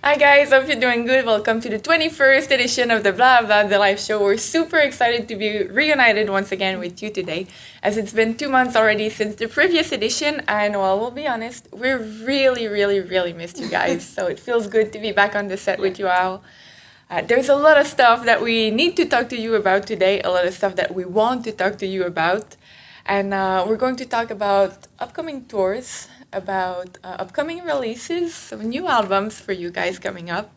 Hi guys, hope you're doing good. Welcome to the 21st edition of the Bla Bla Bla, the live show. We're super excited to be reunited once again with you today, as it's been 2 months already since the previous edition, and well, we'll be honest, we really missed you guys, so it feels good to be back on the set with you all. There's a lot of stuff that we need to talk to you about today, a lot of stuff that we want to talk to you about, and we're going to talk about upcoming tours, about upcoming releases, some new albums for you guys coming up.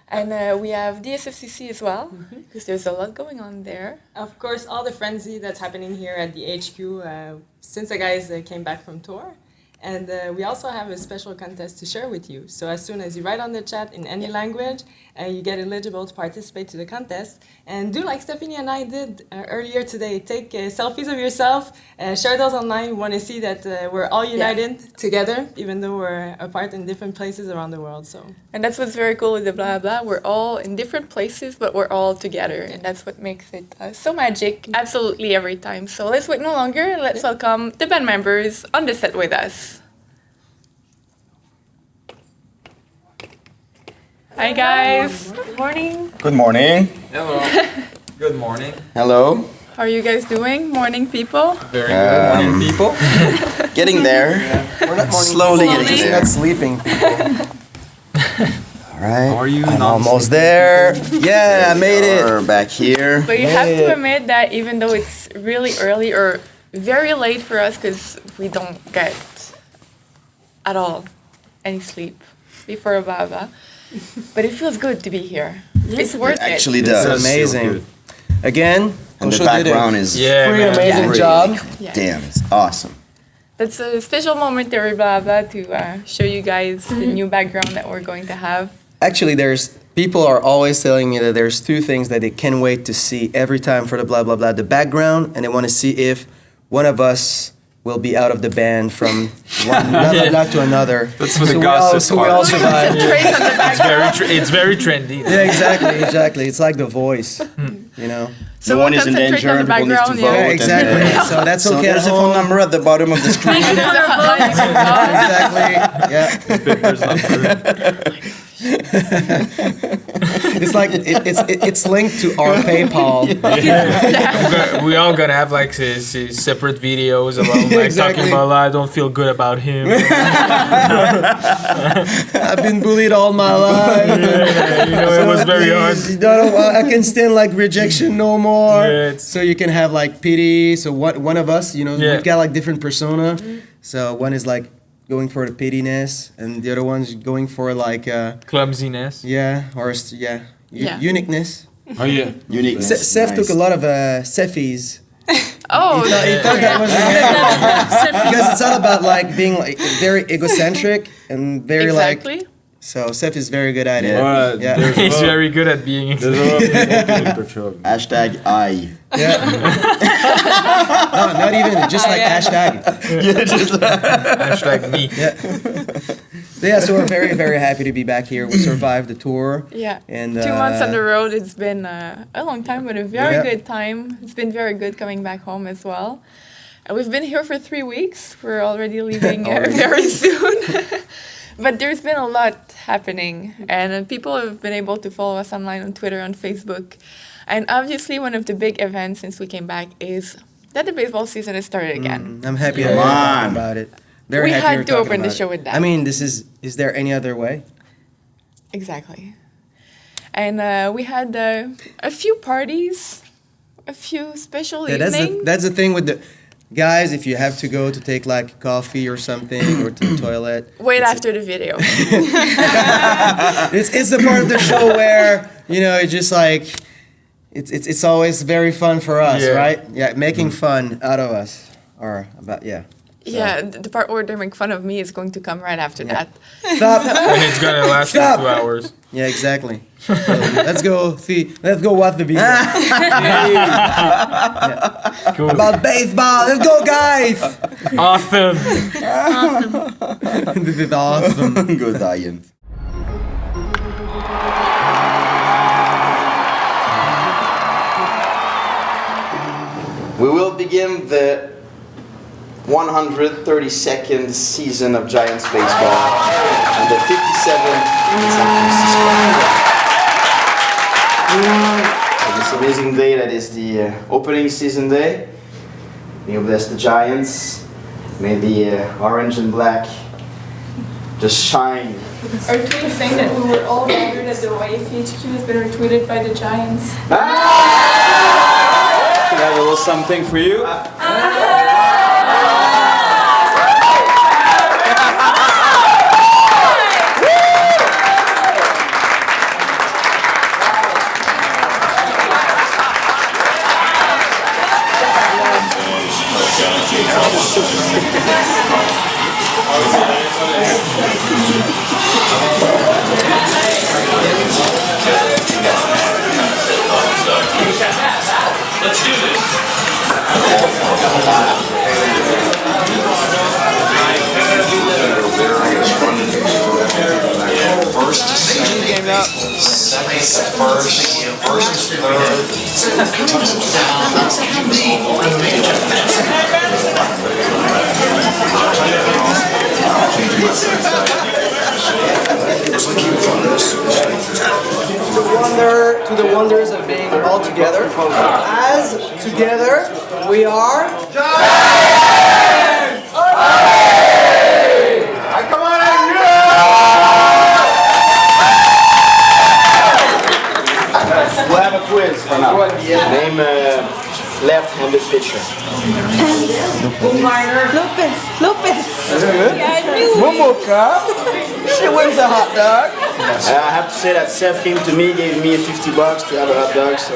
And we have the SFCC as well, because there's a lot going on there. Of course, all the frenzy that's happening here at the HQ since the guys came back from tour. And we also have a special contest to share with you. So as soon as you write on the chat in any language, you get eligible to participate to the contest. And do like Stephanie and I did earlier today. Take selfies of yourself, share those online. We want to see that we're all united together, even though we're apart in different places around the world. So. And that's what's very cool with the Blah Blah. We're all in different places, but we're all together. And that's what makes it so magic, absolutely every time. So let's wait no longer. Let's welcome the band members on the set with us. Hi guys. Good morning. Good morning. Hello. Good morning. Hello. How are you guys doing? Morning, people. Very good morning, people. Getting there. We're not Slowly getting there. not sleeping, people. All right. Are you I'm not almost there. Yeah, I made it. We're back here. But you have to admit that even though it's really early or very late for us, because we don't get at all any sleep before a Blah Blah, but it feels good to be here. It's worth It actually it. does. It's Amazing. Again, And the Kosho did background a is pretty amazing really, job. Yeah. damn, it's awesome. That's a special moment there, Blah Blah, to show you guys the new background that we're going to have. Actually, people are always telling me that there's two things that they can't wait to see every time for the blah blah blah: the background, and they want to see if one of us will be out of the band from one blah blah blah to another. That's for the gossip So we all part. survive. Trace on the background. It's very trendy. Yeah, exactly. It's like The Voice, you know. So no one we'll is in concentrate danger on and the people need to background, vote. yeah. Yeah, exactly. and, So that's so okay. there's a phone number at the bottom of the screen. Exactly. Yeah. Paper's not good. It's like it's linked to our PayPal. We all gonna have like separate videos about like Exactly. talking about I don't feel good about him. I've been bullied all my life. It was very hard. I can stand like rejection no more. Yeah, it's- So you can have like pity. So one of us, we've got like different persona. So one is like going for the pittiness, and the other one's going for like Clumsiness. uniqueness. Oh yeah. Uniqueness. Seth nice. took a lot of selfies. Oh, He thought that was because it's all about like being like very egocentric and very exactly. like. So Seth is very good at it. Yeah. Yeah. He's very good at being. Hashtag I. Yeah. No, not even just like hashtag. Hashtag me. Yeah. So we're very happy to be back here. We survived the tour. Yeah. And 2 months on the road, it's been a long time, but a very Yeah. good time. It's been very good coming back home as well. And we've been here for 3 weeks. We're already leaving very soon. But there's been a lot happening, and people have been able to follow us online on Twitter, on Facebook. And obviously, one of the big events since we came back is that the baseball season has started again. I'm happy to Come talk on. about it. Very We happy had we're to talking open the about show it. with that. I mean, is there any other way? Exactly. And we had a few parties, a few special evenings. That's the thing with the guys. If you have to go to take like coffee or something or to the toilet, Wait after the video. it's the part of the show where it's just like it's always very fun for us, Yeah. right? Yeah, making fun out of us or about Yeah, the part where they make fun of me is going to come right after that. Stop. And it's gonna last for Stop. 2 hours. Yeah, exactly. So, let's go watch the video. Cool. About baseball. Let's go, guys. Awesome. This is awesome. Go Diane. We will begin the 132nd season of Giants baseball and the 57th in San Francisco. amazing day that is the opening season day. May you bless the Giants. May the orange and black just shine. Our tweet saying that we were all gathered at the YFHQ has been retweeted by the Giants. I have a little something for you. Let's do this. First, second game up. Second, first, third. To the wonders of being all together. As together, we are. Giants! Come on in, We'll have a quiz for now. Name left-handed pitcher. Lopez. Momoka. She wins a hot dog. I have to say that Seth came to me, gave me $50 to have a hot dog, so...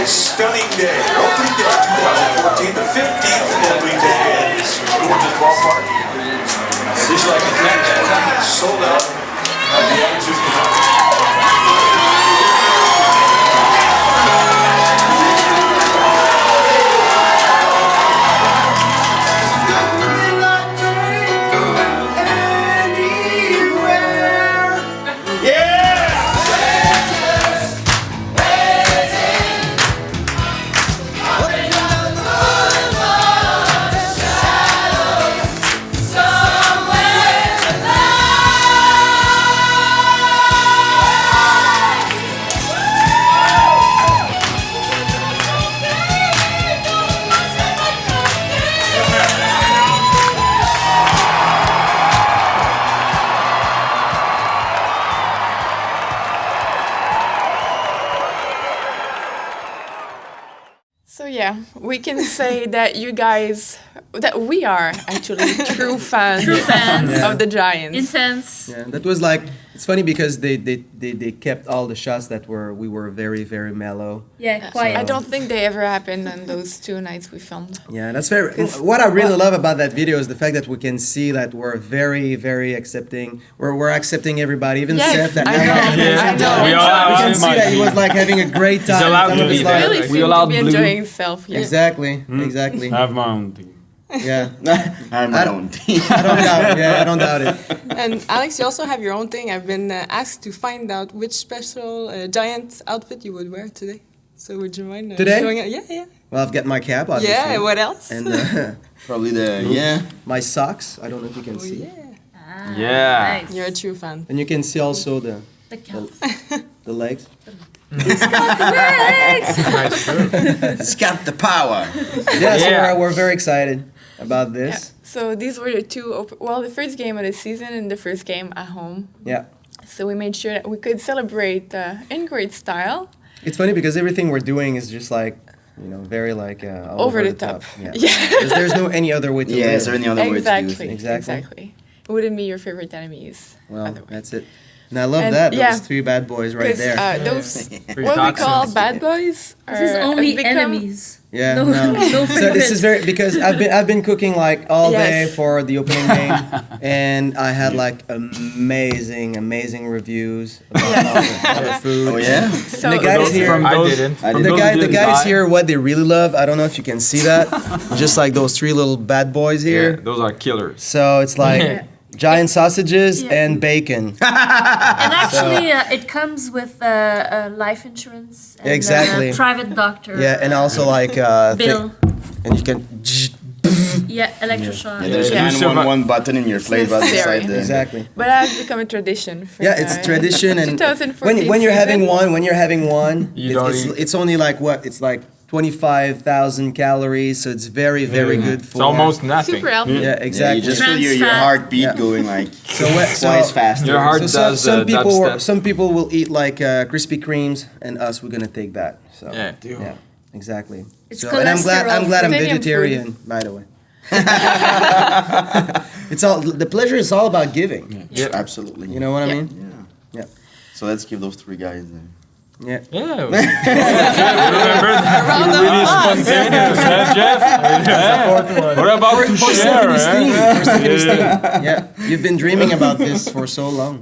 Stunning day, opening day 2014, the 15th opening day at this gorgeous ballpark. Seems like it's sold out. So yeah, we can say that we are actually true fans, of the Giants. Intense. Yeah, that was like, it's funny because they kept all the shots that we were very, very mellow. Yeah, quiet. I don't think they ever happened on those 2 nights we filmed. Yeah, that's very. What I really love about that video is the fact that we can see that we're very, very accepting. We're accepting everybody, even Yes, Seth. That I know. Yeah, I know. we all we are. can see that he was like having a great time. He's allowed to Time of be his there. life. Really Like, seemed to allowed be blue. enjoying himself. Yeah. Exactly, exactly. I have my own thing. Yeah, I'm my own team. I don't doubt. Yeah, I don't doubt it. And Alex, you also have your own thing. I've been asked to find out which special Giants outfit you would wear today. So would you mind Today? showing it? Yeah, yeah. Well, I've got my cap, obviously. Yeah, what else? And Probably the, my socks. I don't know if you can Oh, see. yeah. Yeah. Nice. You're a true fan. And you can see also The calf. the legs. Nice group. it's got the power. Yeah, so Yeah. we're very excited about Yeah. this. So these were the two, the first game of the season and the first game at home. Yeah. So we made sure that we could celebrate in great style. It's funny because everything we're doing is just like, very like all Over the top. Yeah. Yeah. There's no any other way to Yeah, is there live. any other way to do Exactly. things? Exactly. Exactly. It wouldn't be your favorite enemies. Well, otherwise. that's it. And I love And, that. yeah. Those 3 bad boys right 'Cause, there. those Pretty what we toxic. call bad boys This is are- only have become- enemies. Yeah, No, no. no So this is friends. very because I've been cooking like all day Yes. for the opening game, and I had like amazing reviews about all the food. Oh yeah. So And the guys Those here, from I I didn't. didn't. I From didn't. the those who guys didn't buy- here, what they really love. I don't know if you can see that. Just like those 3 little bad boys Yeah, here. those are killers. So it's like giant sausages Yeah. and bacon. And actually, it comes with life insurance and Exactly. private doctor. Yeah, and also like bill. and you can Yeah, electroshock. Yeah, there's Yeah. a 911 button in your plate right necessary. beside the. exactly. But it has become a tradition. For Yeah, it's tradition, and 2014 when you're having season. one, You don't eat. it's only like what? It's like 25,000 calories, so it's very good for. It's almost nothing. Super healthy. Yeah, Yeah, exactly. you just feel your Trans fat. heartbeat Yeah. going like So what- twice so- faster. Your heart So does some people dubstep. some people will eat like Krispy Kremes, and us we're gonna take that. So Yeah. yeah, exactly. It's So and I'm glad I'm cholesterol-free. vegetarian, by the way. It's all the pleasure is all about giving. Yeah, absolutely. You know what I Yeah. mean? Yeah. Yeah. So let's give those 3 guys. Yeah. Yeah. Remember that? Really spontaneous, huh, Jeff? Yeah. What about to For share? Stephanie's huh? team. For Stephanie's team. Yeah. You've been dreaming about this for so long.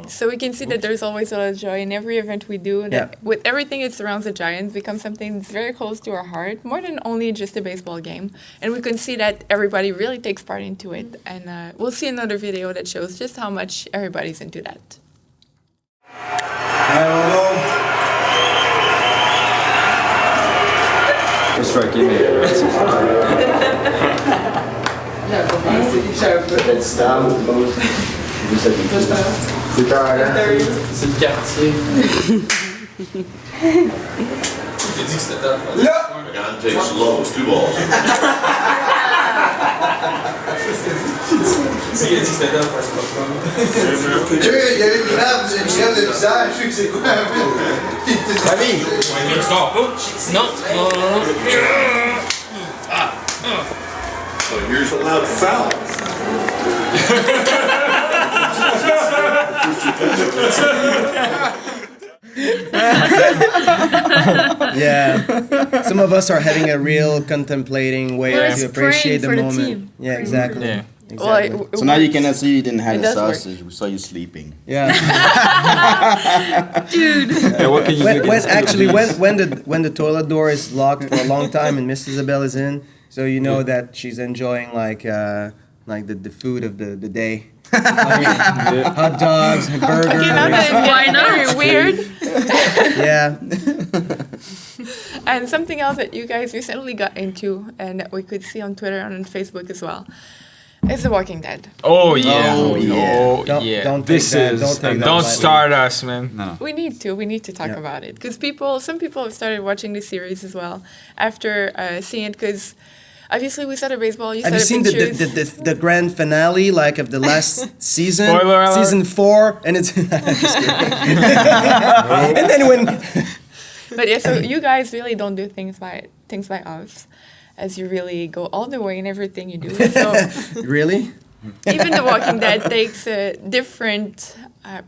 So we can see that there's always a lot of joy in every event we do. That Yeah. with everything that surrounds the Giants becomes something that's very close to our heart, more than only just a baseball game. And we can see that everybody really takes part into it. And we'll see another video that shows just how much everybody's into that. Just try give me Let's Plus tard, hein? C'est le quartier. J'ai dit que c'était ta faute. John takes slow, 2 balls. Il a dit que c'était ta faute, c'est pas grave. Il y a une grave de visage, je sais que c'est quoi un peu. Ouais, mais tu sors pas. Non, non, non, non. So here's a loud foul. Yeah. Some of us are having a real contemplating way Well, to it's appreciate the praying for the moment. team. Yeah, Praying. exactly. Yeah. Exactly. Well, So now you cannot see you didn't have It a does work. sausage. We saw you sleeping. Yeah. Yeah, what can you do? when actually when the toilet door is locked for a long time and Miss Isabel is in, so you know that she's enjoying like the food of the day. Hot dogs, burgers. Okay, now that Why it's not? getting very weird. Yeah. And something else that you guys recently got into and that we could see on Twitter and on Facebook as well is The Walking Dead. Oh yeah. Oh, yeah. Oh Don't yeah. don't take This that. is- Don't take that. Don't lightly. start us, man. No. We need to talk Yeah. about it because some people have started watching the series as well after seeing it because obviously we started baseball. Have you seen pictures. the grand finale like of the last season? Spoiler alert. Season 4, and it's I'm just kidding. And then when But yeah, so you guys really don't do things by us, as you really go all the way in everything you do. So really even The Walking Dead takes a different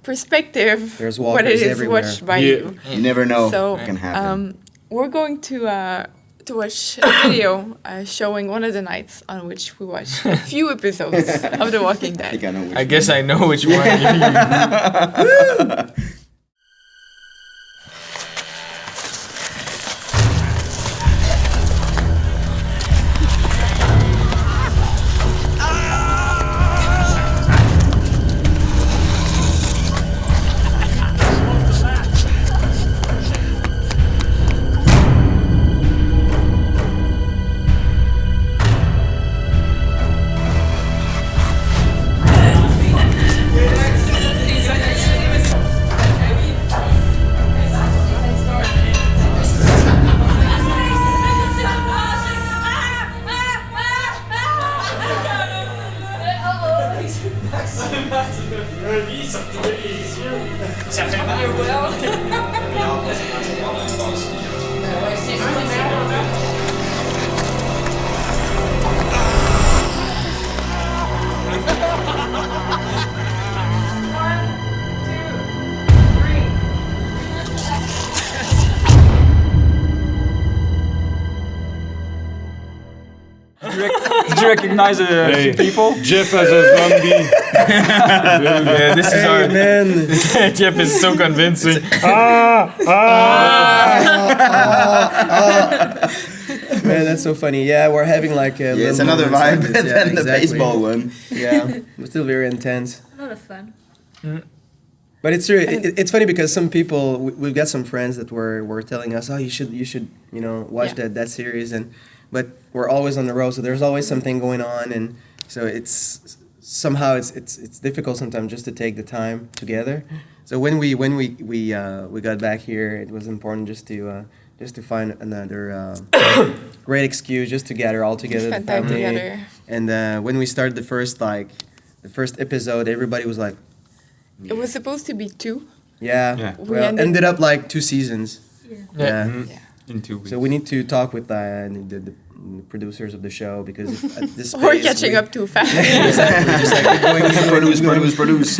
perspective. There's what walkers it is everywhere. watched by Yeah. you. You never know So what can happen. we're going to watch a video showing one of the nights on which we watched a few episodes of The Walking I think Dead. I know which I guess I know which one. you recognize a few people? Jeff as a zombie. Yeah, this is our man. Jeff is so convincing. Man, that's so funny. Yeah, we're having like a Yeah, it's little another moments vibe like this. Yeah, than the exactly. baseball one. Yeah, it's still very intense. A lot of fun. But it's true. It's funny because some people, we've got some friends that were telling us, oh, you should watch that series, but we're always on the road, so there's always something going on, and so it's somehow it's difficult sometimes just to take the time together. So when we got back here, it was important just to find another great excuse just to gather all together, Spend the time family. together. And when we started the first episode, everybody was like, It was supposed to be 2. yeah. Yeah. We Well, ended- ended up like 2 seasons. Yeah. Yeah. In 2 weeks. So we need to talk with the producers of the show because if at this We're pace, catching up too fast. Exactly. Just like keep going, Produce.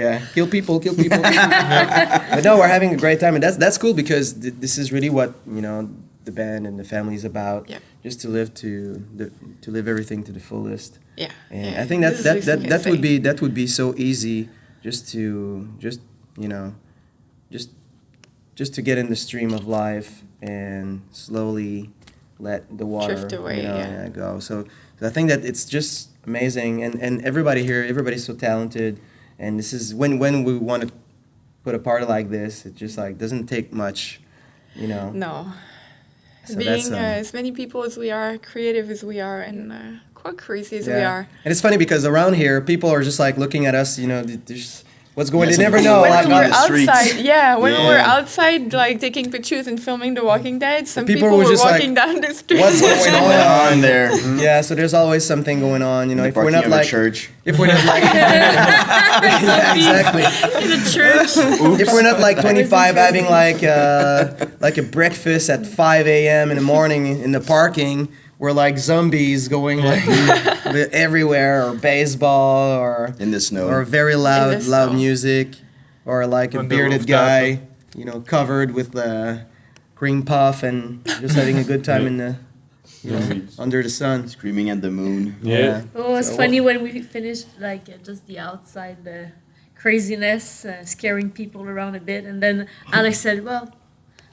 Yeah, kill people. But no, we're having a great time, and that's cool because this is really what the band and the family is about. Yeah. Just to live everything to the fullest. Yeah. And yeah. I think This is listening that would be so easy just to get in the stream of life and slowly let the water Drift away, yeah. go. So I think that it's just amazing, and everybody here, everybody's so talented, and this is when we want to put a party like this, it just like doesn't take much, No. So Being that's, as many people as we are, creative as we are, and quite crazy as we are. And it's funny because around here, people are just like looking at us, there's what's going. Yeah, They never some know. people Like, When we were on the streets. outside, when we were Yeah. outside, like taking pictures and filming The Walking Dead, some People people were were just like, walking down the street. what's going on? on there? Yeah, so there's always something going on. The If we're parking not of a like, church. if we're not like, yeah, exactly. In a church. If we're not like 25 having like a breakfast at 5 a.m. in the morning in the parking, we're like zombies going like everywhere, or baseball, or In the snow. or very In loud the loud snow. music, or like a On the bearded rooftop. guy, covered with cream puff and just having a good time in the under the sun. Screaming at the moon. Yeah. It was So funny when we finished like just the outside, the craziness, scaring people around a bit, and then Alex said, "Well,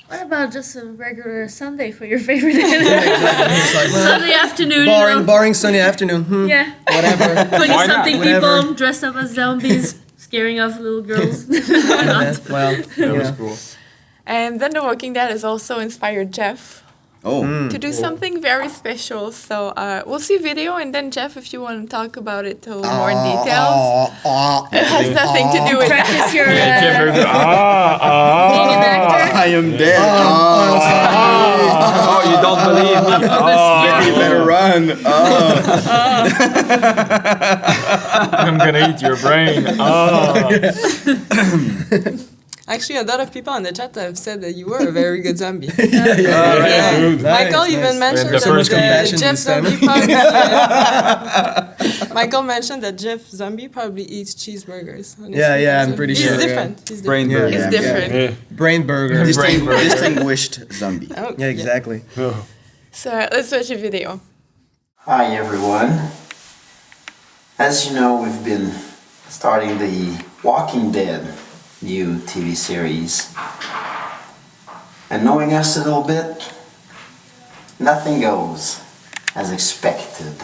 what about just a regular Sunday for your favorite It's like, well, Sunday afternoon? boring Sunday afternoon. Yeah, Whatever. 20-something Whatever. people dressed up as zombies, scaring off little girls. Why Yeah, not? well, That was cool. And then The Walking Dead has also inspired Jeff Oh. to do something very special. So we'll see video, and then Jeff, if you want to talk about it a little more in detail. It has nothing to do with that. Practice your Jeff heard being an actor. I am dead. Oh, you don't believe me? You better run. I'm gonna eat your brain. Actually, a lot of people on the chat have said that you were a very good zombie. yeah. Michael Nice, even nice. mentioned The that first compassion Jeff this time. Zombie probably. Michael mentioned that Jeff Zombie probably eats cheeseburgers. on his Yeah, free yeah, time. I'm pretty He's sure, yeah. different. He's Brain different. burger. It's different. Yeah. Brain burger. Distinguished zombie. Oh, Yeah, exactly. So let's watch a video. Hi everyone. As you know, we've been starting the Walking Dead new TV series. And knowing us a little bit, nothing goes as expected.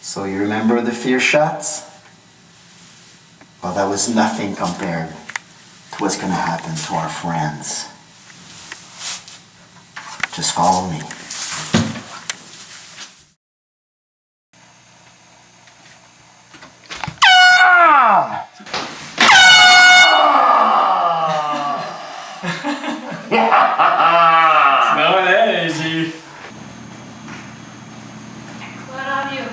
So you remember the fear shots? Well, that was nothing compared to what's gonna happen to our friends. Just follow me. Not that easy. What are you?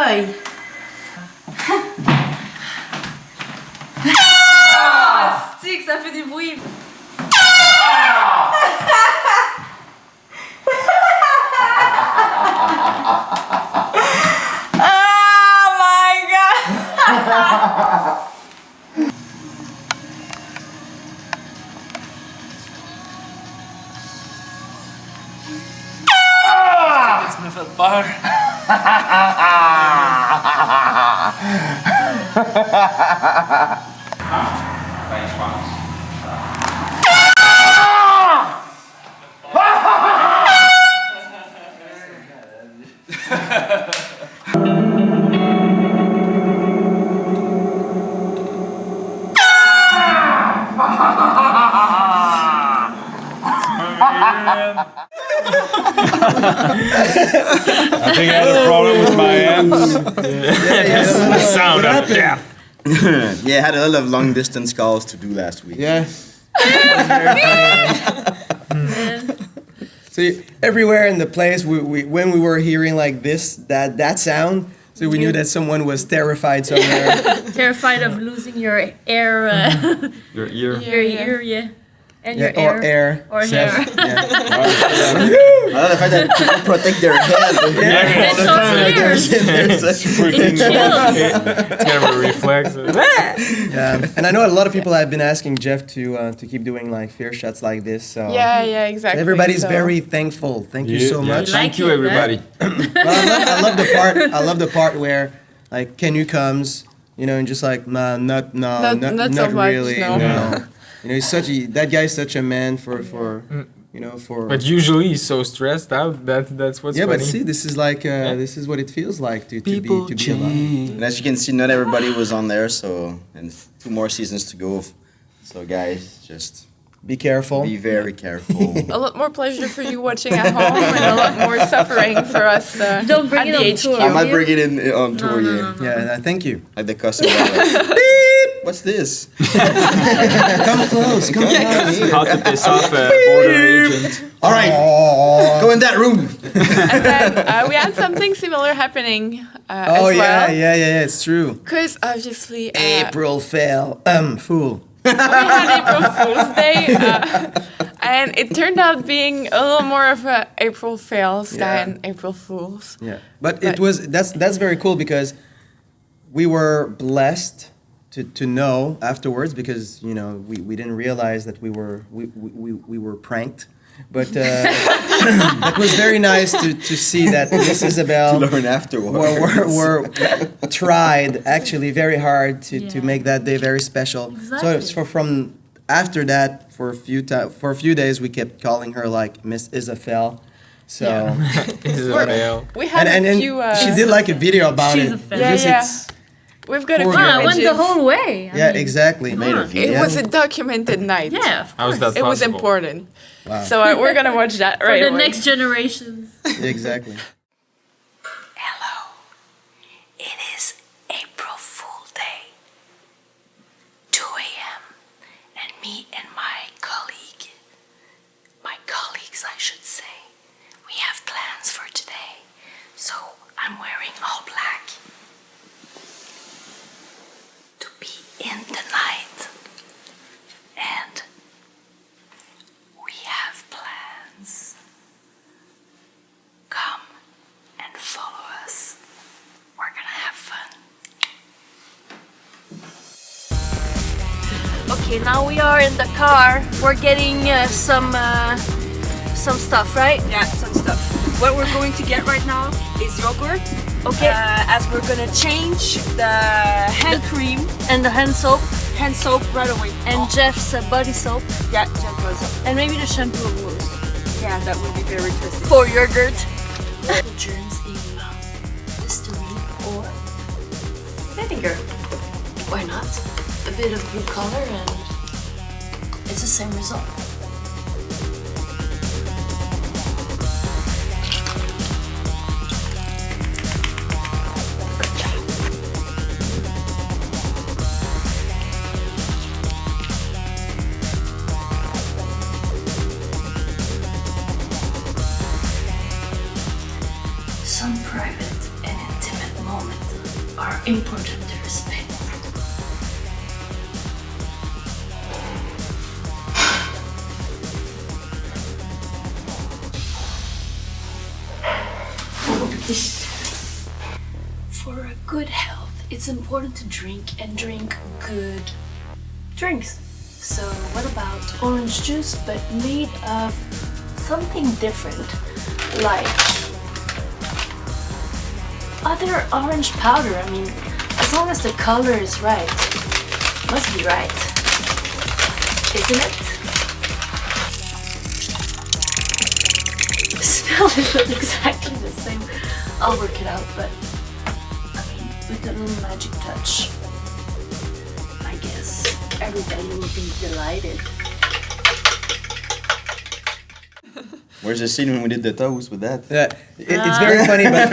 Aïe. Stick, ça fait du bruit. Oh my god! Ça me fait peur. I think I had a problem with my hands. That's the sound of death. Yeah, I had a lot of long distance calls to do last week. Yeah. See, everywhere in the place, when we were hearing like this, that sound, so we knew that someone was terrified somewhere. Terrified of losing your air, Your ear. your ear, yeah, and Yeah, your or air. or Seth, hair. yeah. I love the fact that people protect their head. It's so weird. It kills. It's kind of a reflex. Yeah, and I know a lot of people have been asking Jeff to keep doing like fear shots like this. So Yeah, exactly. everybody's So- very thankful. Thank you so much. Thank you, everybody. Well, I love the part. I love the part where like Kenu comes, you know, and just like not Not so much, really. no. No. You know, that guy's such a man for you know for. But usually he's so stressed out. That's what's yeah, funny. but see, this is like this is what it feels like to be alive. And as you can see, not everybody was on there, so and 2 more seasons to go. So guys, just Be careful. be very careful. A lot more pleasure for you watching at home and a lot more suffering for us Don't bring at it the on HQ. tour. I might bring it in on tour, no, yeah. no. Yeah, thank you. Like the customer. Like, beep! What's this? Come close. Come close. How to piss off a border agent. All right, go in that room. And then we had something similar happening as Oh well. yeah, it's true. Because obviously April fool. we had April Fool's Day, and it turned out being a little more of a April fails than April Fools. Yeah, but it was that's very cool because we were blessed to know afterwards because you know we didn't realize that we were pranked, but it was very nice to see that Miss Isabel Learn afterwards. were tried actually very hard to make that day very special. Exactly. So from after that for a few days we kept calling her like Miss Isabel. So Isabel. We had and a few. she did like a video about She's it. a fan. because Yeah. it's- We've got a Poor few girl. I went the images. whole way. I yeah, mean, exactly. come on. It Yeah. was a documented night. Yeah, of How is course. that It was possible? important. Wow. So we're gonna watch that For right the away. next generations. Exactly. Hello. It is April Fool Day. 2 a.m. And me and my colleagues, I should say, we have plans for today. So I'm wearing all black to be in the night. And we have plans. Come and follow us. We're gonna have fun. Okay, now we are in the car. We're getting some stuff, right? Yeah, some stuff. What we're going to get right now is yogurt. Okay. As we're gonna change the hand cream, And the hand soap hand soap right away. and Jeff's body soap Yeah, Jeff goes up. and maybe the shampoo of Rose. Yeah, that will be very twisted. For yogurt. The germs in love, Listerine or vinegar. Why not? A bit of blue color and it's the same result. Some private and intimate moments important to respect. For a good health, it's important to drink and drink good drinks. So what about orange juice but made of something different, like other orange powder? I mean, as long as the color is right, must be right, isn't it? The smell is not exactly the same. I'll work it out, but I mean, with a little magic touch, I guess everybody will be delighted. Where's the scene when we did the toast with that? Yeah, it's very funny, but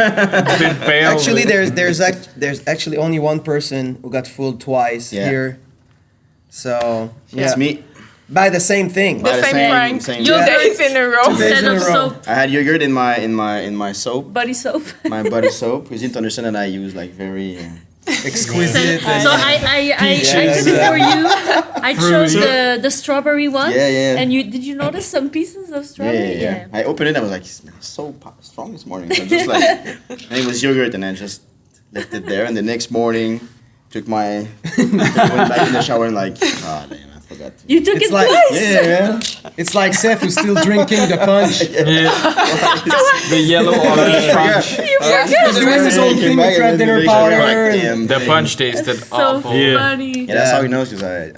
It's been failed. actually, there's actually only one person who got fooled twice Yeah. here. So yeah, It's me. by the same thing. The the same same- prank. same- 2 Yeah. days in a row. Two days Instead in of a row. soap, I had yogurt in my soap, body soap. my body soap. Because you need to understand that I use like very. Exquisite. So I did it for you. I chose the strawberry one. Yeah, yeah. And did you notice some pieces of Yeah, strawberry? yeah, yeah. I opened it. I was like, it smells so strong this morning. So just like, and it was yogurt, and I just left it there. And the next morning, went back in the shower and like, ah, damn, I forgot. You took It's it like twice. yeah, it's like Seth who's still drinking the punch. The yellow orange punch. He's doing his own thing with crab dinner powder. The punch tasted So awful. funny. Yeah, that's how he knows because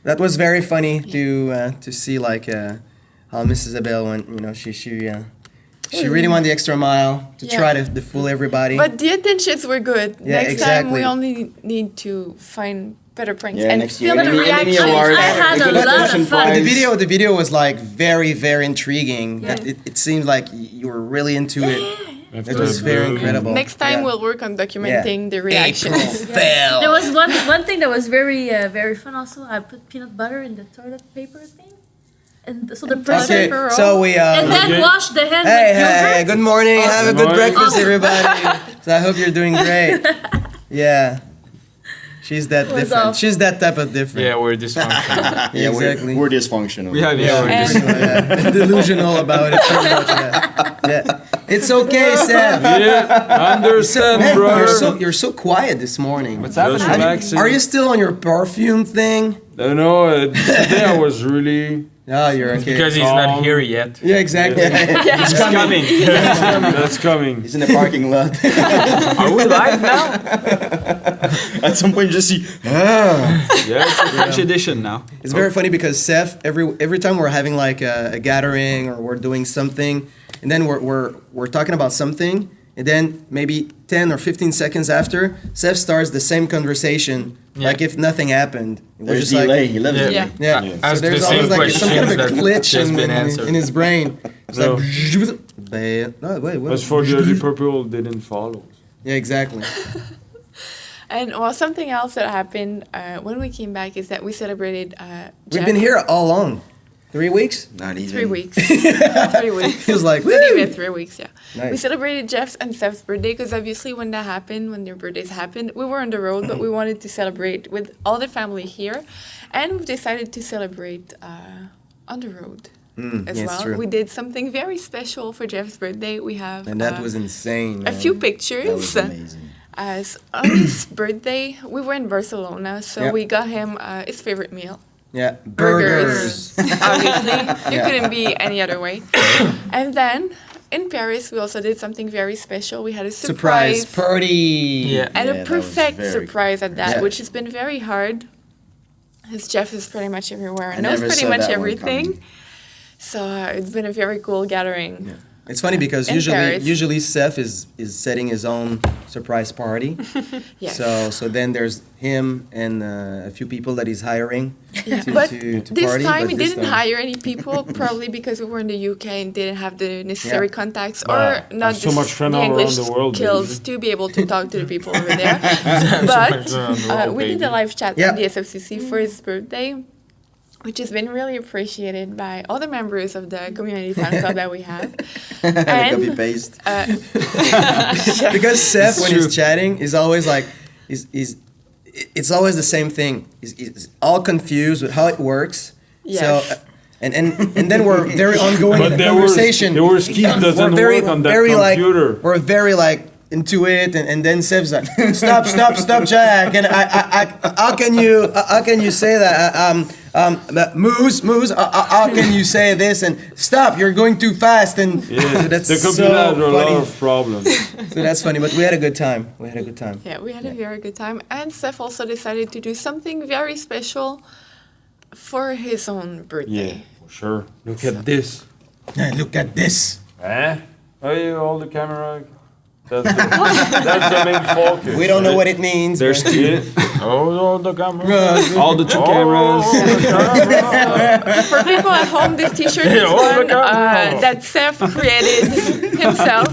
That was very funny to see like how Miss Isabel went. You know, she really went the extra mile to Yeah. try to fool everybody. But the intentions were good. Yeah, Next time exactly. we only need to find better pranks Yeah, and next year. feel the Enemy reaction. awards. I had The a good lot attention of fun. But prize. the video was like very, very intriguing. Yeah. It seemed like you were really into it. It was very incredible. Next time Yeah. we'll work on documenting the reactions. Fail. There was one thing that was very fun also. I put peanut butter in the toilet paper thing. And so the person Okay, paper so we and then wash the hand Hey, with yogurt. hey, good morning. Have a Good good morning. breakfast, Oh. everybody. So I hope you're doing great. Yeah. She's that Was different. off. She's that type of different. Yeah, we're dysfunctional. Yeah, exactly. we're dysfunctional. We have Yeah, yeah. yeah. Delusional about it. Pretty much, yeah. Yeah. It's okay, Seth. Yeah, understand, Man, bro. you're so quiet this morning. What's happening? Are you- Relaxing. Are you still on your perfume thing? No, today I was really. Oh, you're okay. Because he's not here yet. Yeah, exactly. It's coming. That's coming. He's in the parking lot. Are we live now? At some point, you just see. Yeah, it's a French edition now. It's very funny because Seth, every time we're having like a gathering or we're doing something, and then we're talking about something, and then maybe 10 or 15 seconds after, Seth starts the same conversation, Yeah. like if nothing happened. We're There's just like, delay. He loves Yeah. it. Yeah. yeah. Ask So there's the same always like some kind of a questions that glitch just been answered. in his brain. It's No. like, no, wait, what? As for the other people, didn't follow. Yeah, exactly. And well, something else that happened when we came back is that we celebrated. We've been here all along. 3 weeks? Not even. 3 weeks. 3 weeks. He was like, Not woo! even 3 weeks, yeah. Nice. We celebrated Jeff's and Steph's birthday because obviously when that happened, when their birthdays happened, we were on the road, but we wanted to celebrate with all the family here. And we've decided to celebrate on the road as yeah, well. it's true. We did something very special for Jeff's birthday. We have And that was insane. a man. few That pictures. was amazing. As on his birthday, we were in Barcelona, so Yep. we got him his favorite meal. Yeah, Burgers. burgers. Obviously, it Yeah. couldn't be any other way. And then in Paris, we also did something very special. We had a Surprise surprise, party. Yeah. and Yeah, a that was perfect very surprise at that, Yeah. which has been very hard. Because Jeff is pretty much everywhere and I knows never pretty saw much that one everything. coming. So it's been a very cool gathering. It's funny because In Paris. usually Seth is setting his own surprise party. Yes. So then there's him and a few people that he's hiring Yeah. to, But to this party. time but we this didn't time- hire any people, probably because we were in the UK and didn't have the necessary Yeah. contacts Bah, or not have so much fun the all around English the world, skills baby. to be able to talk to the people over there. But much fun around the world, we did a baby. live chat Yeah. on the SFCC for his birthday. which has been really appreciated by all the members of the community fan club that we have. Copy paste. Because Seth, when he's chatting, is always like, it's always the same thing. He's all confused with how it works. Yes. So, and then we're very ongoing in the conversation. There was key doesn't work on that computer. We're very like into it, and then Seth's like, stop, Jack, and how can you say that? Moose, how can you say this? And stop, you're going too fast, and Yeah, that's the so computer has a lot funny. of problems. So that's funny, but we had a good time. Yeah, we had a very good time. And Seth also decided to do something very special for his own birthday. Yeah, for sure. Look at this. Look at this. Eh? Oh, you hold the camera. That's the main focus. We don't know what it means. There's but- two. Oh, the camera. All the two cameras. For people at home, this T-shirt is one that Seth created himself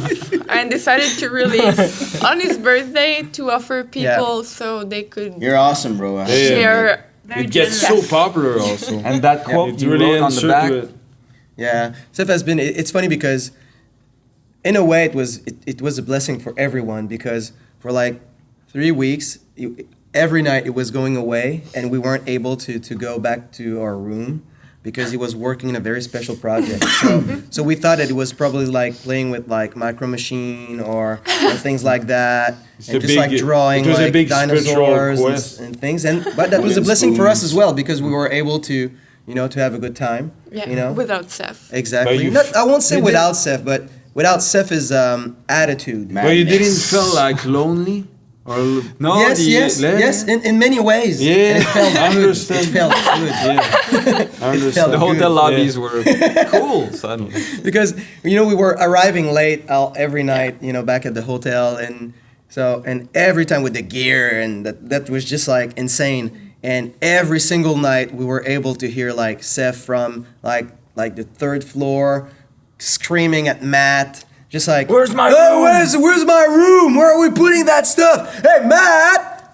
and decided to release on his birthday to offer people so they could You're awesome, bro. share. It gets so popular also. And that quote It's you really wrote on the answered back. to it. Yeah, Seth has been. It's funny because, in a way, it was a blessing for everyone because for like 3 weeks, every night it was going away, and we weren't able to go back to our room because he was working in a very special project. So we thought that it was probably like playing with like Micro Machine or things like that, and just like drawing like dinosaurs and things. But that was a blessing for us as well because we were able to. To have a good time. Yeah, without Seth. Exactly. I won't say without Seth, but without Seth's attitude. But you didn't feel like lonely? Or no? Yes, in many ways. Yeah, and it felt I good. understand. It felt good. Yeah, I understand. The hotel lobbies were cool suddenly. Because we were arriving late every night, back at the hotel, and every time with the gear, and that was just like insane. And every single night we were able to hear like Seth from like the third floor screaming at Matt, just like, Where's my room? Where's my room? Where are we putting that stuff? Hey, Matt!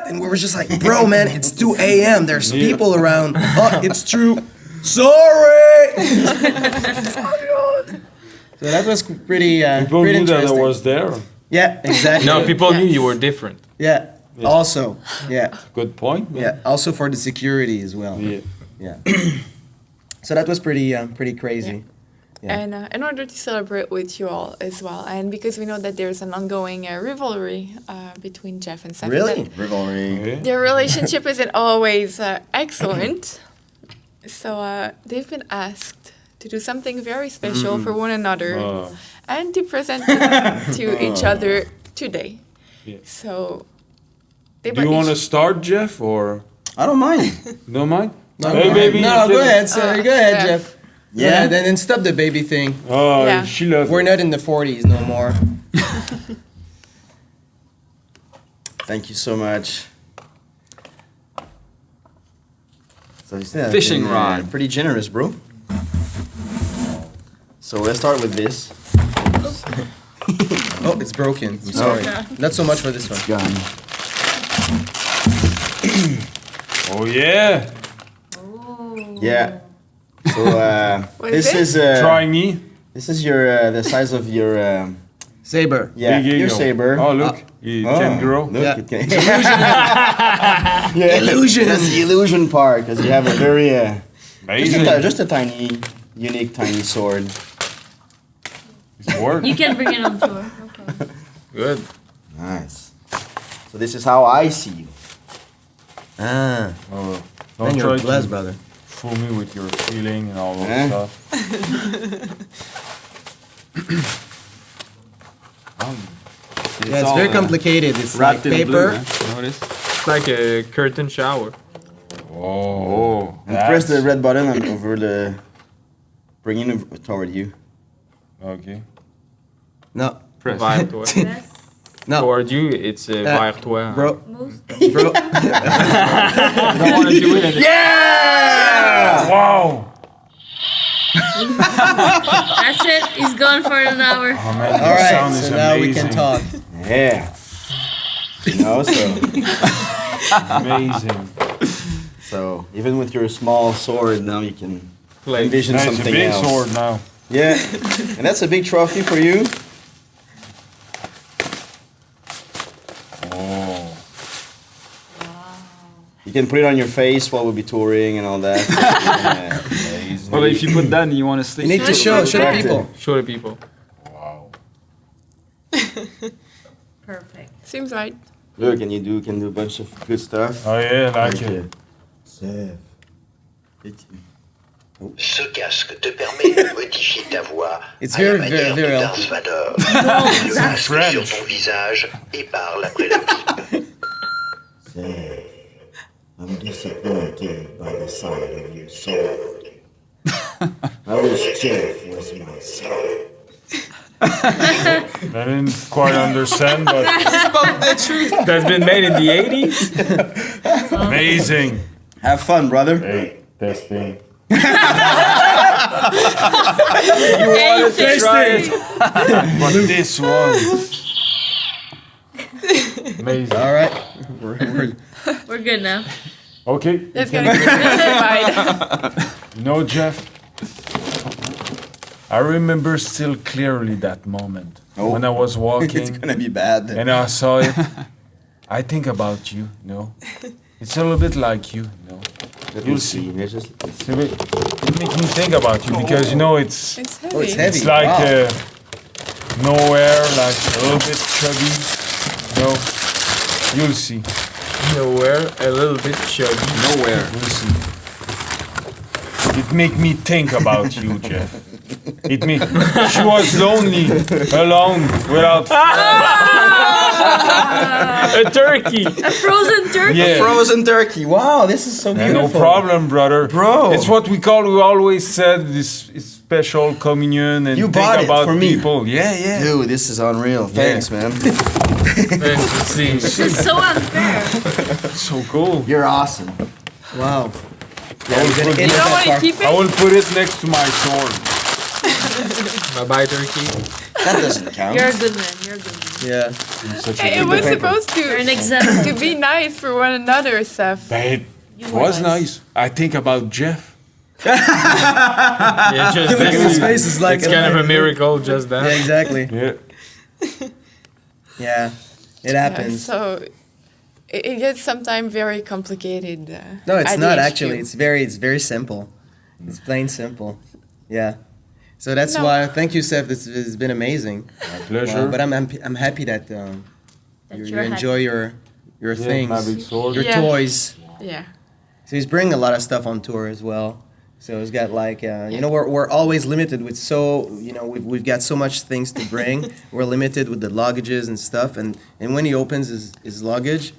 And we were just like, bro, man, it's 2 a.m. There's people around. Oh, it's true. Sorry. So that was pretty People pretty knew that I interesting. was there. Yeah, exactly. No, people knew you were different. Yeah. Yeah. Also, yeah. Good point. Man. Yeah. Also for the security as well. Yeah. Yeah. So that was pretty crazy. Yeah. And in order to celebrate with you all as well, and because we know that there's an ongoing rivalry between Jeff and Seth. Really? that Rivalry. Their relationship isn't always excellent. So they've been asked to do something very special for one another and to present it to each other today. Yeah. So Do you want to start, Jeff, or I don't mind. no mind? No, Hey, baby. No, go ahead. So, go ahead, yeah. Jeff. Yeah. Then stop the baby thing. Oh, Yeah. she loves We're it. not in the 40s no more. Thank you so much. So Fishing rod. Pretty generous, bro. So let's start with this. Oh, it's broken. I'm sorry. Not so much for this one. Gun. Oh yeah. Yeah. So What is this it? is Try me. this is your the size of your Saber. Big your eagle. saber. Oh look, it can grow. Look, Yeah. it can. Yeah, Illusion. That's the illusion part because you have a very Amazing. just a tiny, unique, tiny sword. It's work. You can bring it on tour. Okay. Good. Nice. So this is how I see you. Ah. Oh, Then don't you're try blessed, to brother. fool me with your feeling and all that Eh? stuff. Yeah, it's very complicated. It's like Wrapped in blue, paper. man. You know what it is? It's like a curtain shower. Oh, And press the red button and over the, bringing it toward you. Okay. No. Press. Vers toi. No. Toward you, it's vers toi. Bro. Most. Bro. You don't want to do it anymore. Yeah! Wow. That's it. He's gone for an hour. Oh man, All your right. sound is So now we amazing. can talk. Yeah. You know, so Amazing. So even with your small sword, now you can Like, envision Nice, a something big else. sword now. Yeah, and that's a big trophy for you. Oh. You can put it on your face while we'll be touring and all that. Yeah. Amazing. Well, if you put that and you want to sleep, You need to show the people. show the people. Wow. Perfect. Seems right. Look, and you can do a bunch of good stuff. Oh yeah, like it. Ce casque te permet de modifier ta voix It's à la very, manière very de Darth helpful. Vader. It's Le masque French. sur ton visage et parle après la pipe. I'm disappointed by the sight of your sword. I wish Jeff was my son. I didn't quite understand, but That's been made in the 80s. amazing. Have fun, brother. Hey, testing. But this one. Amazing. All right. We're good now. Okay. That's gonna keep it divide. No, Jeff. I remember still clearly that moment when I was It's walking gonna be bad. and I saw it. I think about you, It's a little bit like you, You'll see. It makes me think about you because it's It's heavy. Oh, it's heavy. it's like Wow. nowhere, like a little bit chubby. You'll see. Nowhere, a little bit chubby. nowhere. You'll see. It make me think about you, Jeff. She was lonely, alone, without. A turkey. A frozen turkey. Yeah. Frozen turkey. Wow, this is so Yeah, beautiful. no problem, brother. Bro. It's what we always said, this special communion and You think bought it about for me. people. Yeah. Dude, this is unreal. Thanks, man. See, This is so unfair. So cool. You're awesome. Wow. I will put You don't want to keep I it? will put it next to my sword. bye-bye turkey. That doesn't count. You're a good man. You're a good man. Yeah. Such a It good was paper. supposed You're an to example. to be nice for one another, Seth. Babe, You it were was nice. I think about Jeff. Yeah, just Look at his this. face is like It's kind of a miracle, just that. Yeah, exactly. Yeah. Yeah. It Yeah, happens. so it gets sometimes very complicated. No, it's at the not HQ. actually. It's very simple. It's plain simple. Yeah. So that's No. why. Thank you, Seth. This has been amazing. My pleasure. But I'm happy that That you you're enjoy your Yeah, things, my big sword. your Yeah. toys. Yeah. So he's bringing a lot of stuff on tour as well. So he's got like we're always limited with we've got so much things to bring. We're limited with the luggages and stuff. And when he opens his luggage,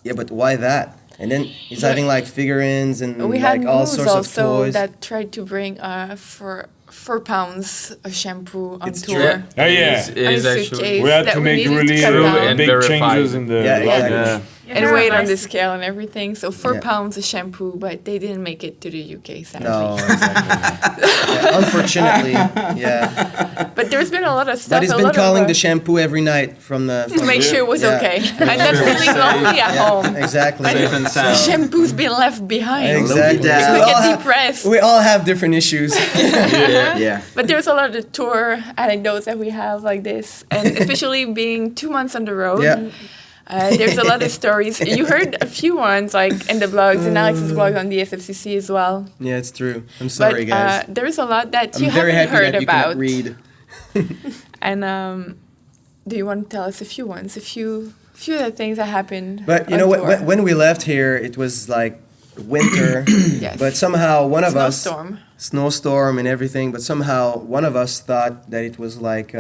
yeah, but why that? And then he's having like figurines and We had like all Moose sorts of also toys. that tried to bring for 4 pounds a shampoo on It's tour. true. Oh, yeah. It is And a actually. suitcase We had that to we make needed really to cut down. and big verified. changes in the Yeah, luggage. exactly. And You're weight a on the nice- scale and everything. So 4 Yeah. pounds of shampoo, but they didn't make it to the UK, sadly. No, exactly. Yeah, unfortunately, yeah. But there's been a lot of stuff. But he's a been lot of, calling the shampoo every night from the. to make sure it was Yeah. okay. I'm not feeling lonely at home. Exactly. Safe and sound. Shampoo's been left behind. Exactly. Look at We that. get depressed. We all have different issues. Yeah. But there's a lot of tour anecdotes that we have like this, and especially being 2 months on the road. Yeah. There's a lot of stories. You heard a few ones like in the blogs, in Alex's blog on the SFCC as well. Yeah, it's true. I'm sorry, But guys. there's a lot that you I'm very haven't happy heard that you about. cannot read. And do you want to tell us a few ones? A few of the things that happened. But you on know, tour? when we left here, it was like winter. Yes. But somehow one of Snowstorm. us, snowstorm and everything. But somehow one of us thought that it was like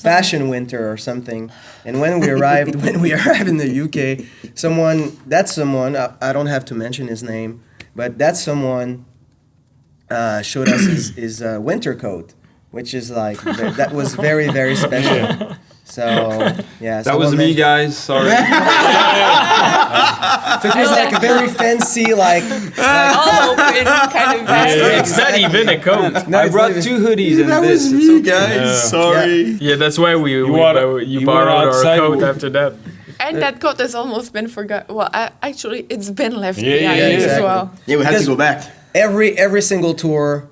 fashion winter or something. And when we arrived in the UK, someone, I don't have to mention his name, but that someone showed us his winter coat, which is like that was very, very special. So yeah, That was me, guys. Sorry. So it was like a very fancy, like all open kind of vest. It's not even a coat. No, I it's brought not even- 2 hoodies and That this. was It's me, okay. guys. Yeah. Sorry. Yeah, that's why you You were borrowed our outside. coat after that. And that quote has almost been forgotten. Well, actually, it's been left Yeah, behind yeah, as exactly. well. Yeah, we had Because to go back. Every single tour,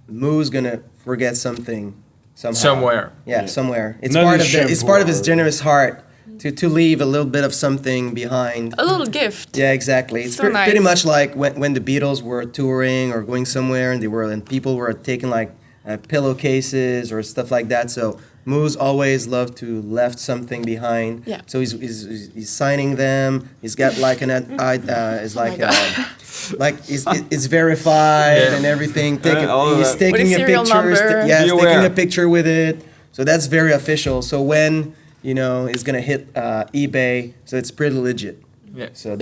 Moo's gonna forget something somehow. Somewhere. Yeah, somewhere. It's Not part a of it's shampoo part of his or- generous heart to leave a little bit of something behind. A little gift. Yeah, exactly. It's So nice. pretty much like when the Beatles were touring or going somewhere and people were taking like pillowcases or stuff like that. So Moo's always loved to left something behind. Yeah. So he's signing them. He's got like it's like like it's verified Yeah. and everything. all of He's that. taking With a a serial picture. number. Yeah, Be he's taking aware. a picture with it. So that's very official. So when it's gonna hit eBay, so it's pretty legit. Yeah. So is.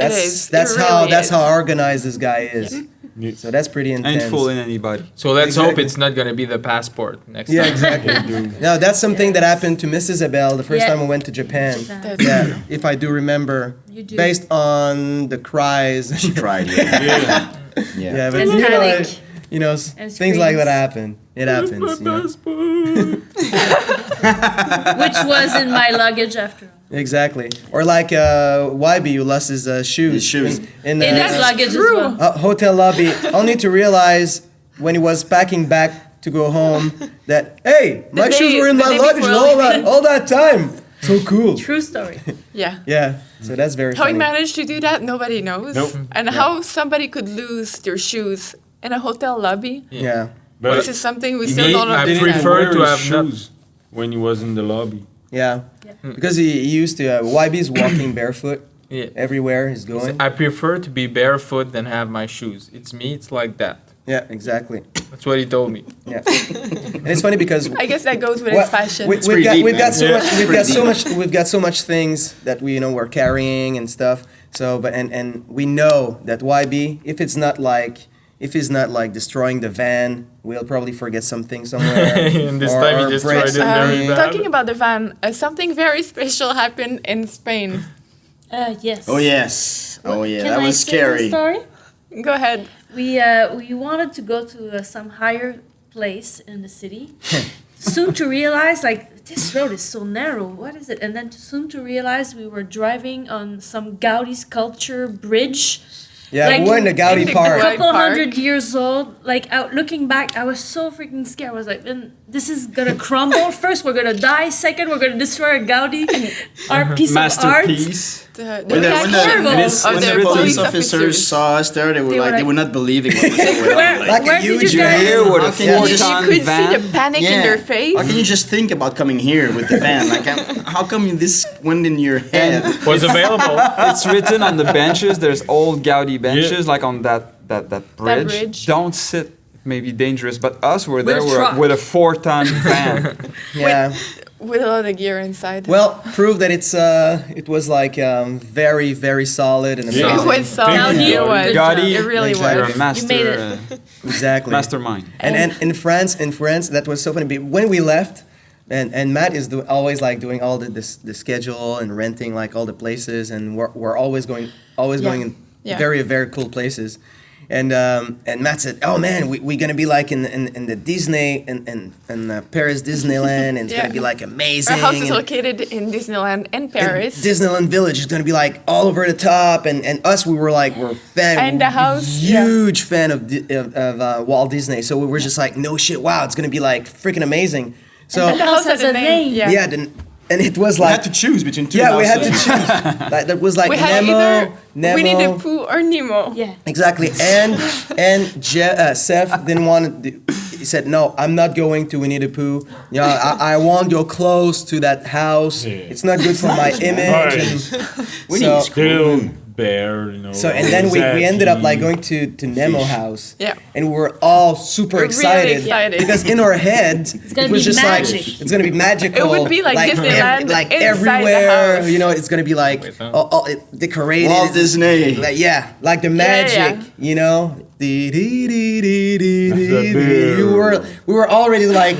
that's It really that's is. how organized this guy is. Yeah. So that's pretty intense. Ain't fooling anybody. So let's hope Exactly. it's not gonna be the passport next Yeah, time. exactly. No, that's something that happened to Miss Isabel the first Yeah. time we went to Japan. That's Yeah, if I do remember, You do. based on the cries. She cried. Yeah. Yeah, but And you know, panic. things And like that screams. happen. It happens. You know? Which was in my luggage after all. Exactly. Or like YB who lost his shoes. His shoes. In In his luggage as well. hotel lobby. Only to realize when he was packing back to go home that, hey, my The shoes day- were in the my day luggage before all that time. So cool. True story. Yeah. Yeah. So that's very How he funny. managed to do that, nobody knows. Nope. And how somebody could lose their shoes in a hotel lobby, Yeah. But which is something we still Me, don't I understand. prefer wear to his have not- shoes when he was in the lobby. Yeah. Because he used to, YB's walking barefoot Yeah. everywhere he's going. I prefer to be barefoot than have my shoes. It's me. It's like that. Yeah, exactly. That's what he told me. Yeah. And it's funny because I guess that goes with Well, his fashion. we've pretty got deep, we've got man. so Yeah. much we've Pretty got so deep. much we've got so much things that we're carrying and stuff. So but and we know that YB, if it's not like destroying the van, we'll probably forget something somewhere. And this or- time he or destroyed break it very something. bad. Talking about the van, something very special happened in Spain. Yes. Oh yes. Oh yeah. Can That I was say the scary. story? Go ahead. We wanted to go to some higher place in the city. Soon to realize, like, this road is so narrow. What is it? And then soon to realize we were driving on some Gaudi sculpture bridge. Yeah, Like, we're in the Gaudi in the Park. Gaudi- Couple Park. 100 years old. Like, out looking back, I was so freaking scared. I was like, this is gonna crumble. First, we're gonna die. Second, we're gonna destroy our Gaudi, our piece of art. Masterpiece. The When the, when the, Horrible. when Of the the police police officers saw us there, they were They were like, they like- were not believing what was going Where- on. Like a where did huge you guys? Here with a How can you You just- could see the van. panic in their face. How can you just think about coming here with the van? Like, how come this went in your head? Was available. It's written on the benches. There's old Gaudi benches, like on that bridge. bridge. Don't sit. It may be dangerous, but us were there a we're truck. with a 4-ton van. Yeah. With a lot of gear inside. Well, prove that it was like very very solid and it amazing. was solid. Gaudi, It was. good Gaudi, It really exactly. You're was. a master, You made Exactly. mastermind. And in France, that was so funny. When we left, and Matt is always like doing all the schedule and renting like all the places, and we're always going in Yeah. very very cool places. And Matt said, "Oh man, we're gonna be like in the Disney in Paris Disneyland, and it's Yeah. gonna be like amazing." Our house is and- located in Disneyland in and Paris. Disneyland Village is gonna be like all over the top, and us we're fan, And the house, yeah. huge fan of Walt Disney. So we were just like, no shit, wow, it's gonna be like freaking amazing. So And the house has a name. Yeah. yeah, and it was We like had to choose between two yeah, we had houses. to choose. That was like We had Nemo, either Winnie the Nemo. Pooh or Nemo. Yeah. Exactly, and Seth didn't want to. He said, "No, I'm not going to Winnie the Pooh. You know, I won't go close to that house. Yeah. It's not good for my image." Right. And, so, Little bear, you know. So and then we ended up like Zadie. going to Nemo Fish. house. Yeah. And we were all super We're really excited, excited. because in our head gonna it was be just magic. like it's gonna be magical. It would be like Disneyland like inside the everywhere. house. You know, it's gonna be like all decorated. Walt Disney. Like, yeah, like the magic. You know. Dee, dee, dee, dee, dee, dee, dee. We were already like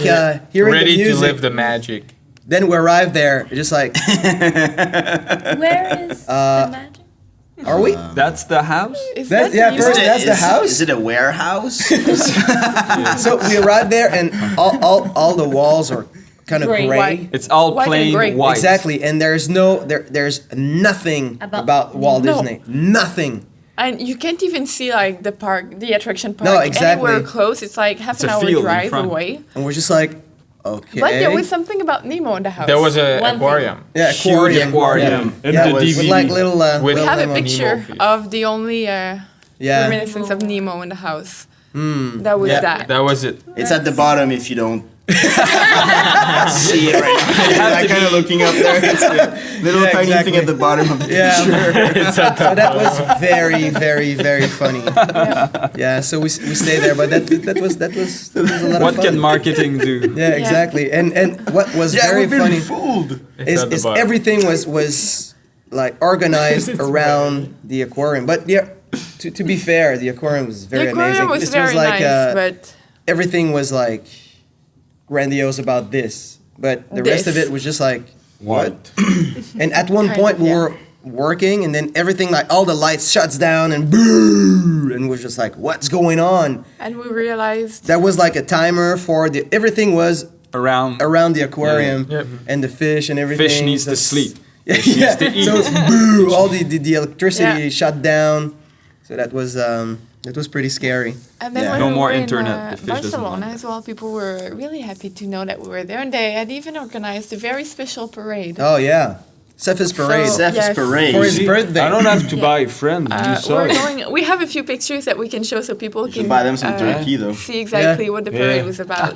hearing Ready the to music. live the magic. Then we arrived there, just like, Where is the magic? are we? That's the house? Is That- that yeah, you? first- that's the house? Is it a warehouse? So we arrived there, and all the walls are kind of Gray. gray. White. It's all White and plain gray. white. Exactly, and there's nothing about Walt No. Disney. Nothing. And you can't even see like the park, the attraction park, No, exactly. anywhere close. It's like half It's an a hour field in drive front. away. And we're just like, okay. But there was something about Nemo in the house. There was an One thing. aquarium. yeah, aquarium. aquarium. And Yeah, the with DVD. like little. With- We little have a Nemo. picture Nemo fish. of the only Yeah. reminiscence of Nemo in the house. Mm. That was Yeah. that. That was it. It's at the bottom if you don't see it right now. That kind of looking up there. It's a little Yeah, tiny exactly. thing at the bottom of the Yeah. picture. So that was very, very, very funny. Yeah. So we stayed there, but that was a lot What of fun. can marketing do? Yeah, exactly. And what was very funny fooled. It's at the is bottom. everything was like organized around the aquarium. But yeah, to be fair, the aquarium was very The aquarium amazing. was This very like nice, but everything was like grandiose about this, but the rest of This. it was just like What? And at one Kind point of, we yeah. were working, and then everything like all the lights shuts down and boo, and we're just like, what's going on? and we realized That was like a timer for the everything was Around the aquarium Yep. and the fish and everything. fish needs so to it's- sleep. Yeah, Fish needs to eat. so it's boo, all the electricity Yeah. shut down. So that was pretty scary. And then Yeah. when No we more were in internet, the fish doesn't Barcelona want as well, people were really happy to know that we were there, and they had even organized a very special parade. Oh yeah, Cephas parade So- Cephas Yes. parade. for his See, birthday. I don't have to buy friends. You saw We're it. going. We have a few pictures that we can show so people You can should buy them some turkey though. see exactly Yeah. what the parade Yeah. was about.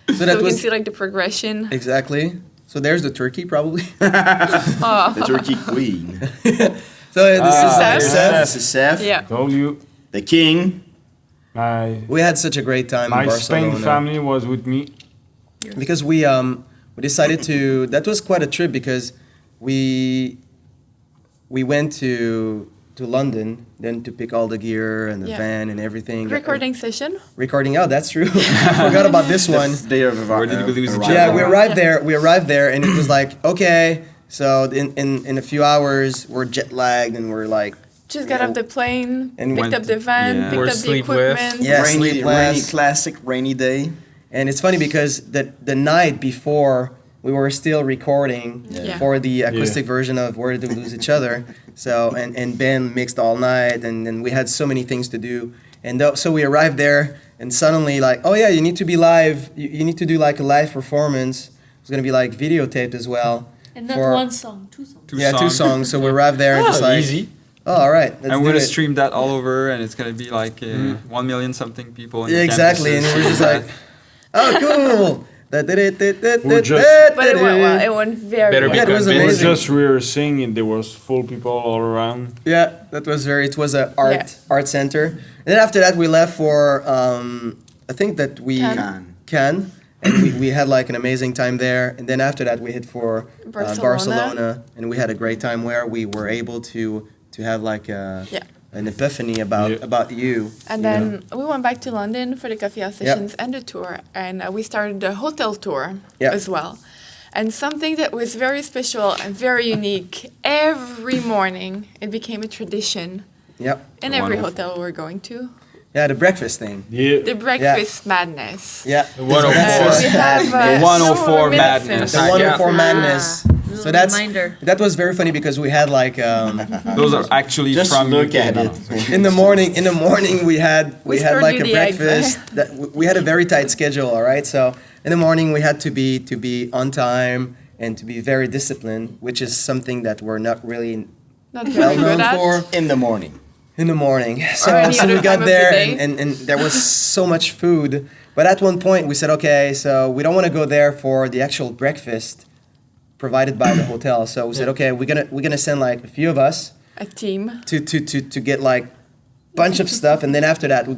So So that we was can see like the progression. exactly. So there's the turkey probably. Oh. The turkey queen. So this is Seth. Seth. This is Seth. Yeah. Told you, The king. We had such a great time my in Spain Barcelona family was with me. because we decided to. That was quite a trip because we went to London then to pick all the gear and the Yeah. van and everything. Recording session. Recording. Oh, that's true. I forgot about this one. Day of Where did we lose each arrival. Yeah, we arrived there. We arrived there, and it was like, okay, so in a few hours we're jet lagged, and we're like, Just got off the plane, And picked went- up the van, yeah. picked Or up the sleep with. equipment. Yeah, rainy, sleepless. rainy classic rainy day. and it's funny because the night before we were still recording Yeah. for the acoustic version of Where Did We Lose Each Other. So and Ben mixed all night, and then we had so many things to do, and so we arrived there, and suddenly like, oh yeah, you need to be live. You need to do like a live performance. It's gonna be like videotaped as well. And not for- one song, two songs. Two songs. So we arrived there and just like, Easy. oh, all right, let's And do we're gonna it. stream that all over, and it's gonna be like 1 million something people. In Yeah, the exactly. And campuses. we're just like, oh, cool. We're But it went well. It went very Better well. be Yeah, it was We were amazing. just rehearsing, and there was full people all around. Yeah, that was it was a Yeah. art center. And then after that we left for I think that we Cannes. and we had like an amazing time there. And then after that we hit for Barcelona. Barcelona, and we had a great time where we were able to have like an epiphany about you. And you then know? we went back to London for the coffee house sessions and the tour, and we started the hotel tour Yep. as well. And something that was very special and very unique, every morning it became a tradition Yep. in every hotel we're going to. Yeah, the breakfast thing. Yeah. The breakfast madness. Yeah. The 104. We have The so 104 reminiscent. madness. The 104 madness. Little So that's reminder. that was very funny because we had like Those are actually Just from look UK. at No, it. no. in the morning we had spurred like you a the eggs, breakfast that we had a very tight schedule, all right? So in the morning we had to be on time and to be very disciplined, which is something that we're not really Not well very known good at. for In the morning. in the morning. So, any so other we got time of the there day. and there was so much food. But at one point we said, okay, so we don't want to go there for the actual breakfast provided by the hotel. So we said, okay, we're gonna send like a few of us A team. to get like bunch of stuff, and then after that we're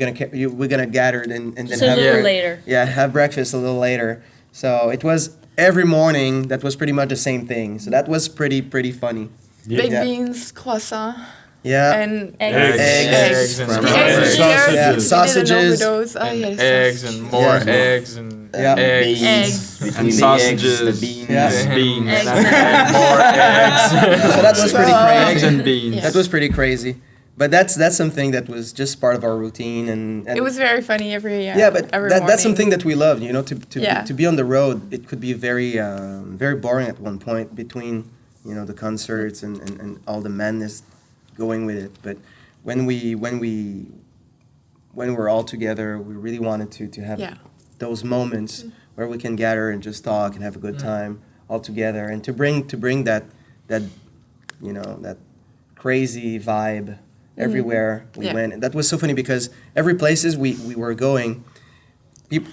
gonna gather and then Just a have little later. yeah, have breakfast a little later. So it was every morning. That was pretty much the same thing. So that was pretty funny. Baked Yeah. beans, croissant, Yeah. and Eggs. Eggs and The sausages. eggs Sausages. here, Yeah, we sausages. didn't overdose. Oh, And yes, eggs and more Yeah. eggs and Yeah. eggs. Eggs. Between And the sausages. eggs, the beans. Yeah. Beans. Eggs. And more eggs. So that was pretty Eggs crazy. and beans. Yeah. That was pretty crazy. but that's something that was just part of our routine, and It was very funny every but every that's morning. something that we love. You know, Yeah. to be on the road, it could be very very boring at one point between the concerts and all the madness going with it. But when we're all together, we really wanted to have those moments where we can gather and just talk and have a good time all together, and to bring that that crazy vibe everywhere we went. And that was so funny because every places we were going,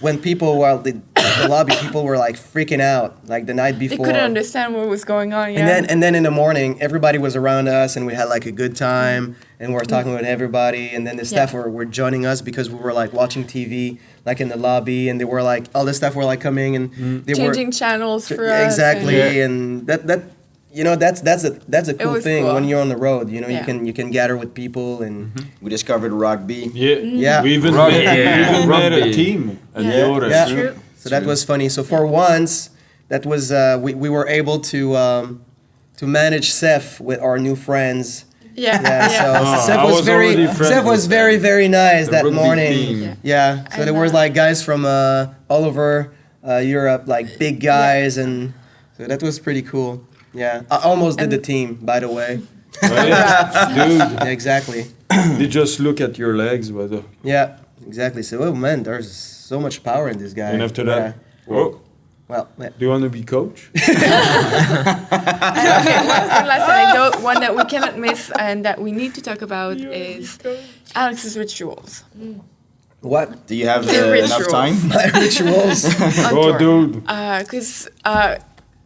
when people were at the lobby, people were like freaking out like the night They before. couldn't understand what was going on. Yeah. And then in the morning, everybody was around us, and we had like a good time, and we were talking with everybody. And then the staff were joining us because we were like watching TV, like in the lobby, and they were like all the staff were like coming and they changing were channels for us. exactly, and that that's a cool was thing cool. when you're on the road. You Yeah. can gather with people, and We discovered rugby. Yeah. We even Rugby. made, we even made a Rugby. team at Yeah. the Ores. yeah. True. So that was funny. So for once, that was we were able to manage Seth with our new friends. Yeah. Yeah, so Seth I was was already friends Seth was with very very nice The that rugby morning. team. Yeah, so there was like guys from all over Europe, like big guys, and so that was pretty cool. Yeah, I almost did the team, by the way. Right? Yeah, exactly. Dude, they just look at your legs, but Yeah, exactly. So oh man, there's so much power in this guy. and after that, oh, well, yeah. do you want to be coach? Okay, one last anecdote, one that we cannot miss and that we need to talk about is Alex's rituals. What? Do you have The enough rituals. time? My rituals? Oh, dude. Because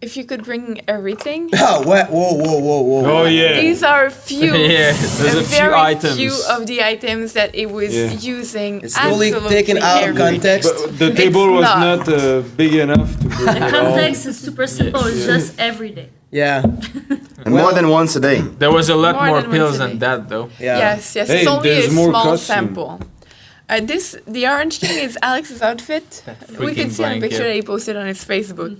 if you could bring everything, Oh, what? Whoa. Oh, yeah. these are few, Yeah. There's a few very items. few of the items that it was Yeah. using. It's totally absolutely taken out of everything. context. But the table was not. not big enough to bring The it all. context is super simple. It's just every day. Yeah. And more than once a day. There was a lot More more than pills once a than day. that, though. Yeah. Yes, Hey, it's only a there's more small costume. sample. The orange thing is Alex's outfit. We freaking can see a blanket. picture that he posted on his Facebook.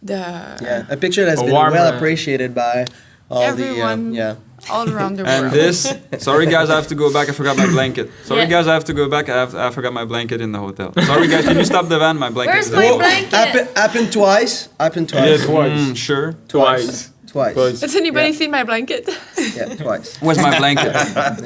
Yeah, a picture that's A been warm, well appreciated by all Everyone. the all around the And world. this, sorry guys, I have to go back. I forgot my blanket. Sorry Yeah. guys, I have to go back. I forgot my blanket in the hotel. Sorry guys, can you stop the van? My blanket. Where's is my there. blanket? happened twice. Happened Yeah, twice. twice. Sure. Twice. Twice. Has anybody Yeah. seen my blanket? Yeah, twice. Where's my blanket?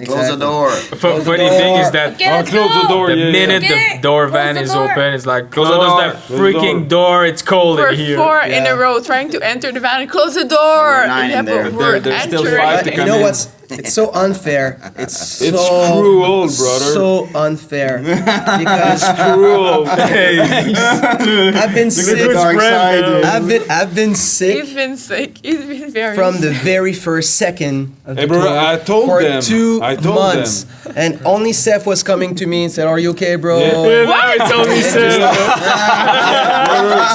Close the door. Funny thing is that Okay, Oh, let's close the go. door, the yeah. minute Get the it. door Close van the is door. open, it's like, Close the close door. that Close the freaking door. It's cold We're in here. four in Yeah. a row trying to enter the van. Close the door. There were nine in there. but we're There's still entering. five to You come know in. what's? It's so unfair. It's It's so cruel, brother. So unfair because Cruel. I've been sick. dark side. I've been sick He's been sick. He's been very from the sick. very first second of the Hey, bro, tour I told for them. 2 I told months, and only Seth was coming to me and said, "Are you okay, bro?" Yeah, now it's only said.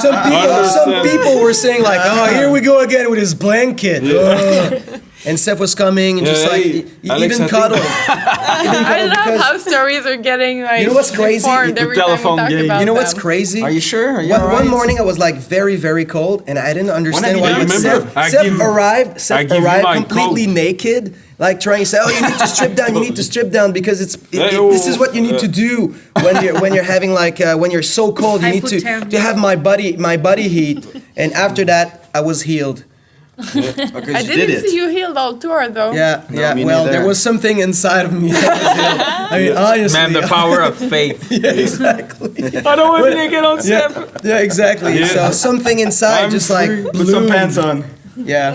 Some people were saying like, "Oh, here we go again with his blanket." Ugh. And Seth was coming and just Yeah, like hey, he Alex, even I think- cuddled. I love how stories are getting like You know what's crazy? deformed The every time we telephone talk game. about You know what's them. crazy? Are you sure? Are you One alright? morning I was like very, very cold, and I didn't understand you why. done? But Remember, Seth, I Seth give- arrived. I Seth give you arrived my completely coat. naked, like trying to say, "Oh, you need to strip down. You need to strip down because this is what you need to do when you're having like when you're so cold. You I need put to thermos. have my body heat." And after that, I was healed. Because I you didn't did it. see you healed all tour though. Yeah, No, yeah. me Well, neither. there was something inside of me. That was healed. I mean, honestly. Man, the power of faith. Yeah, exactly. I don't want to naked on Yeah, Seth. yeah, exactly. Yeah. So something inside I'm just like free. Put some bloomed. pants on. Yeah,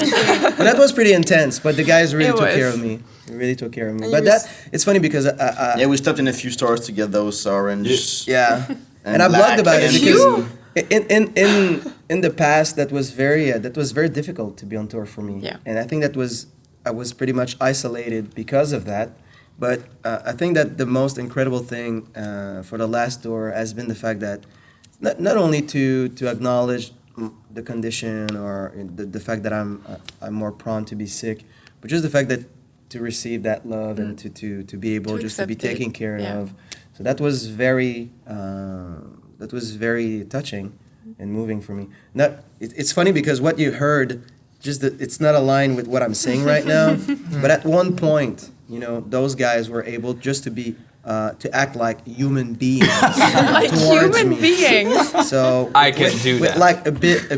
but that was pretty intense. But the guys really It took was. care of me. They really took care of me. And But you that it's funny because Yeah, we stopped in a few stores to get those orange. yeah, And and I black blogged about it and because blue. in the past that was very difficult to be on tour for me. Yeah. And I think I was pretty much isolated because of that. But I think that the most incredible thing for the last tour has been the fact that not only to acknowledge the condition or the fact that I'm more prone to be sick, but just the fact that to receive that love and to be able To just to be accept it, taken care yeah. of. So that was very touching and moving for me. It's funny because what you heard, it's not aligned with what I'm saying right now. But at one point, you know, those guys were able just to be to act like human beings Like towards human me. beings. So I can do with that. like a bit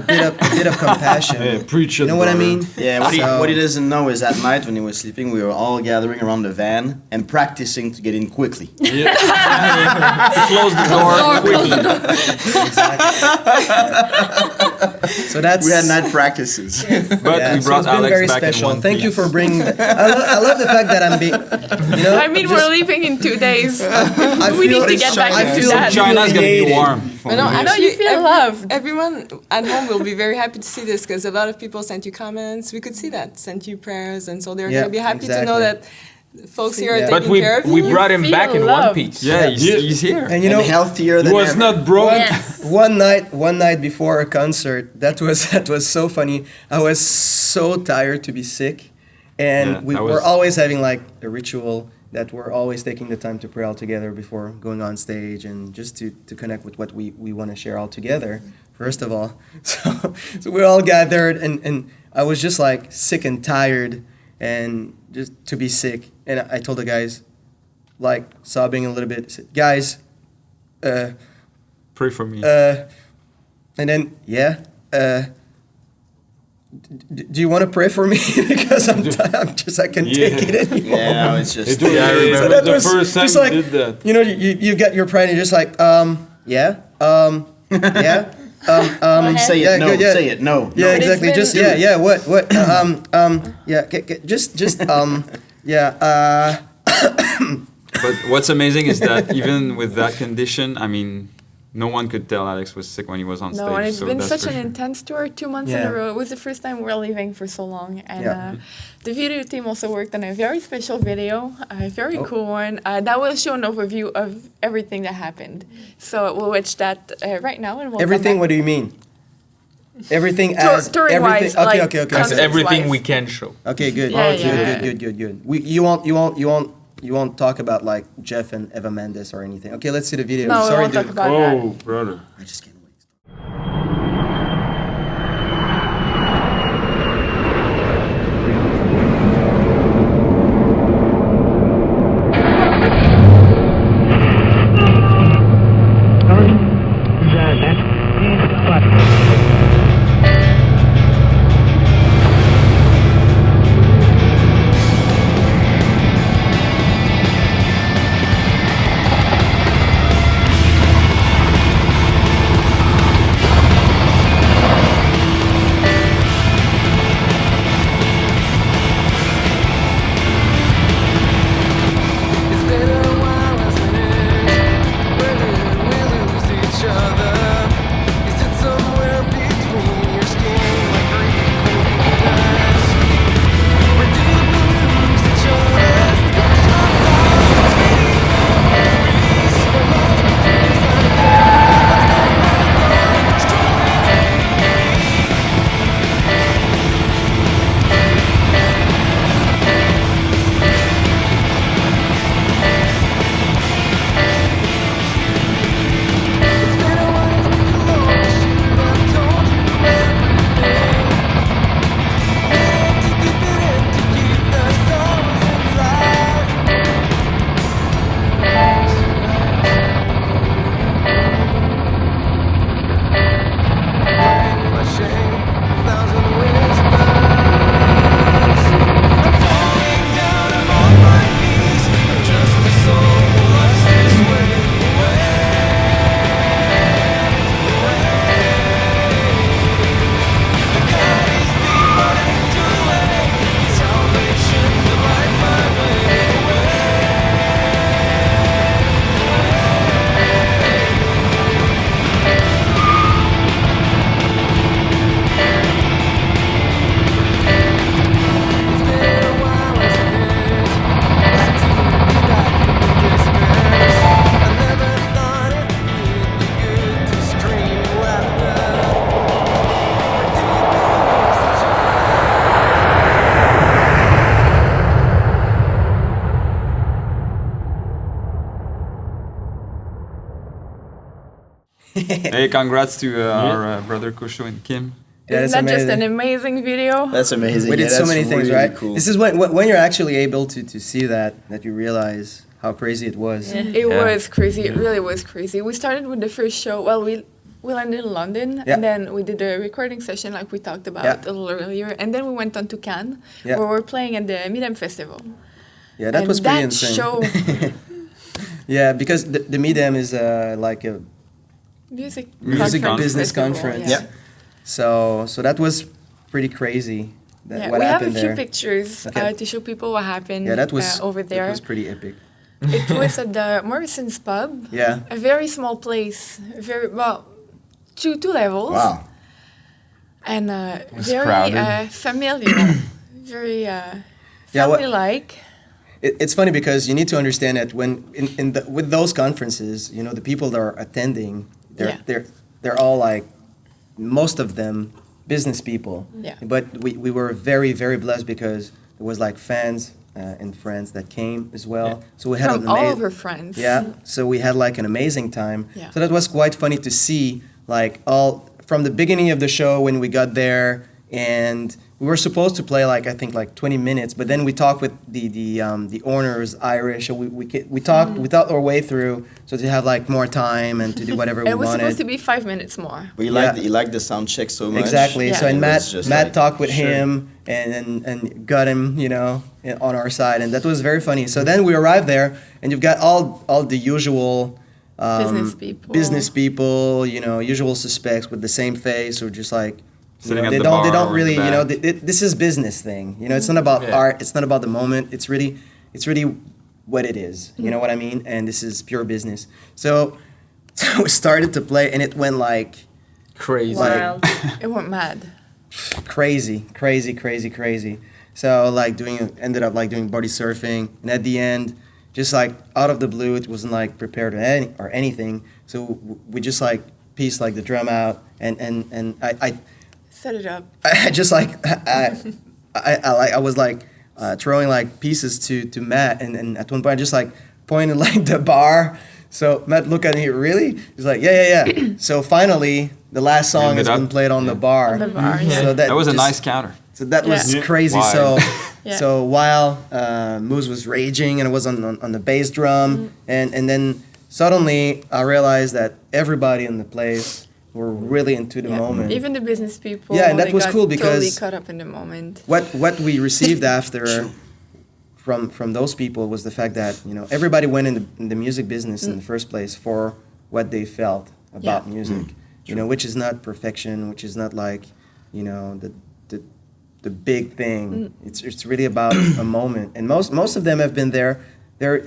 of compassion. Hey, preach it, You know what I brother. mean? Yeah, what he doesn't know is at night when he was sleeping, we were all gathering around the van and practicing to get in quickly. To close the door. Close the door. So that's We had night practices. But yeah, we so brought it's been Alex very back special. in one Thank you piece. for bringing. I love the fact that I'm being. You know, I mean, just- we're leaving in 2 days. I We feel- need to get back I into feel that. China's gonna be humiliated. warm. But no, No, actually, you feel loved. everyone at home will be very happy to see this because a lot of people sent you comments. We could see that, sent you prayers, and so they're Yeah, going to be happy to know that folks here are Yeah. But taking care of we you. brought him feel back in one loved. piece. Yeah, he's here. And you know, and healthier He than was ever. not broke. Yes. one night before a concert, that was so funny. I was so tired to be sick, and Yeah, we that were was- always having like a ritual that we're always taking the time to pray all together before going on stage and just to connect with what we want to share all together. First of all, so we all gathered, and I was just like sick and tired, and just to be sick, and I told the guys, like sobbing a little bit, I said, guys. Pray for me. And then, do you want to pray for me? Because I'm I can't take it anymore. Yeah, no, it's just. It was, I remember. it that was the was first time just you like, did that. You know, you got your pride and you're just like, yeah. Say yeah, it, no, good, yeah. say it, no. Yeah, no. exactly. been- Just what? Yeah, just yeah. But what's amazing is that even with that condition, I mean, no one could tell Alex was sick when he was on stage. No, and it's so been that's such for an sure. intense tour, 2 months in Yeah. a row. It was the first time we're leaving for so long. And Yeah. the video team also worked on a very special video, a very Oh. cool one, that will show an overview of everything that happened. So we'll watch that right now. And we'll Everything. come What back. do you mean? Everything Tour- as touring everything. wise, Okay, like, okay. That's Concerts everything wise. we can show. Okay, good. Yeah, good, yeah. good. You won't talk about like Jeff and Eva Mendes or anything. Okay, let's see the video. No, we Sorry, won't talk dude. about that. Oh, brother. I just can't wait. Hey, congrats to our brother Kosho and Kim. Yeah, Isn't that's that just an amazing. amazing video? That's amazing. We did Yeah, so that's many things, really right? Cool. This is when you're actually able to see that you realize how crazy it was. Yeah. It was crazy. It really was crazy. We started with the first show. Well, we landed in London, Yeah. and then we did a recording session like we talked about Yeah. a little earlier, and then we went on to Cannes, Yeah. where we're playing at the MIDEM festival. Yeah, that And was pretty that insane. show- Yeah, because the MIDEM is like a Music business festival, conference. Yeah. So that was pretty crazy. Yeah, What we have a happened few there. pictures Okay. to show people what happened Yeah, that was over there. That was pretty epic. It was at the Morrison's Pub. Yeah. A very small place. Very well, two levels. Wow. And was very crowded. familiar. Very Yeah, what- family-like. It's funny because you need to understand that when with those conferences, you know, the people that are attending, they're all like, most of them business people. Yeah. But we were very, very blessed because there was like fans and friends that came as well. Yeah. So we had From an all of our friends. Yeah. So we had like an amazing time. Yeah. So that was quite funny to see, like all from the beginning of the show when we got there, and we were supposed to play like I think like 20 minutes, but then we talked with the owners, Irish, so we talked our way through so to have like more time and to do whatever we It was wanted. supposed to be 5 minutes more. But you liked the sound check so much. Exactly. Yeah. So and It Matt was just Matt like, talked with sure. him and got him, you know, on our side, and that was very funny. So then we arrived there, and you've got all the usual business people, you know, usual suspects with the same face or just like. You know, Sitting at they the don't. They bar don't or in really. the You know, back. this is business thing. You know, it's not about art. It's not about the moment. It's really what it is. You know what I mean? And this is pure business. So we started to play, and it went like Crazy. Wild. It went mad. crazy. So like ended up like doing body surfing, and at the end, just like out of the blue, it wasn't like prepared or anything. So we just like pieced like the drum out, and I Set it up. I just like I was like throwing like pieces to Matt, and at one point I just like pointed like the bar. So Matt looked at me, really? He's like, yeah. So finally, the last song has been played on the bar. On the bar, yeah. So That was a nice counter. So that was Yeah. crazy. Why? So Yeah. so while Moose was raging and it was on the bass drum, and then suddenly I realized that everybody in the place were really into the Yeah. moment. Even the business people. Yeah, and that they was got cool totally because caught up in the moment. what we received after from those people was the fact that, you know, everybody went in the music business in the first place for what they felt about music, you know, which is not perfection, which is not like, you know, the big thing. It's really about a moment, and most of them have been there. They're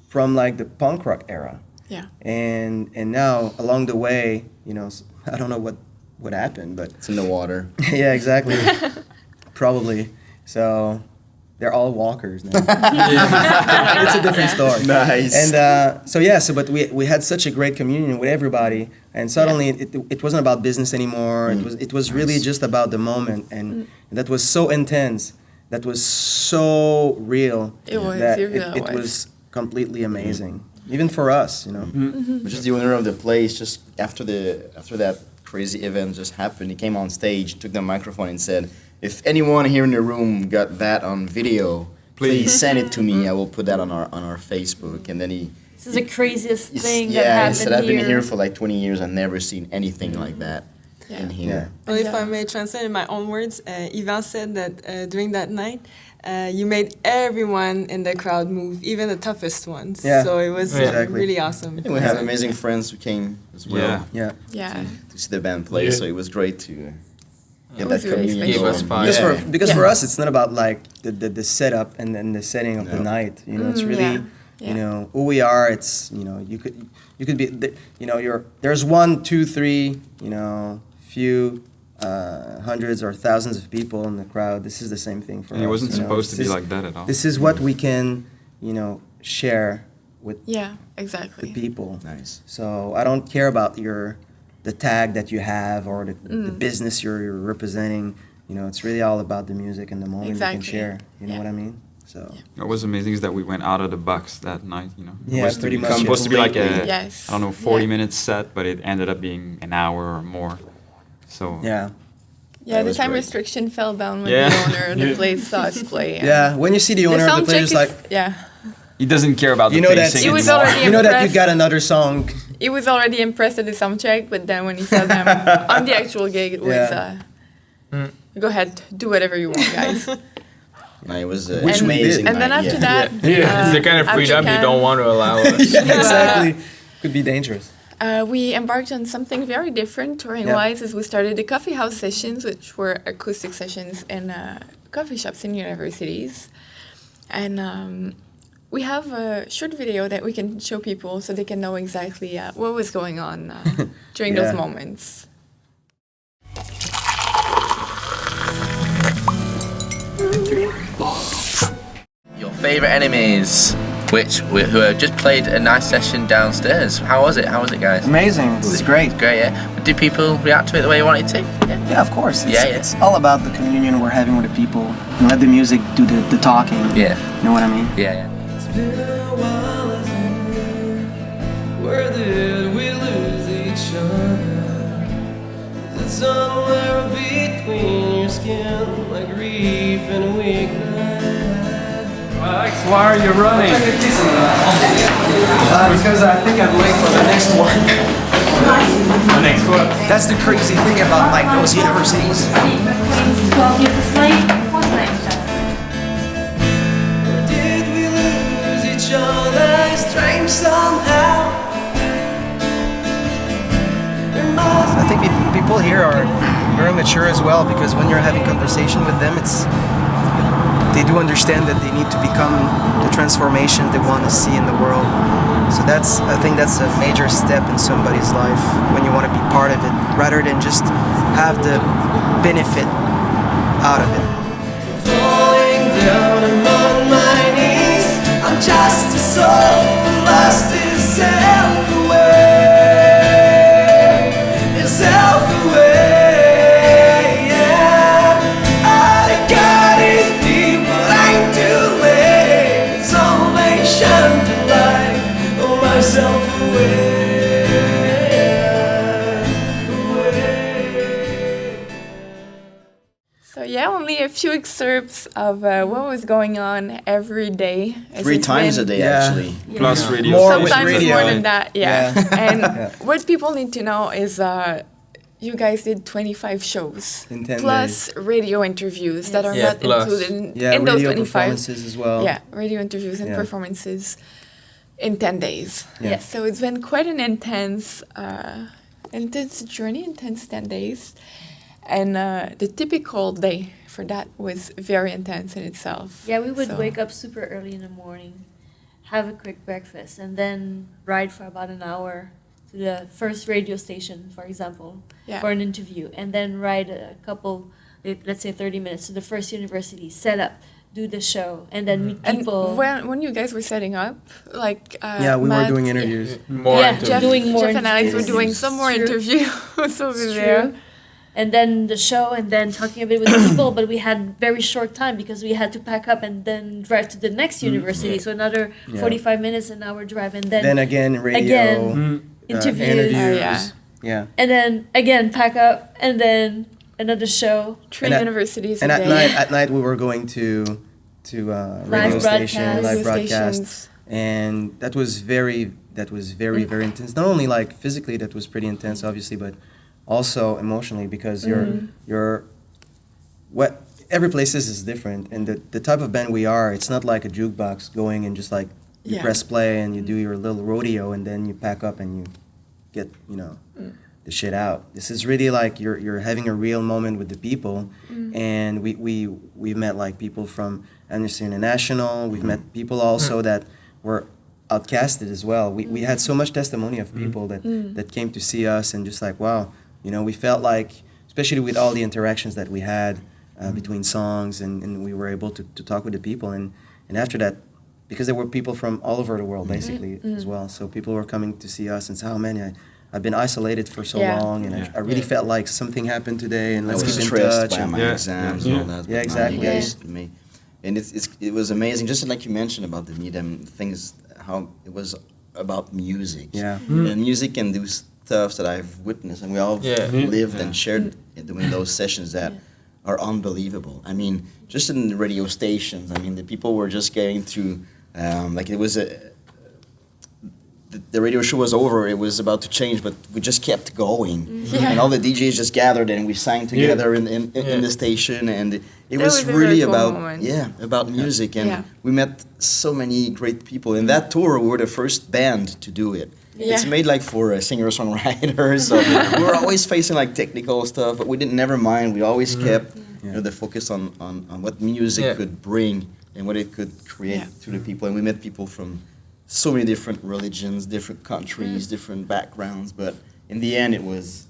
from like the punk rock era. Yeah. And now along the way, you know, I don't know what happened, but It's in the water. yeah, exactly. Probably. So they're all walkers now. It's a different story. Nice. And but we had such a great communion with everybody, and suddenly it wasn't about business anymore. It was really just about the moment, and that was so intense. That was so real. It was, That it really it was. was completely amazing, even for us, you know. Which is the owner of the place. Just after that crazy event just happened, he came on stage, took the microphone, and said, "If anyone here in the room got that on video, please send it to me. I will put that on our Facebook." And then This is the craziest thing that he happened said, "I've been here. here for like 20 years. I've never seen anything like that in here." Well, if I may translate in my own words, Ivan said that during that night, you made everyone in the crowd move, even the toughest ones. Yeah. So it was Exactly. really awesome. And we have amazing friends who came as well Yeah. Yeah. to see the band play. Yeah. So it was great to get It that was really communion special. Gave us going. fun. Because for us, it's not about like the setup and then the setting of the No. night. You know, it's really Yeah. you know who we are. It's, you know, you could be you know there's 1, 2, 3, you know, few hundreds or thousands of people in the crowd. This is the same thing for us. And it wasn't you know. supposed to This be is- like that at all. This is what we can, you know, share with Yeah, the exactly. people. Nice. So I don't care about the tag that you have or the business you're representing. You know, it's really all about the music and the moment you can Exactly. share. You know Yeah. what I mean? So What was amazing is that we went out of the box that night, you know. It Yeah, was pretty much, supposed to be like a, Yes. I don't know, 40 Yeah. minute set, but it ended up being an hour or more. So yeah, Yeah, That the was time great. restriction fell down when Yeah. the owner of the place saw us play. Yeah, when you see the owner of the sound place, check just is- like yeah, He doesn't care about you the know that pacing He was anymore. already you know that you impressed. got another song. he was already impressed at the sound check, but then when he saw them on the actual gig, it was Yeah. go ahead, do whatever you want, guys. No, it was Which we did. amazing. And then night, after yeah. that, It's the kind of after freedom you Cannes, don't want to allow us. Yeah, exactly. Could be dangerous. We embarked on something very different touring-wise, as we started the coffee house sessions, which were acoustic sessions in coffee shops in universities. And we have a short video that we can show people so they can know exactly what was going on during those Yeah. moments. Your favourite enemies, who have just played a nice session downstairs. How was it? How was it, guys? Amazing. This is great. Great, yeah. Did people react to it the way you wanted to? Yeah. Yeah, of course. It's, Yeah, yeah. It's all about the communion we're having with the people. And let the music do the talking. Yeah. You know what I mean? Yeah, yeah. Where did we lose each other? Is it somewhere between your skin, like grief and weakness? Alex, why are you running? Because I think I'm late for the next one. The next one. That's the crazy thing about like those universities. 12 years late. What's next? Or did we lose each other strange somehow? I think people here are very mature as well because when you're having conversation with them, they do understand that they need to become the transformation they want to see in the world. So I think that's a major step in somebody's life when you want to be part of it, rather than just have the benefit out of it. Falling down among my knees, I'm just a soul who lost itself away. Itself away, yeah. All I got is deep, but ain't too late. It's only shine to light on myself away. So yeah, only a few excerpts of what was going on every day. as 3 it's times been- a day, Yeah. actually. Plus radio. More with Sometimes radio. more than that, yeah. And Yeah. what people need to know is you guys did 25 shows. In 10 plus radio interviews that are Yeah, not plus. included Yeah, in those radio 25. performances as well. Yeah, radio interviews and Yeah. performances in 10 days. Yeah. So it's been quite an intense journey, intense 10 days. And the typical day for that was very intense in itself. Yeah, we would So- wake up super early in the morning, have a quick breakfast, and then ride for about an hour to the first radio station, for example, Yeah. for an interview, and then ride a couple, let's say 30 minutes to the first university, set up, do the show, and then meet And people. when you guys were setting up, like Yeah, we were Matt- doing interviews. More Yeah, into Jeff, doing more Jeff and Alex were interviews. doing some more True. interviews over It's there. true. And then the show, and then talking a bit with the people, but we had very short time because we had to pack up and then drive to the next university. So another Yeah. 45 minutes, an hour drive, and Then again, radio. Again, interviews. interviews. Oh, Yeah. and then again pack up, and then another show. 3 And at- universities And a at day. night we were going to radio station, broadcast. live Radio broadcast, stations. and that was very very intense. Not only like physically, that was pretty intense, obviously, but also emotionally because you're what every place is different, and the type of band we are, it's not like a jukebox going and just like you Yeah. press play and you do your little rodeo and then you pack up and you get the shit out. This is really like you're having a real moment with the people, and we met like people from Amnesty International. We've met people also that were outcasted as well. We had so much testimony of people that came to see us and just like, wow, we felt like, especially with all the interactions that we had between songs, and we were able to talk with the people, and after that, because there were people from all over the world basically as well, so people were coming to see us and say, oh man, I've been isolated for so long, and I really felt like something happened today, and I let's was keep in stressed touch. by and- my exams and all that. Yeah, but exactly. you guys made- And it was amazing, just like you mentioned about the MIDEM things, how it was about music. Yeah. And music can do stuff that I've witnessed, and we all lived and shared during those sessions that are unbelievable. I mean, just in the radio stations, I mean, the people were just getting through, like it was the radio show was over, it was about to change, but we just kept going. And all the DJs just gathered and we sang together in the station, and it was really about about music, and we met so many great people. In that tour, we were the first band to do it. It's made like for singer-songwriters, so we were always facing like technical stuff, but we didn't never mind. We always kept the focus on what music could bring and what it could create to the people. And we met people from so many different religions, different countries, different backgrounds, but in the end it was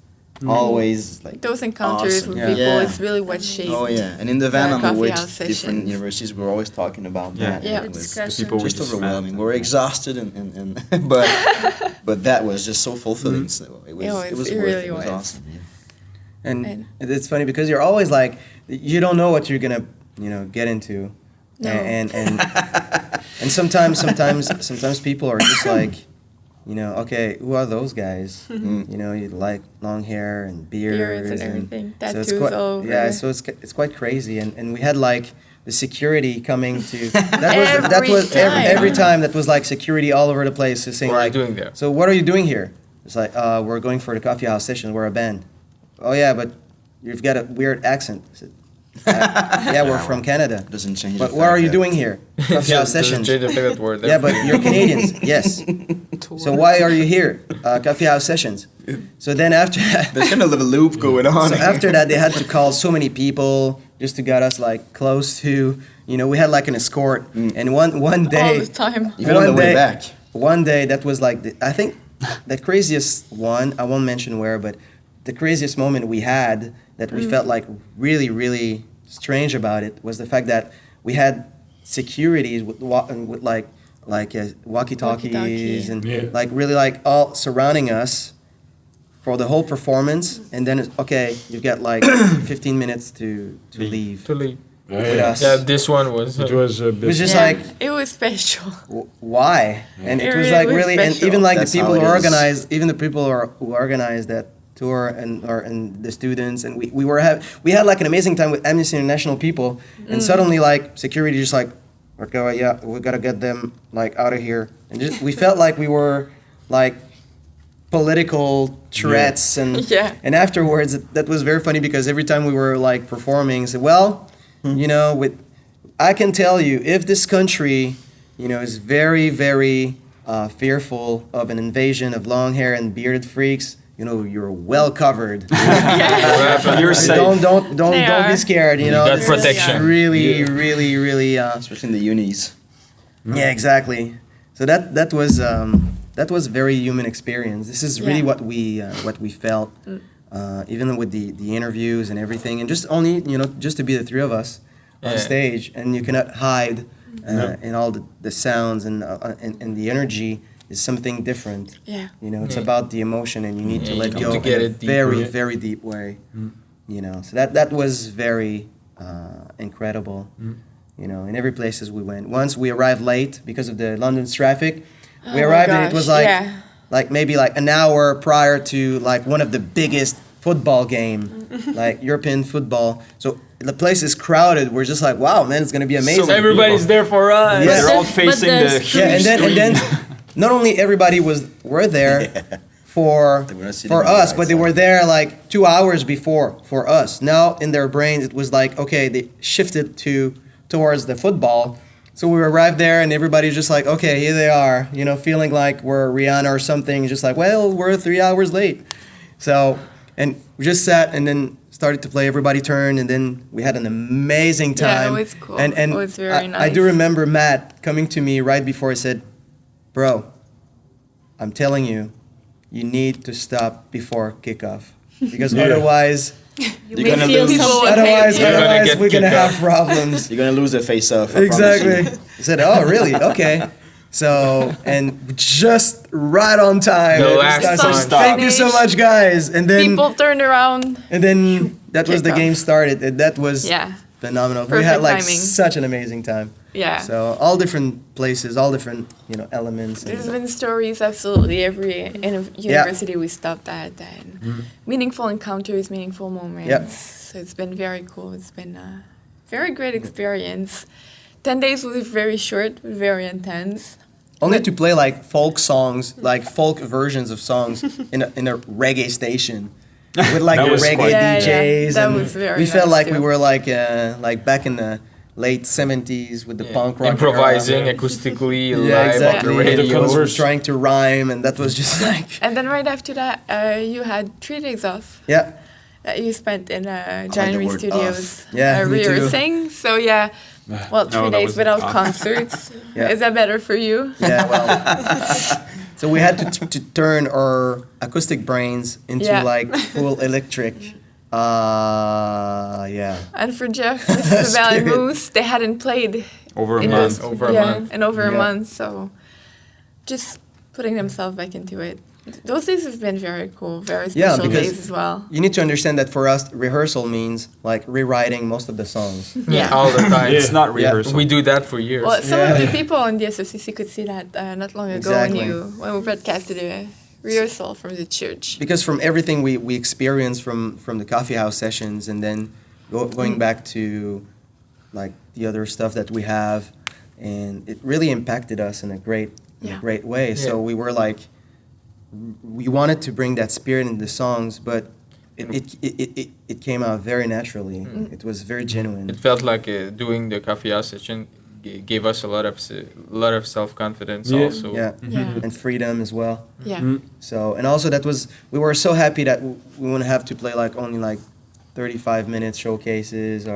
always like those encounters with people is really what shaped. And in the van on the way to sessions. different universities, we were always talking about that. Yeah, it was the people just overwhelming. We were exhausted, and but that was just so fulfilling. So it was worth it. It was awesome. And it's funny because you're always like, you don't know what you're gonna get into. No. And sometimes people are just like, okay, who are those guys? You like long hair and beards and everything. Tattoos so it's quite, over. Yeah, so it's quite crazy. And we had like the security coming to every time that was like security all over the place, just saying what like, are you doing there? So what are you doing here? It's like, we're going for the coffee house session. We're a band. Oh yeah, but you've got a weird accent. I said, yeah, we're from Canada. Doesn't change. But what are you doing here? Coffee house sessions. Yeah, but you're Canadians. Yes. So why are you here? Coffee house sessions. So then after that, there's kind of a little loop going on. So after that, they had to call so many people just to get us like close to. We had like an escort, and one day, all the time, even on the way back. One day that was like I think the craziest one. I won't mention where, but the craziest moment we had that we felt like really, really strange about it was the fact that we had securities with like walkie-talkies and like really like all surrounding us for the whole performance, and then you've got like 15 minutes to leave. With us. Yeah, this one was. It was a bit. It was just like it was special. Why? And it was like really, and even like the people who organized, who organized that tour and the students, and we had like an amazing time with Amnesty International people, and suddenly like security just like, okay, we gotta get them like out of here, and just we felt like we were like political threats, and afterwards that was very funny because every time we were like performing, said, well, I can tell you if this country, is very, very fearful of an invasion of long hair and bearded freaks. You're well covered. You're safe. Don't be scared. You got protection. Really, really, really. Especially in the unis. Yeah, exactly. So that was a very human experience. This is really what we felt, even with the interviews and everything, and just only just to be the three of us on stage, and you cannot hide in all the sounds and the energy. Is something different. Yeah. It's about the emotion, and you need to let go in a very, very deep way. So that was very incredible. In every places we went. Once we arrived late because of the London's traffic. We arrived and it was like maybe like an hour prior to like one of the biggest football game, like European football. So the place is crowded. We're just like, wow, man, it's gonna be amazing. So everybody's there for us. Yeah. They're all facing the huge and then not only everybody were there for us, but they were there like 2 hours before for us. Now in their brains it was like, okay, they shifted towards the football. So we arrived there and everybody's just like, okay, here they are, feeling like we're Rihanna or something. Just like, well, we're 3 hours late. So, and we just sat and then started to play. Everybody turned, and then we had an amazing time. Yeah, it was cool. And it was very nice. I do remember Matt coming to me right before. He said, bro, I'm telling you, you need to stop before kickoff. Because otherwise... You're gonna lose. Otherwise we're gonna have problems. You're gonna lose the face-off. Exactly. He said, "Oh, really? Okay." So, and just right on time. The last one. Thank you so much, guys. And then people turned around. And then that was the game started. And that was phenomenal. Perfect we had like timing. such an amazing time. Yeah. So all different places, all different elements. There's been stories absolutely every university we stopped at, and meaningful encounters, meaningful moments. Yeah. So it's been very cool. It's been a very great experience. 10 days was very short, but very intense. Only to play like folk songs, like folk versions of songs in a reggae station. With like the reggae DJs, that and was very we felt nice like too. we were like back in the late '70s with the punk rock improvising era. acoustically Yeah, live exactly. on the radio. Everyone was trying to rhyme, and that was just like And then right after that, you had 3 days off. yeah. That you spent in the January word Studios off. Yeah, me too. rehearsing. So yeah, well, 3 that days was without off. concerts. Yeah. Is that better for you? Yeah, well. So we had to turn our acoustic brains into Yeah. like full electric. Yeah. And for Jeff, Mr. Bell and Spirit. Moose, they hadn't played Over a in month. those- Over a yeah, month. and over a Yeah. month. So just putting themselves back into it. Those days have been very cool, very Yeah, special because days as well. you need to understand that for us, rehearsal means like rewriting most of the songs. Yeah. All the time. It's not rehearsal. We do that for years. Well, some Yeah. of the people on the SFCC could see that not long ago Exactly. when we broadcasted a rehearsal from the church. Because from everything we experienced from the coffee house sessions, and then going back to like the other stuff that we have, and it really impacted us in a great way. So we were like, we wanted to bring that spirit in the songs, but it came out very naturally. It was very genuine. It felt like doing the coffee house session gave us a lot of self confidence also. Yeah. Yeah. And freedom as well. Yeah. So, and also we were so happy that we wouldn't have to play like only like 35 minute showcases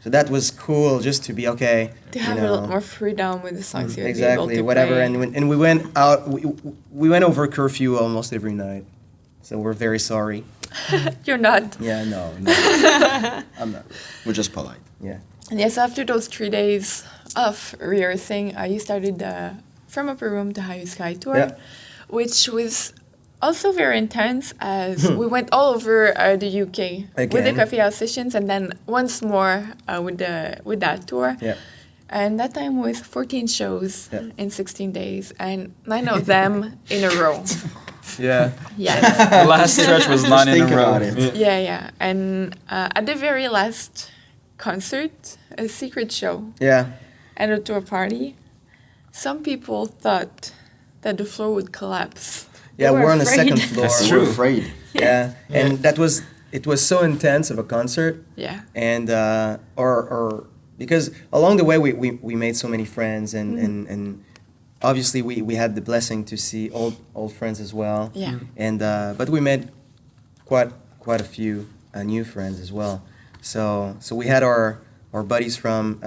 so that was cool just to be okay. To have a lot more freedom with the songs you would be able Exactly, to whatever. play. And we went out, we went over curfew almost every night. So we're very sorry. You're not. Yeah, no. I'm not. We're just polite. Yeah. And yes, after those 3 days of rehearsing, you started the From Upper Room to Higher Sky tour, Yeah. which was also very intense as we went all over the UK with the Again. coffee house sessions, and then once more with that tour. Yeah. And that time was 14 shows Yeah. in 16 days, and 9 of them in a row. Yeah. Yes. The last stretch was 9 in think a row. about it. Yeah. And at the very last concert, a secret show Yeah. at a tour party, some people thought that the floor would collapse. Yeah, They were we're on the afraid. second floor. That's true. We're afraid. Yeah. And it was so intense of a concert. Yeah. And or because along the way we made so many friends, and obviously we had the blessing to see old friends as well. Yeah. And but we made quite a few new friends as well. So we had our buddies from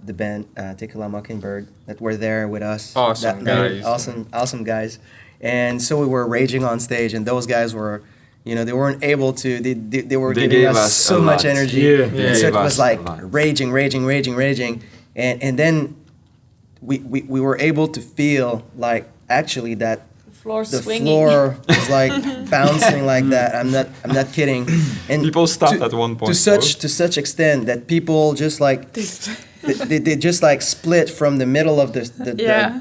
the band Tequila Mockingbird that were there with us. Awesome that night. guys. Awesome guys. And so we were raging on stage, and those guys were, they weren't able to. They were They giving gave us us so a much lot. energy. Yeah. And They so it gave was us like a lot. raging, and then we were able to feel like actually that Floor the swinging. floor was like bouncing like that. I'm not kidding. And People stopped at one point, to such extent that people just like they just like split from the middle of the Yeah.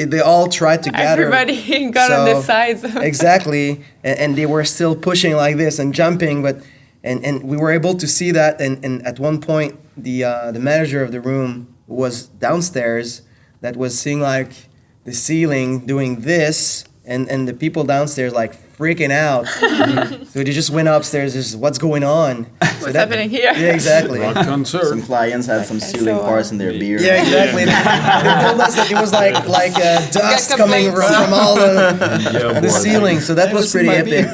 they all tried to gather. Everybody got on the sides. Exactly, and they were still pushing like this and jumping, but and we were able to see that. And at one point, the manager of the room was downstairs that was seeing like the ceiling doing this, and the people downstairs like freaking out. So they just went upstairs. Just what's going on? What's happening here? Yeah, exactly. Rock concert. Some clients had some ceiling So, parts in their beer. Yeah, exactly. They told us that it was like dust coming from all the ceiling. So that was pretty epic.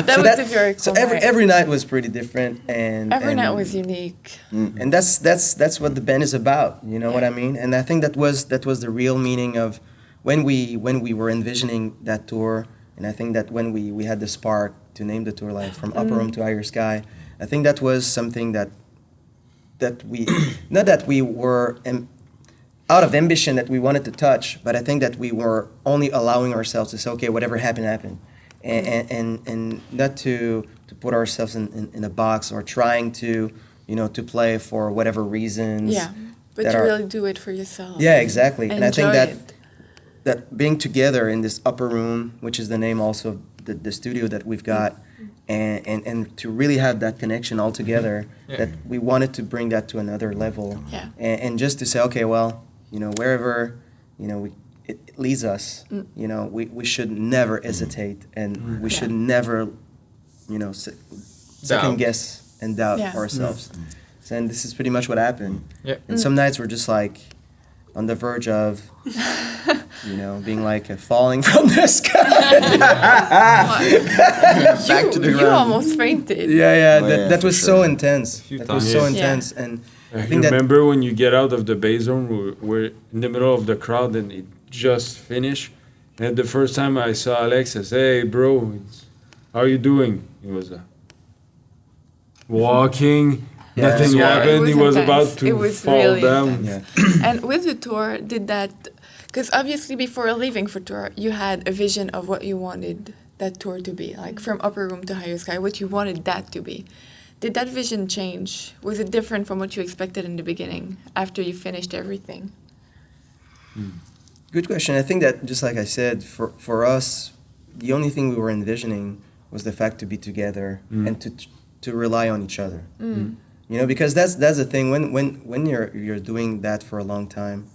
That was a very cool So night. every night was pretty different, and Every and, night was unique. and that's what the band is about. You know what I mean? And I think that was the real meaning of when we were envisioning that tour. And I think that when we had the spark to name the tour like From Upper Room to Higher Sky, I think that was something that we not that we were out of ambition that we wanted to touch, but I think that we were only allowing ourselves to say, okay, whatever happened, and not to put ourselves in a box or trying to to play for whatever reasons. Yeah. But that you are really do it for yourself. yeah, exactly. And I think Enjoy that it. that being together in this upper room, which is the name also of the studio that we've got, and to really have that connection all together, Yeah. that we wanted to bring that to another level. Yeah. And just to say, okay, well, wherever, it leads us, we should never hesitate, and we should never, second guess and doubt Yeah. ourselves. And this is pretty much what happened. Yeah. And some nights we're just like on the verge of, being like falling from the sky. Back to the You ground. almost fainted. Yeah, Oh, that, yeah, that for was sure. so intense. Few That was times. so Yeah. intense, and I You think that remember when you get out of the base zone, we're in the middle of the crowd and it just finished. And the first time I saw Alex, I said, "Hey, bro, how are you doing?" He was walking. Yeah. Nothing Yeah, happened. He was intense. about to It was fall really down. intense. And with the tour, did that, because obviously before leaving for tour, you had a vision of what you wanted that tour to be, like from Upper Room to Higher Sky, what you wanted that to be. Did that vision change? Was it different from what you expected in the beginning after you finished everything? Good question. I think that, just like I said, for us, the only thing we were envisioning was the fact to be together and to rely on each other. Because that's the thing. When you're doing that for a long time,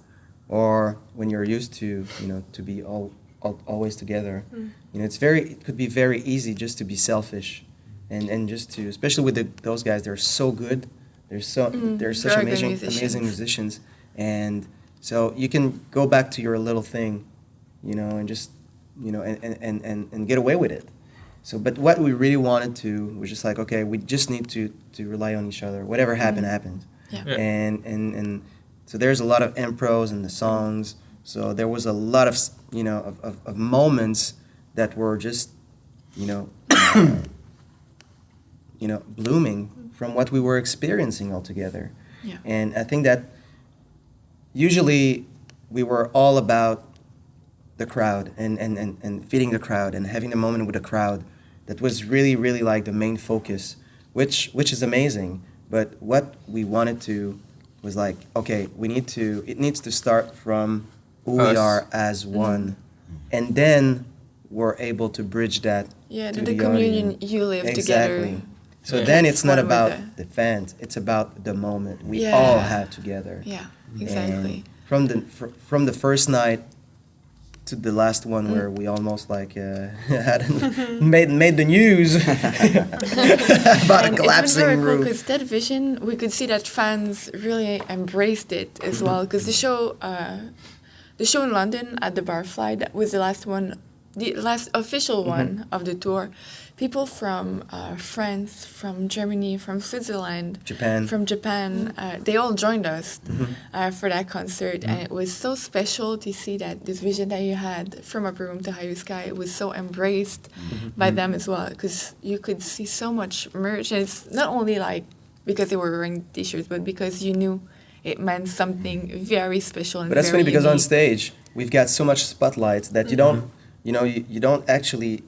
or when you're used to to be always together, it could be very easy just to be selfish, and just to, especially with those guys, they're so good. They're such Very good amazing musicians, and so you can go back to your little thing, and just and get away with it. So, but what we really wanted to was just like, okay, we just need to rely on each other. Whatever happened, happened. Yeah. Yeah. And so there's a lot of impros in the songs. So there was a lot of of moments that were just blooming from what we were experiencing all together. Yeah. And I think that usually we were all about the crowd and feeding the crowd and having a moment with the crowd. That was really, really like the main focus, which is amazing. But what we wanted to was like, okay, it needs to start from who we Us. are as one. And then we're able to bridge that Yeah, to the the communion audience. you live Exactly. together. So Yeah. then That's it's not one with about the fans, it's about the moment we Yeah. all have together. Yeah, exactly. And from the first night to the last one where we almost like hadn't made the news about a And collapsing it's been very cool roof. because that vision, we could see that fans really embraced it as well. Because the show in London at the Barfly, that was the last one, the last official one of the tour. People from France, from Germany, from Switzerland, Japan. from Japan, they all joined us for that concert, and it was so special to see that this vision that you had from Upper Room to Higher Sky was so embraced by them as well, because you could see so much merch, and it's not only like because they were wearing t-shirts, but because you knew it meant something very special and But that's very funny because on unique. stage we've got so much spotlights that you don't, you don't actually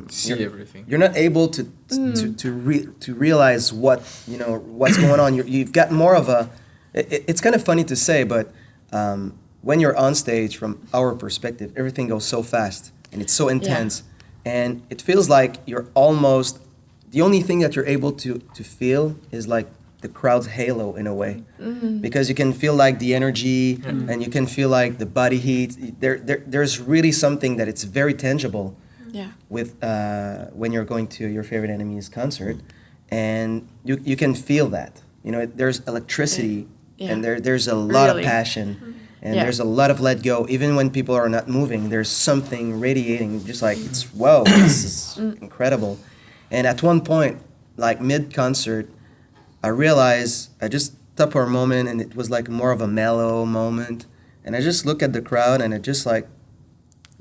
See everything. You're not able to realize what's going on. You've got more of a. It's kind of funny to say, but when you're on stage, from our perspective, everything goes so fast and it's so intense, and it feels like you're almost. The only thing that you're able to feel is like the crowd's halo in a way, because you can feel like the energy and you can feel like the body heat. There's really something that it's very tangible with when you're going to your favorite enemy's concert, and you can feel that. There's electricity and there's a lot of passion. And there's a lot of let go. Even when people are not moving, there's something radiating, just like it's whoa, this is incredible. And at one point, like mid-concert, I realized I just stopped for a moment, and it was like more of a mellow moment. And I just look at the crowd, and I just like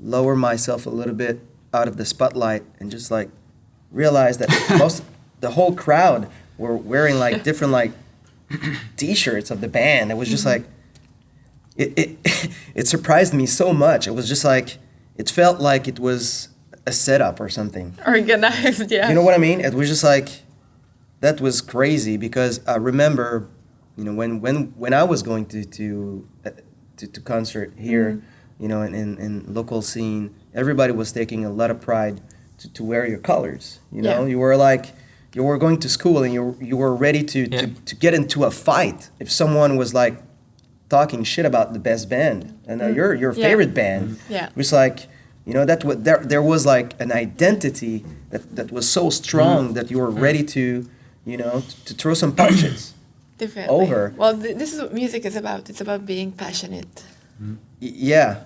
lower myself a little bit out of the spotlight, and just like realize that the whole crowd were wearing like different like T-shirts of the band. It was just like it surprised me so much. It was just like it felt like it was a setup or something. Organized, yeah. You know what I mean? It was just like, that was crazy, because I remember, when I was going to concert here, in local scene, everybody was taking a lot of pride to wear your colors. You were like, you were going to school and you were ready to get into a fight if someone was like talking shit about the best band and your favorite band. It was like, there was like an identity that was so strong that you were ready to throw some punches. Definitely. Over. Well, this is what music is about. It's about being passionate. Yeah.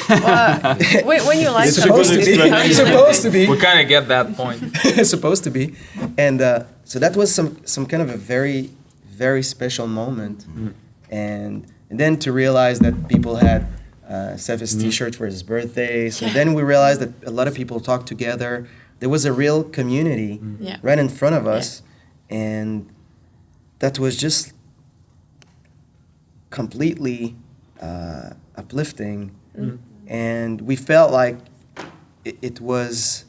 Well, when you like It's supposed to be. It's supposed to be. We kind of get that point. It's supposed to be, and so that was some kind of a very, very special moment, and then to realize that people had Seth's T-shirt for his birthday. So then we realized that a lot of people talked together. There was a real community right in front of us, and that was just completely uplifting. And we felt like it was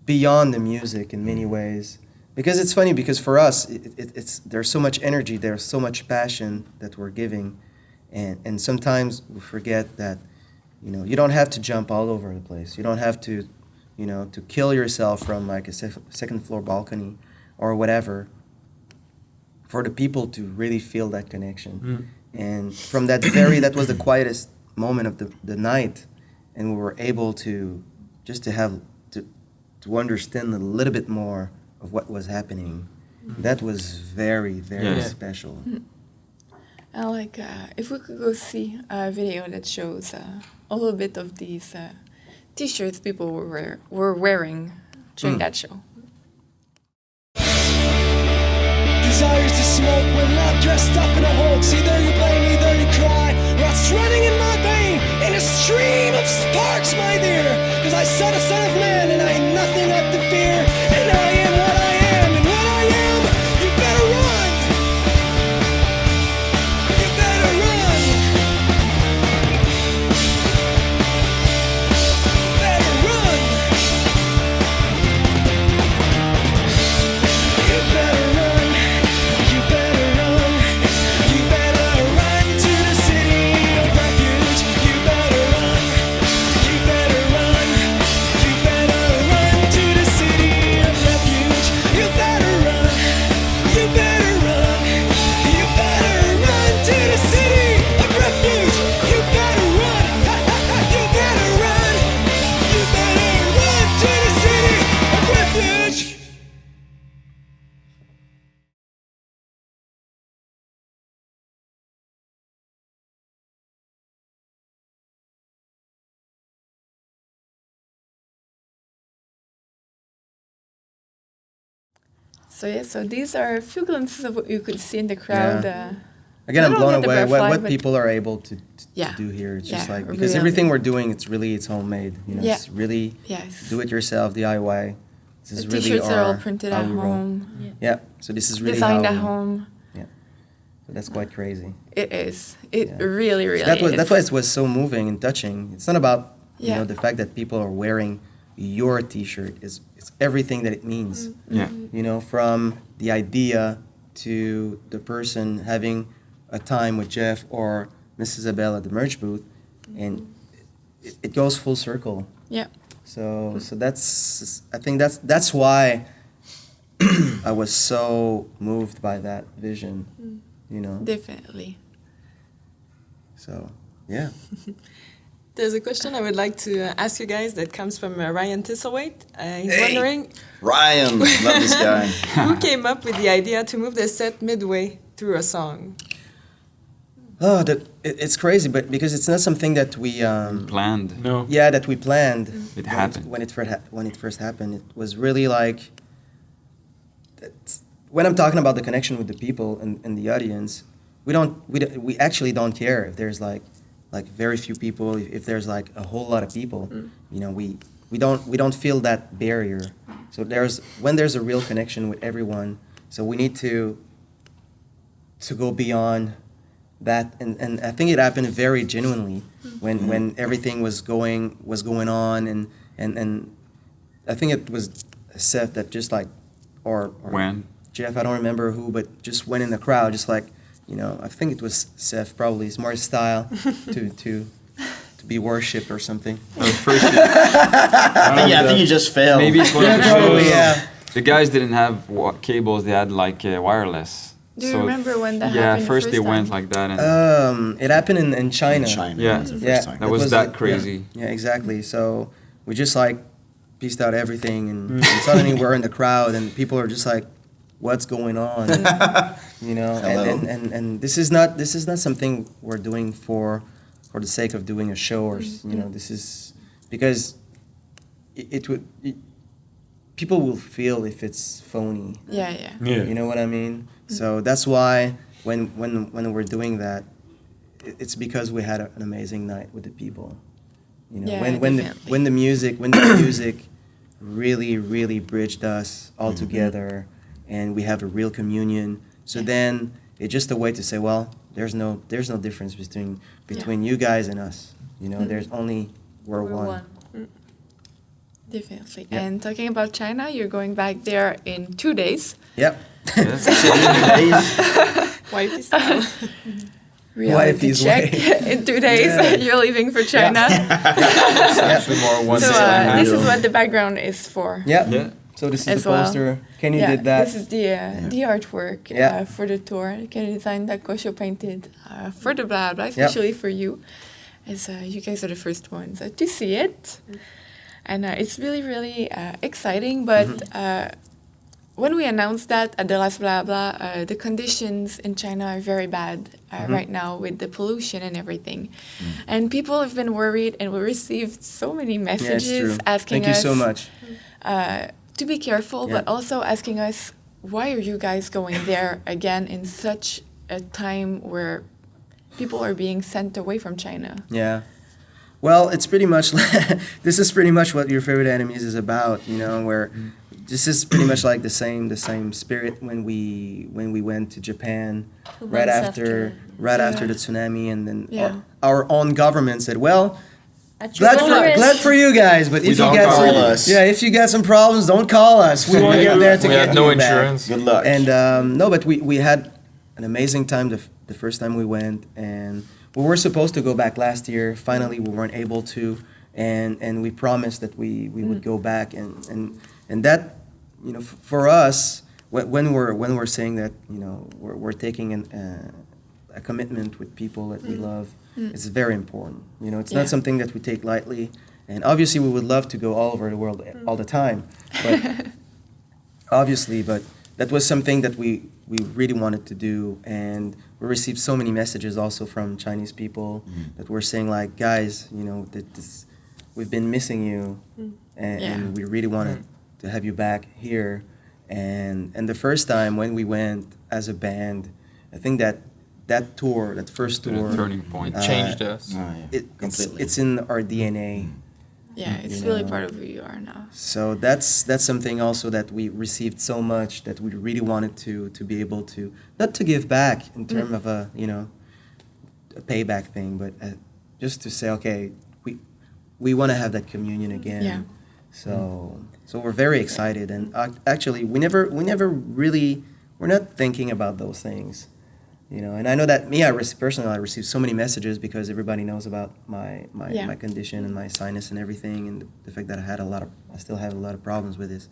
beyond the music in many ways. Because it's funny, because for us, there's so much energy, there's so much passion that we're giving. And sometimes we forget that, you don't have to jump all over the place. You don't have to, to kill yourself from like a second floor balcony or whatever for the people to really feel that connection. And from that was the quietest moment of the night, and we were able to just to understand a little bit more of what was happening. That was very, very special. And like, if we could go see a video that shows a little bit of these T-shirts people were wearing during that show. Desires to smoke when not dressed up in a hoax. Either you blame, either you cry. What's running in my vein in a stream of sparks, my dear? Cause I saw the son of man and I ain't nothing up to fear. And I am what I am, and what I am, you better run. You better run. Better run. You better run. You better run. You better run to the city of refuge. You better run. You better run. You better run to the city of refuge. You better run. You better run. You better run to the city of refuge. You better run. You better run. You better run to the city of refuge. So these are a few glimpses of what you could see in the crowd. Again, I'm not blown only the away butterfly, what but- people are able to do here. It's just like, because really everything we're doing, it's homemade. It's really Yes. do it yourself, DIY. This is The really T-shirts are all our- printed how at we roll. home. Yeah. So this is really Designed how at we- home. Yeah. So that's quite crazy. It is. It really, really is. That's why it was so moving and touching. It's not about Yeah. the fact that people are wearing your T-shirt. It's everything that it means. From the idea to the person having a time with Jeff or Miss Isabel at the merch booth, and it goes full circle. Yeah. So I think that's why I was so moved by that vision. Definitely. So yeah. There's a question I would like to ask you guys that comes from Ryan Thistlethwaite. He's wondering Ryan, love this guy. who came up with the idea to move the set midway through a song. Oh, it's crazy, but because it's not something that we planned. No. Yeah, that we planned. It happened. When it first happened. It was really like when I'm talking about the connection with the people and the audience, we actually don't care if there's like very few people, if there's like a whole lot of people. We don't feel that barrier. So when there's a real connection with everyone, so we need to go beyond that, and I think it happened very genuinely when everything was going on, and I think it was Seth that just like or When? Jeff, I don't remember who, but just went in the crowd, just like, you know, I think it was Seth, probably. It's more style to be worshipped or something. First, I think you just failed. Maybe it's one of the probably, shows. yeah. The guys didn't have cables; they had like wireless. Do you remember when that Yeah, happened? first they time? went like that, and It happened in China. yeah, that was that crazy. Yeah, exactly. So we just like pieced out everything, and suddenly we're in the crowd, and people are just like, "What's going on?" You know, and this is not something we're doing for the sake of doing a show, or you know, this is because it would. People will feel if it's phony. Yeah. You know what I mean? So that's why when we're doing that, it's because we had an amazing night with the people. You know, when the music really bridged us all together, and we have a real communion. So then it's just a way to say, well, there's no difference between you guys and us. You know, there's only we're one. Definitely. Yep. And talking about China, you're going back there in 2 days. Yep. Wifey style. Reality check. In 2 days, you're leaving for China. This is what the background is for. Yeah. So this is the poster. Kenny did that. This is the artwork for the tour. Kenny designed that Kosho painted for the Bla Bla, especially for you, as you guys are the first ones to see it. And it's really, really exciting. But when we announced that at the last Bla Bla, the conditions in China are very bad right now with the pollution and everything. And people have been worried, and we received so many messages asking us so much. To be careful, but also asking us, why are you guys going there again in such a time where people are being sent away from China? Yeah. Well, it's pretty much this is pretty much what Your Favorite Enemies is about, you know, where this is pretty much like the same spirit when we went to Japan right after the tsunami, and then our own government said, well, glad for you guys, but if you got some problems, don't call us. We won't get there to get you back. We had no insurance. Good luck. And but we had an amazing time the first time we went, and we were supposed to go back last year. Finally, we weren't able to, and we promised that we would go back, and that, you know, for us, when we're saying that, you know, we're taking a commitment with people that we love, it's very important. You know, it's not something that we take lightly, and obviously we would love to go all over the world all the time, but but that was something that we really wanted to do, and we received so many messages also from Chinese people that were saying, like, guys, you know, we've been missing you, and we really wanted to have you back here. And the first time when we went as a band, I think that first tour, the turning point, changed us. Completely. It's in our DNA. Yeah, it's really part of who you are now. So that's something also that we received so much that we really wanted to be able to, not to give back in terms of a payback thing, but just to say, okay, we want to have that communion again. Yeah. So we're very excited, and actually we're not thinking about those things. You know, and I know that personally, I received so many messages because everybody knows about my condition and my sinus and everything, and the fact that I still have a lot of problems with this.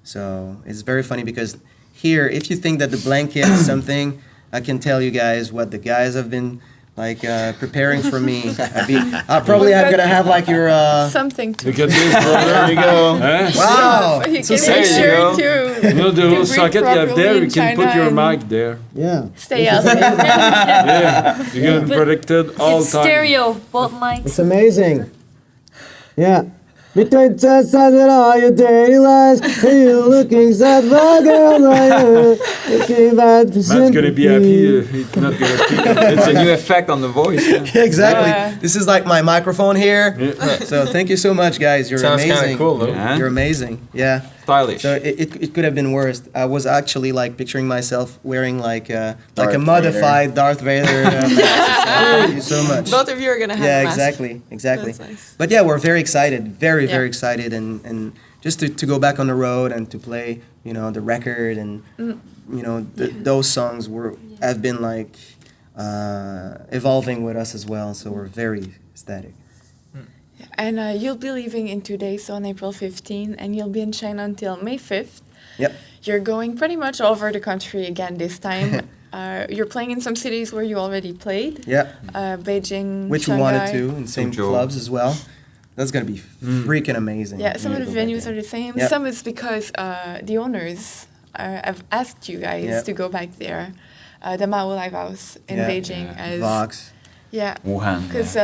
So it's very funny because here, if you think that the blanket is something, I can tell you guys what the guys have been like preparing for me. I'm gonna have like your something to look at this, bro. There you go. Wow, so you so can make sure to you know the little socket you have there. You can put your China mic there. Yeah. Stay out there. Yeah, you're getting protected all It's time. stereo, both mics. It's amazing. Yeah. Between tests I did all your daily lives, and you looking sad for girls looking bad for Matt's gonna be happy. He's not gonna speak. It's a new effect on the voice. Exactly. This is like my microphone here. So thank you so much, guys. You're Sounds amazing. kind of cool, though. Yeah. You're amazing. Yeah. Stylish. So it could have been worse. I was actually like picturing myself wearing like a Darth modified Darth Vader. Thank you so much. Both of you are gonna have Yeah, a mask. exactly. That's nice. But yeah, we're very excited, very Yeah. excited, and just to go back on the road and to play, the record and those songs have been like evolving with us as well. So we're very ecstatic. And you'll be leaving in 2 days, so on April 15, and you'll be in China until May 5th. Yep. You're going pretty much all over the country again this time. You're playing in some cities where you already played. Yep. Beijing, Which we Shanghai. wanted to in same Suzhou. clubs as well. That's gonna be freaking amazing. Yeah, some of the Go back venues there. are the same. Yep. Some is because the owners have asked you guys Yep. to go back there. The Mao Live House in Yeah. Beijing as Vox. Yeah, Wuhan. because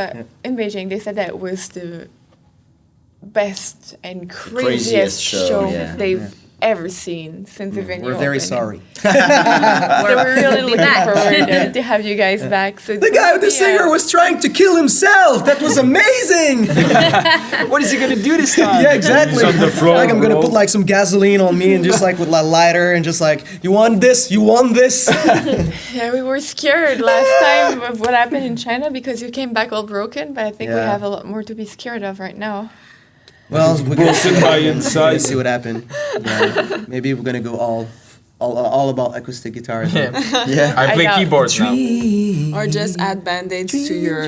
in Beijing they said that was the best and craziest Craziest show, show, yeah. they've ever seen since the venue We're very opening. sorry. They were really looking forward to have you guys back. So The guy with the singer was trying to kill himself. That was amazing. What is he gonna do this time? Yeah, exactly. He's on the floor, Like I'm gonna bro. put like some gasoline on me and just like with a lighter and just like, you want this? You want this? Yeah, we were scared last time of what happened in China because you came back all broken, but I think we Yeah. have a lot more to be scared of right now. Well, we're gonna Broken by inside. see what happened. Yeah. Maybe we're gonna go all about acoustic guitars. Yeah. I I play doubt- keyboards now. Or just add band-aids to your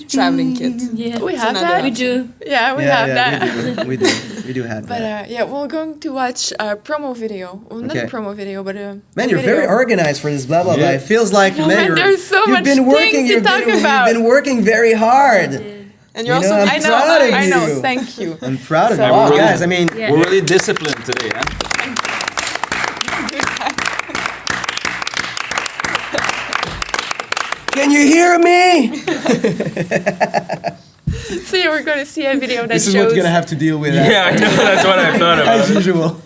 traveling kit. Yeah, We It's have another that. we do. Yeah, we have that. We do have But that. yeah, we're going to watch a promo video. Well, not Okay. a promo video, but a Man, a you're video. very organized for this blah blah blah. Yeah. It feels like No, man, man, you're, there's so you've much been working. things to talk about. You've been working very hard. And you're You also know, I'm I know, proud of I know. you. Thank you. I'm proud of So- you. Wow, really- guys. I mean, Yeah. We're really disciplined today, huh? can you hear me? So yeah, we're going to see a video that This is shows. what you're gonna have to deal with. Yeah, I know. That's what I thought about. As usual.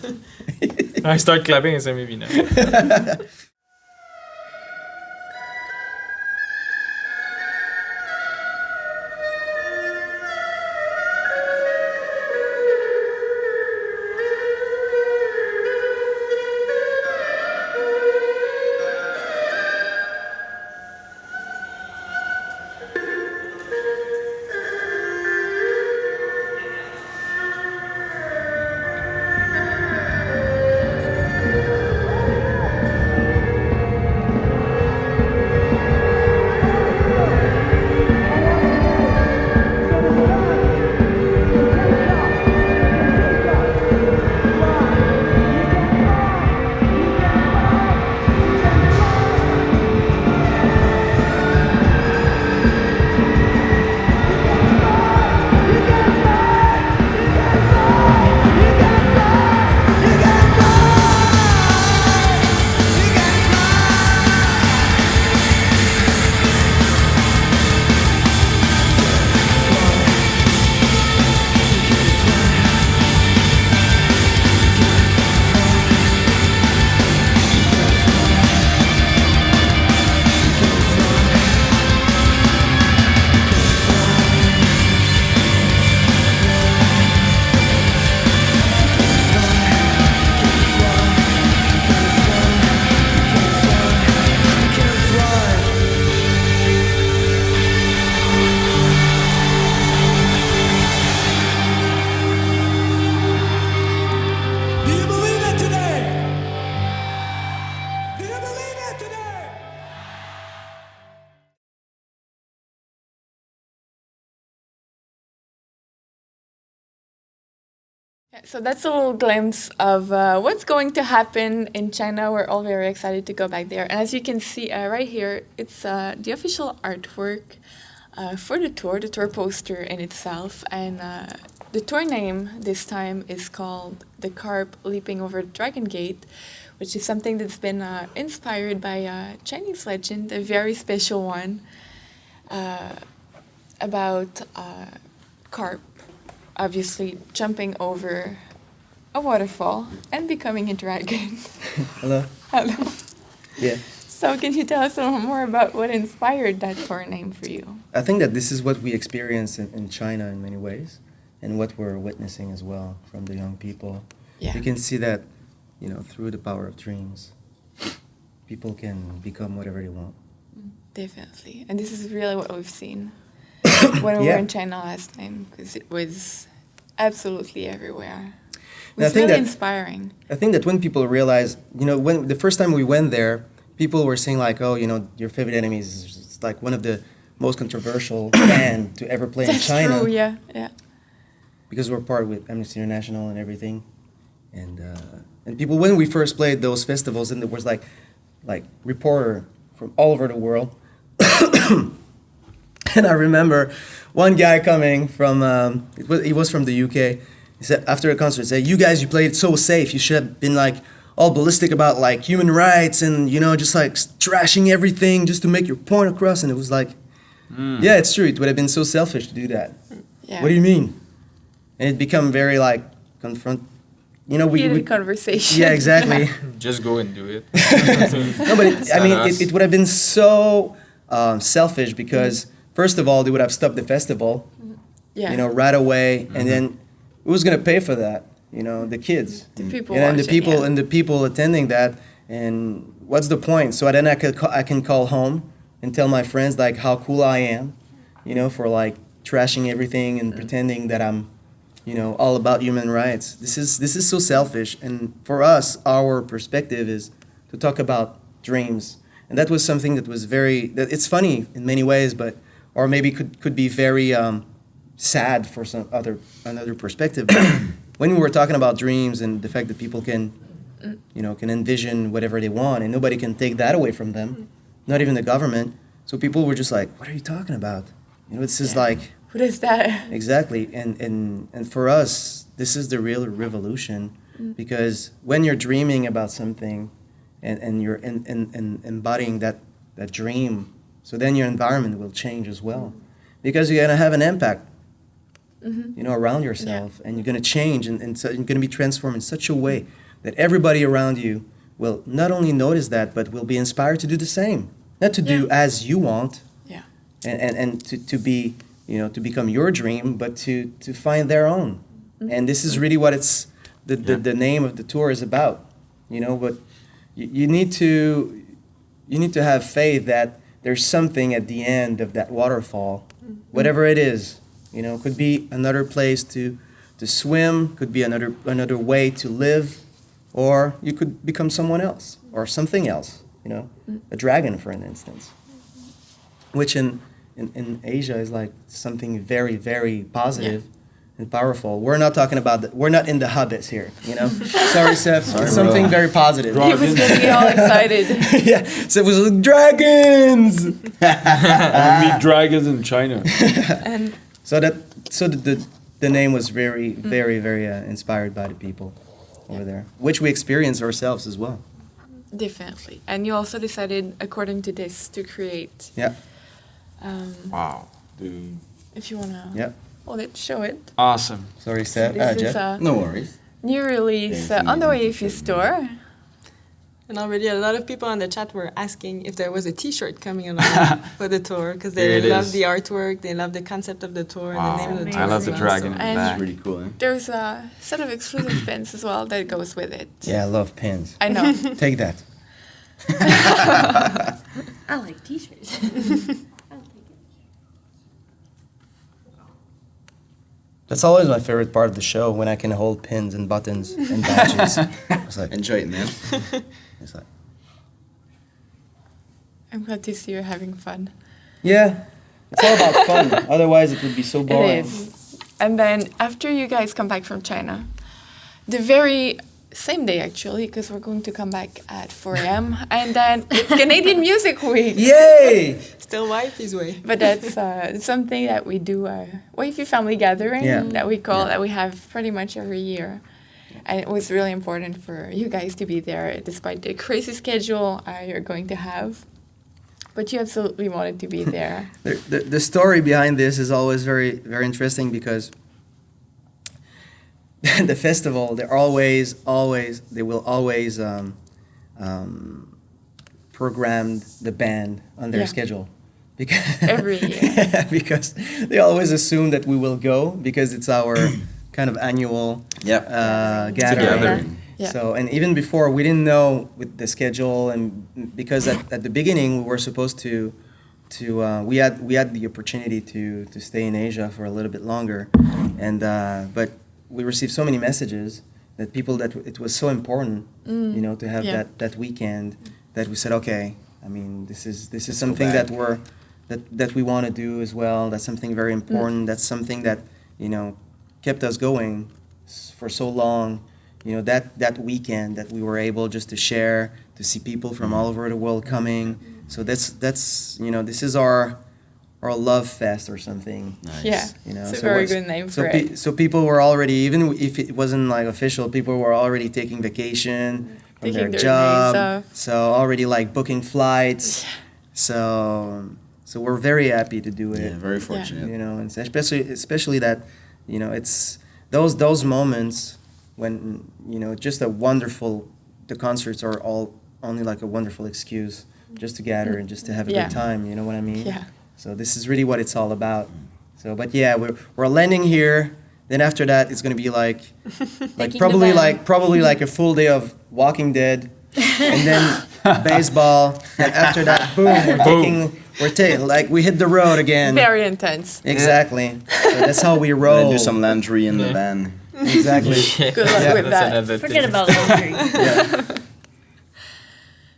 I start clapping and say maybe no. Do you believe it today? Do you believe it today? Yeah, so that's a little glimpse of what's going to happen in China. We're all very excited to go back there. And as you can see right here, it's the official artwork for the tour poster in itself. And the tour name this time is called The Carp Leaping Over the Dragon Gate, which is something that's been inspired by a Chinese legend, a very special one, about carp obviously jumping over a waterfall and becoming a dragon. Hello. Hello. Yeah. So can you tell us a little more about what inspired that tour name for you? I think that this is what we experience in China in many ways, and what we're witnessing as well from the young people. Yeah. You can see that, through the power of dreams, people can become whatever they want. Definitely. And this is really what we've seen when we were in China last time, because it was absolutely everywhere. It was really inspiring. I think that when people realize, when the first time we went there, people were saying like, oh, your favorite enemies is like one of the most controversial band to ever play in China. That's true, yeah. Because we're part with Amnesty International and everything. And people, when we first played those festivals, and there was like reporter from all over the world. And I remember one guy coming from, he was from the UK. He said, after a concert, he said, you guys, you played so safe. You should have been like all ballistic about like human rights and, just like trashing everything just to make your point across. And it was like, yeah, it's true. It would have been so selfish to do that. Yeah. What do you mean? And it become very like heated conversation. Yeah, exactly. Just go and do it. No, but it would have been so selfish because first of all, they would have stopped the festival, right away, and then who's gonna pay for that? The kids, the people, and the people attending that. And what's the point? So then I can call home and tell my friends like how cool I am, for like trashing everything and pretending that I'm, all about human rights. This is so selfish. And for us, our perspective is to talk about dreams. And that was something that was it's funny in many ways, or maybe could be very sad for another perspective. But when we were talking about dreams and the fact that people can envision whatever they want and nobody can take that away from them, not even the government. So people were just like, what are you talking about? This is like, what is that? Exactly. And for us, this is the real revolution, because when you're dreaming about something and you're embodying that dream, so then your environment will change as well, because you're going to have an impact around yourself, and you're going to change, and so you're going to be transformed in such a way that everybody around you will not only notice that, but will be inspired to do the same. Not to do as you want, and to be, to become your dream, but to find their own. And this is really what the name of the tour is about, but you need to have faith that there's something at the end of that waterfall, whatever it is, could be another place to swim, could be another way to live, or you could become someone else or something else, a dragon, for an instance, which in Asia is like something very, very positive and powerful. We're not talking about we're not in the Hobbits here, Sorry, Seth. It's something very positive. He was going to be all excited. Yeah, so it was like, dragons! We meet dragons in China. And so the name was very, very, very inspired by the people over there, which we experience ourselves as well. Definitely. And you also decided, according to this, to create. Yeah. Wow, dude. If you want to Yeah. show it. Awesome. Sorry, Seth. This is Jeff. a No worries. new release on the Wavy store. And already a lot of people on the chat were asking if there was a T-shirt coming along for the tour, because they love the artwork, they love the concept of the tour and the name of the tour. I love the as well, dragon so- in the back. Pretty cool, eh? There's a set of exclusive pins as well that goes with it. Yeah, I love pins. I know. Take that. I like t-shirts. That's always my favorite part of the show, when I can hold pins and buttons and badges. It's like, Enjoy it, man. it's like, I'm glad to see you're having fun. yeah, it's all about fun. Otherwise, it would be so boring. It is. And then after you guys come back from China, the very same day actually, because we're going to come back at 4 a.m. and then it's Canadian Music Week. Yay! Still wifey's way. But that's something that we do, wifey family gathering that we call, that we have pretty much every year. And it was really important for you guys to be there, despite the crazy schedule you're going to have. But you absolutely wanted to be there. The story behind this is always very, very interesting, because the festival, they will always program the band on their schedule. Because every year. because they always assume that we will go, because it's our kind of annual Yep. gathering. Gathering. Yeah. So, and even before, we didn't know with the schedule, and because at the beginning we were supposed to we had the opportunity to stay in Asia for a little bit longer, and but we received so many messages that people that it was so important, to have that weekend, that we said, okay, I mean, this is something that that we want to do as well. That's something very important. That's something that kept us going for so long. That weekend that we were able just to share, to see people from all over the world coming. So that's this is our love fest or something. Nice. Yeah, it's a very good name for it. So people were already, even if it wasn't like official, people were already taking vacation from Taking their their job. days off. So already like booking flights. So we're very happy to do it. Yeah, very fortunate. And especially that, it's those moments when just a wonderful. The concerts are all only like a wonderful excuse just to gather and just to have a good time. You know what I mean? Yeah. So this is really what it's all about. So, but yeah, we're landing here. Then after that, it's gonna be like probably like a full day of Walking Dead, and then baseball. And after that, boom, we hit the road again. Very intense. Exactly. So that's how we roll. And do some laundry in the van. Exactly. Good luck with that. Forget about laundry.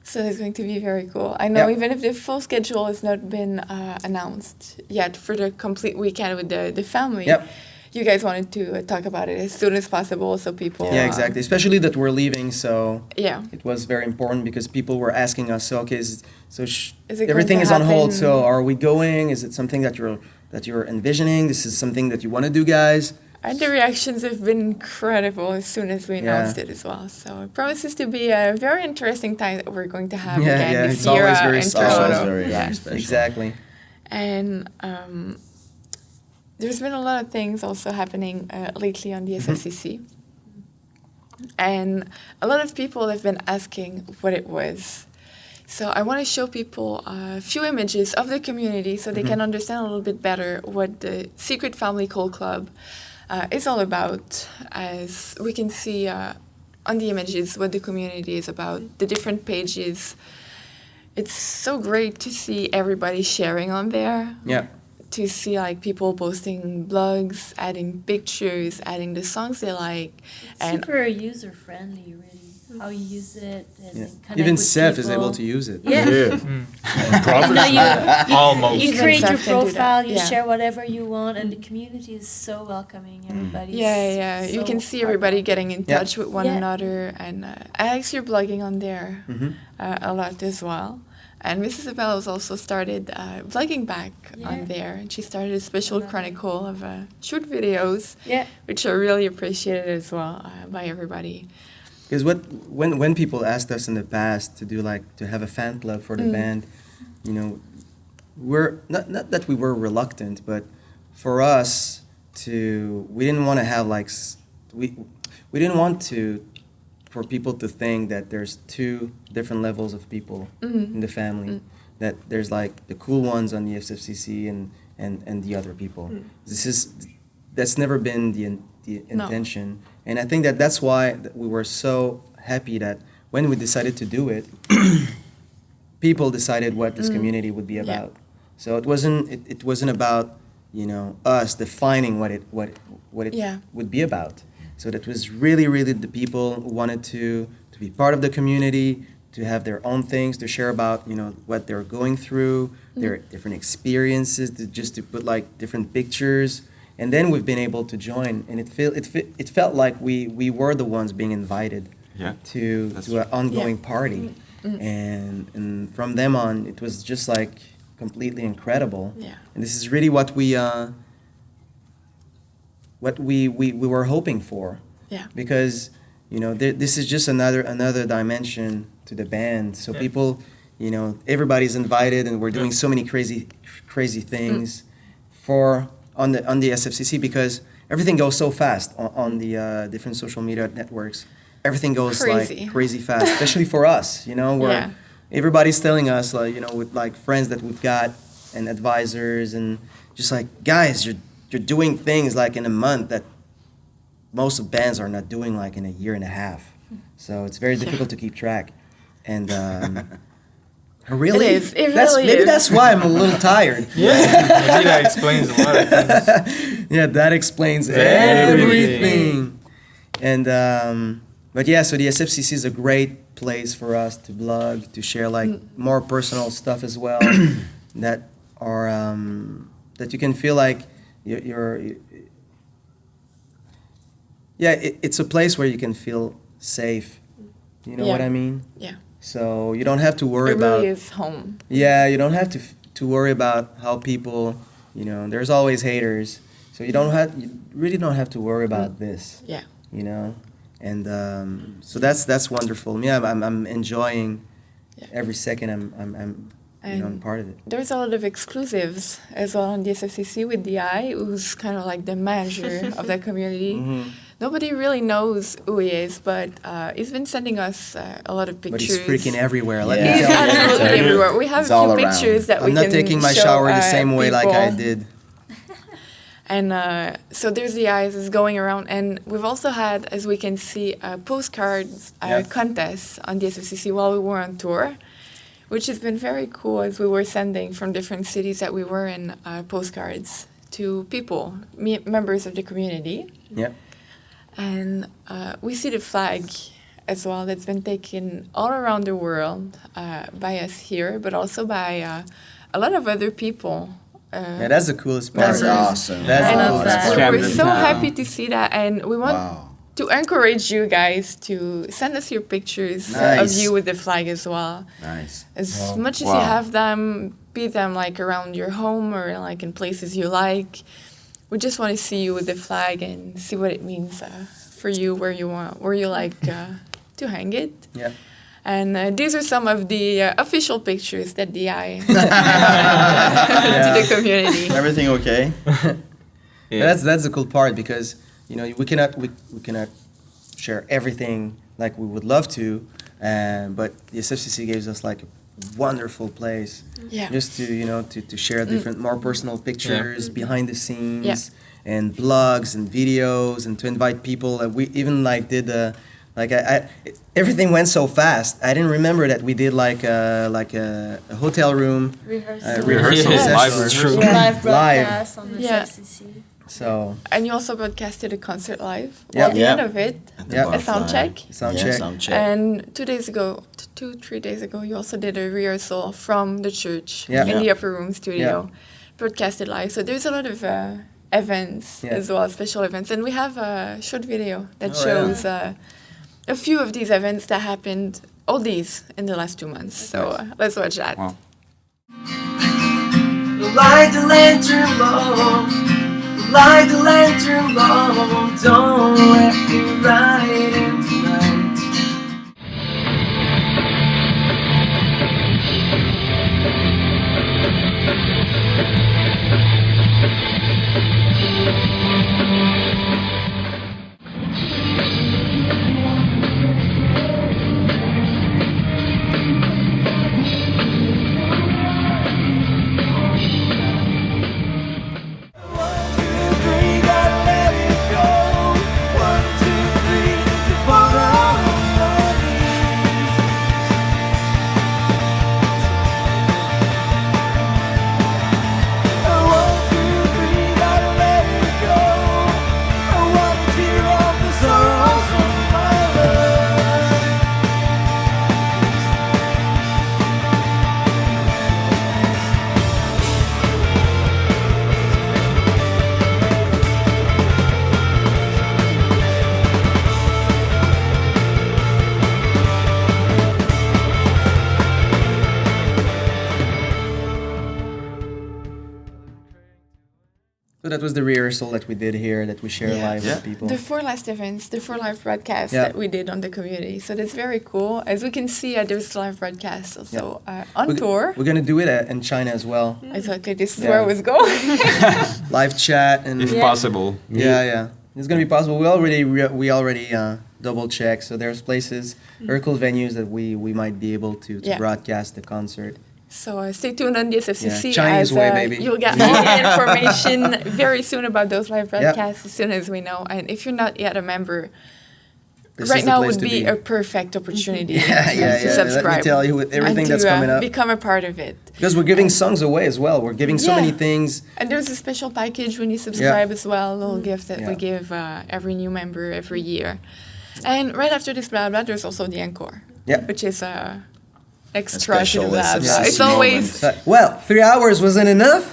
So it's going to be very cool. I know Yep. even if the full schedule has not been announced yet for the complete weekend with the family, Yep. you guys wanted to talk about it as soon as possible so people... Yeah, exactly. Especially that we're leaving, so Yeah. it was very important because people were asking us, so okay, Is it everything going is to on hold. happen? So are we going? Is it something that you're envisioning? This is something that you want to do, guys? And the reactions have been incredible as soon as we announced it as well. So it promises to be a very interesting time that we're going to have again this it's year always very in special. Toronto. Very special. Exactly. And there's been a lot of things also happening lately on the SFCC. And a lot of people have been asking what it was. So I want to show people a few images of the community so they can understand a little bit better what the Secret Family Cold Club is all about. As we can see on the images what the community is about, the different pages. It's so great to see everybody sharing on there. Yeah. To see like people posting blogs, adding pictures, adding the songs they like. And Super user friendly, really. How you use it and connect Even with Seth is people. able to use it. Yeah. Almost. You create your Seth can do that. profile, you Yeah. share whatever you want, and the community is so welcoming. Everybody's Yeah. You so can see everybody getting in Yeah. touch with one Yeah. another. And Alex, you're blogging on there a lot as well. And Mrs. Isabel has also started vlogging back on there. And she started a special chronicle of short videos, which are really appreciated as well by everybody. Because when people asked us in the past to have a fan club for the band, we're not that we were reluctant, but for us we didn't want to have we didn't want for people to think that there's two different levels of people in the family, that there's like the cool ones on the SFCC and the other people. That's never been the intention. And I think that's why we were so happy that when we decided to do it, people decided what this community would be about. So it wasn't about us defining what it would be about. So that was really the people who wanted to be part of the community, to have their own things to share about what they're going through, their different experiences, to put like different pictures. And then we've been able to join, and it felt like we were the ones being invited to an ongoing party, and from them on, it was just like completely incredible. Yeah. And this is really what we were hoping for. Yeah. Because this is just another dimension to the band. So people, everybody's invited, and we're doing so many crazy things on the SFCC, because everything goes so fast on the different social media networks. Everything goes like crazy fast, especially for us. Where everybody's telling us, with like friends that we've got and advisors, and just like, guys, you're doing things like in a month that most of bands are not doing like in a year and a half. So it's very difficult to keep track. And really, It is. It that's really maybe is. that's why I'm a little tired. Maybe that explains a lot of things. Yeah, that explains Everything. everything. And but yeah, so the SFCC is a great place for us to blog, to share like more personal stuff as well, that are that you can feel like it's a place where you can feel safe. You know what I mean? Yeah. So you don't have to worry It about. really is home. Yeah, you don't have to worry about how people. There's always haters. So you really don't have to worry about this. Yeah. And so that's wonderful. Yeah, I'm enjoying every second. I'm part of it. There's a lot of exclusives as well on the SFCC with DI, who's kind of like the manager of that community. Mm-hmm. Nobody really knows who he is, but he's been sending us a lot of pictures. But he's freaking everywhere. Let me He's tell you. absolutely everywhere. We have It's a all few around. pictures that we I'm can not taking my show, shower the same way like I people. did. And so there's the eyes is going around, and we've also had, as we can see, a postcards contest on the SFCC while we were on tour, which has been very cool as we were sending from different cities that we were in postcards to people, members of the community. Yeah. And we see the flag as well that's been taken all around the world by us here, but also by a lot of other people. Yeah, that's the coolest part. That's awesome. That's And the coolest part. we're so happy to see that, and we want to encourage you guys to send us your pictures of Nice. you with the flag as well. Nice. As much as you have them, be them like around your home or like in places you like. We just want to see you with the flag and see what it means for you, where you like to hang it. Yeah. And these are some of the official pictures that DI to the community. Everything okay? That's the cool part because we cannot share everything like we would love to, but the SFCC gives us like a wonderful place just to share different more personal pictures behind the scenes and blogs and videos and to invite people. We even like did everything went so fast. I didn't remember that we did like a hotel room Rehearsal, session. live broadcast on the Yeah. SFCC. So And you also broadcasted a concert live. Yeah. Well, at the Yeah. end of it, a sound check. Sound Yeah, check. sound check. And 3 days ago, you also did a rehearsal from the church Yeah. in the upper room studio, broadcasted live. So there's a lot of events as well, special events. And we have a short video that shows a few of these events that happened, all these in the last 2 months. So let's watch that. Wow. Light the lantern low, light the lantern low, don't let me ride in tonight. So that was the rehearsal that we did here, that we share live with people. The 4 last events, the 4 live broadcasts Yeah. that we did on the community. So that's very cool. As we can see, there's live broadcasts also on tour. We're gonna do it in China as well. Exactly, this is where I was going. Live chat and If possible. Yeah. It's gonna be possible. We already double check. So there's places, very cool venues that we might be able to broadcast the concert. So stay tuned on the SFCC. Yeah, Chinese as, way, baby. You'll get all the information very soon about those live broadcasts as soon as we know. And if you're not yet a member, This right is the now place would to be be. a perfect opportunity Yeah. subscribe. Let me tell you, with everything and to, that's coming up. become a part of it. Because we're giving songs away as well. We're giving so Yeah. many things. And there's a special package when you subscribe as well, a little gift that we give every new member every year. And right after this blah blah, there's also the encore, which is extra to the blah blah. It's always well, 3 hours wasn't enough.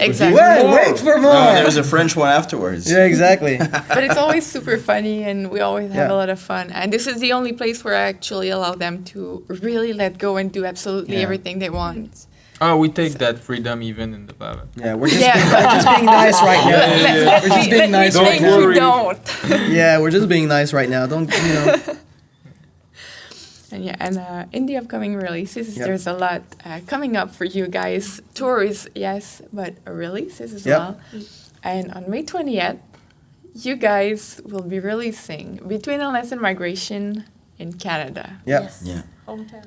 exactly. Wait for more. No, there's a French one afterwards. Yeah, exactly. But it's always super funny, and we always have Yeah. a lot of fun. And this is the only place where I actually allow them to really let go and do absolutely everything they want. Oh, we take that freedom even in the blah blah. Yeah, we're just being nice right now. We're just being nice right now. You don't. Yeah, we're just being nice right now. Don't you know? And in the upcoming releases, there's a lot coming up for you guys. Tours, yes, but releases as well. And on May 20th, you guys will be releasing Between Illness and Migration in Canada. Yep. Yes. Yeah. Hometown.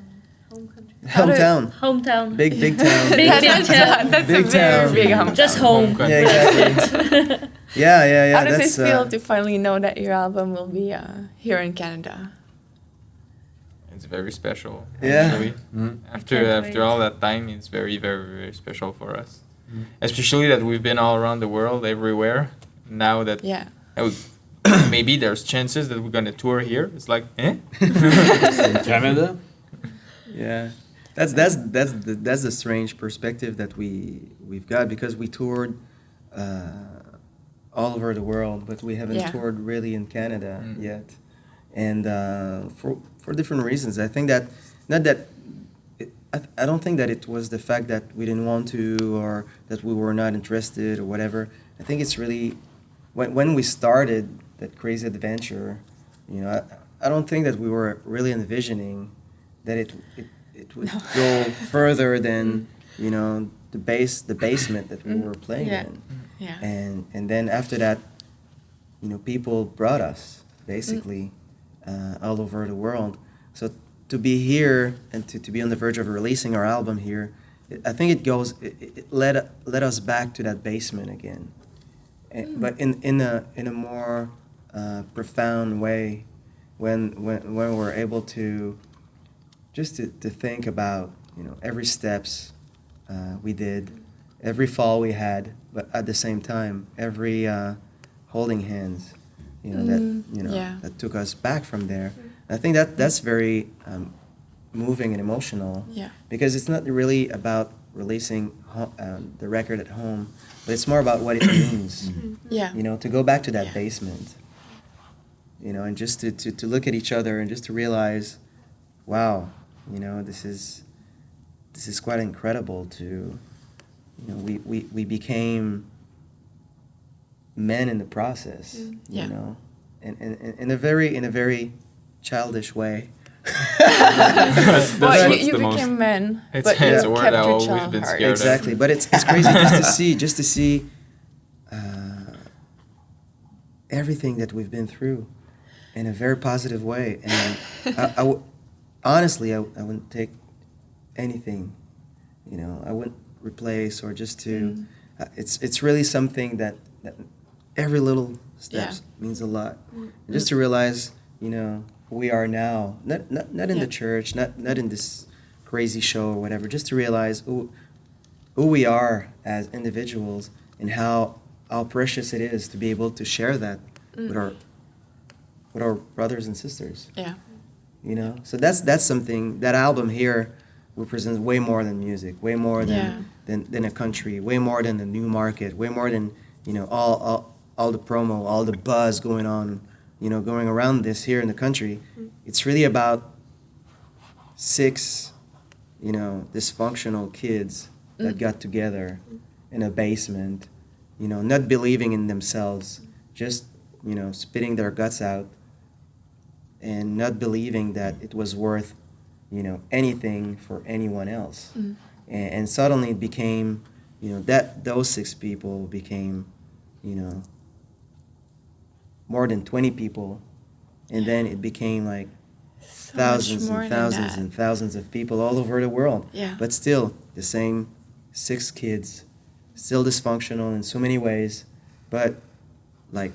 Home country. Hometown. Big town. Big town. Big town. That's Big a very town. big hometown. Just home. Yeah, exactly. yeah. How does That's, it feel to finally know that your album will be here in Canada? It's very special. Yeah. Actually. After all that time, it's very, very, very special for us. Especially that we've been all around the world, everywhere. Now that maybe there's chances that we're gonna tour here. It's like, In Canada? Yeah, that's the strange perspective that we've got, because we toured all over the world, but we haven't toured really in Canada yet, and for different reasons. I think that I don't think that it was the fact that we didn't want to, or that we were not interested or whatever. I think it's really when we started that crazy adventure, I don't think that we were really envisioning that it would go further than the basement that we were playing in. Yeah. And then after that, people brought us basically all over the world. So to be here and to be on the verge of releasing our album here, I think it led us back to that basement again, but in a more profound way, when we're able to just to think about every steps we did, every fall we had, but at the same time every holding hands, that took us back from there. I think that's very moving and emotional, because it's not really about releasing the record at home, but it's more about what it means. To go back to that basement, and just to look at each other and just to realize, wow, this is quite incredible. To we became men in the process, and in a very childish way. Well, you became men, but you kept your child heart. Exactly, but it's crazy just to see everything that we've been through in a very positive way, and honestly, I wouldn't take anything, I wouldn't replace or just to. It's really something that every little steps means a lot. And just to realize, who we are now, not in the church, not in this crazy show or whatever, just to realize who we are as individuals, and how precious it is to be able to share that with our brothers and sisters. Yeah. So that's something. That album here represents way more than music, way more than a country, way more than the new market, way more than all the promo, all the buzz going on, going around this here in the country. It's really about 6 dysfunctional kids that got together in a basement, not believing in themselves, just spitting their guts out, and not believing that it was worth anything for anyone else. And suddenly it became that those 6 people became more than 20 people, and then it became like thousands more and than thousands that. and thousands of people all over the world. Yeah. But still, the same 6 kids, still dysfunctional in so many ways, but like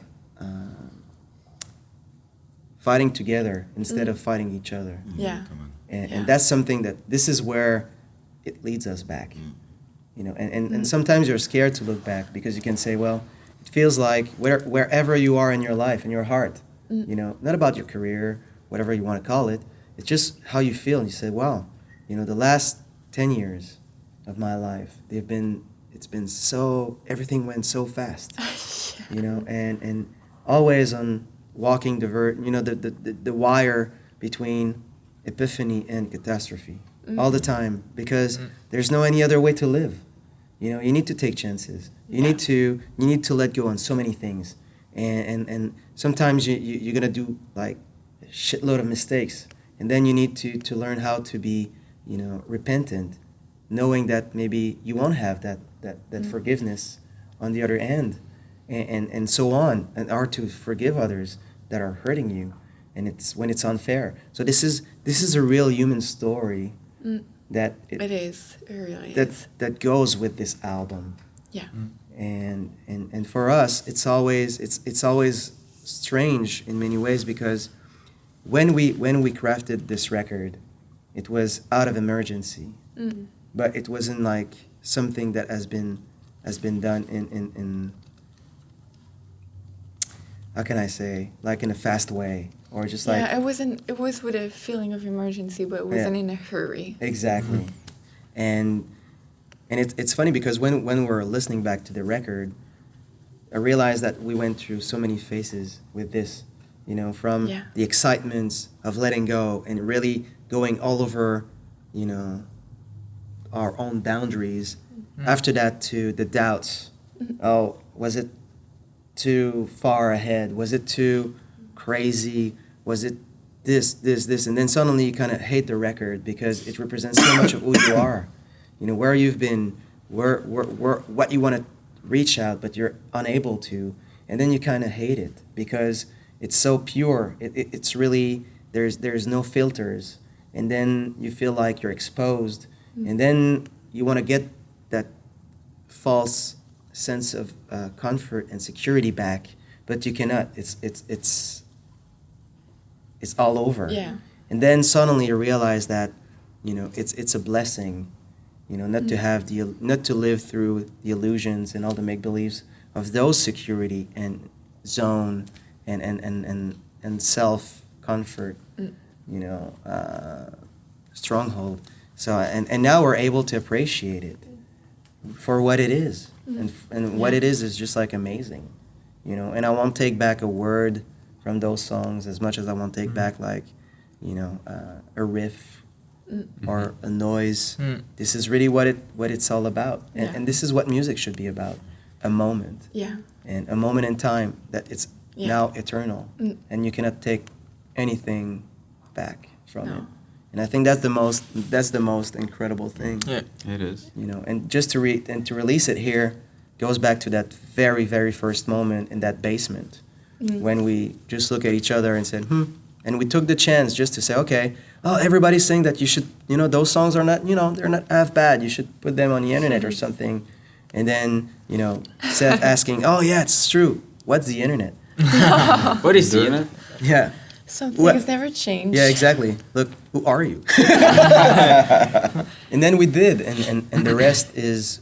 fighting together instead of fighting each other. Yeah. And that's something that this is where it leads us back. You know, and sometimes you're scared to look back because you can say, well, it feels like wherever you are in your life, in your heart, you know, not about your career, whatever you want to call it, it's just how you feel. And you say, wow, you know, the last 10 years of my life, it's been so, everything went so fast, you know, and always on walking the wire between epiphany and catastrophe all the time, because there's no any other way to live. You know, you need to take chances. You need to let go on so many things, and sometimes you're gonna do like a shitload of mistakes, and then you need to learn how to be, you know, repentant, knowing that maybe you won't have that forgiveness on the other end, and so on, and are to forgive others that are hurting you, and it's when it's unfair. So this is a real human story that it is. It really that is. that goes with this album. Yeah. And for us, it's always strange in many ways, because when we crafted this record, it was out of emergency, but it wasn't like something that has been done in how can I say, like in a fast way, or just like it was with a feeling of emergency, but it wasn't in a hurry. Exactly. And it's funny because when we're listening back to the record, I realized that we went through so many phases with this, you know, from the excitements of letting go and really going all over, you know, our own boundaries. After that, to the doubts. Oh, was it too far ahead? Was it too crazy? Was it this? And then suddenly you kind of hate the record because it represents so much of who you are. You know, where you've been, where what you want to reach out, but you're unable to. And then you kind of hate it because it's so pure. It's really, there's no filters. And then you feel like you're exposed. And then you want to get that false sense of comfort and security back, but you cannot. It's all over. Yeah. And then suddenly you realize that, you know, it's a blessing, you know, not to have not to live through the illusions and all the make believes of those security and zone and self comfort, you know, stronghold. So and now we're able to appreciate it for what it is, and what it is just like amazing, you know. And I won't take back a word from those songs as much as I won't take back, like, you know, a riff or a noise. This is really what it's all about, and this is what music should be about: a moment, and a moment in time that it's now eternal, and you cannot take anything back from it. And I think that's the most incredible thing. Yeah, it is. You know, and just to release it here goes back to that very, very first moment in that basement when we just look at each other and said, and we took the chance just to say, okay, oh, everybody's saying that you should, you know, those songs are not, you know, they're not half bad. You should put them on the internet or something. And then, you know, Seth asking, oh yeah, it's true. What's the internet? What is the internet? Yeah. Some things never change. Yeah, exactly. Look, who are you? And then we did, and the rest is,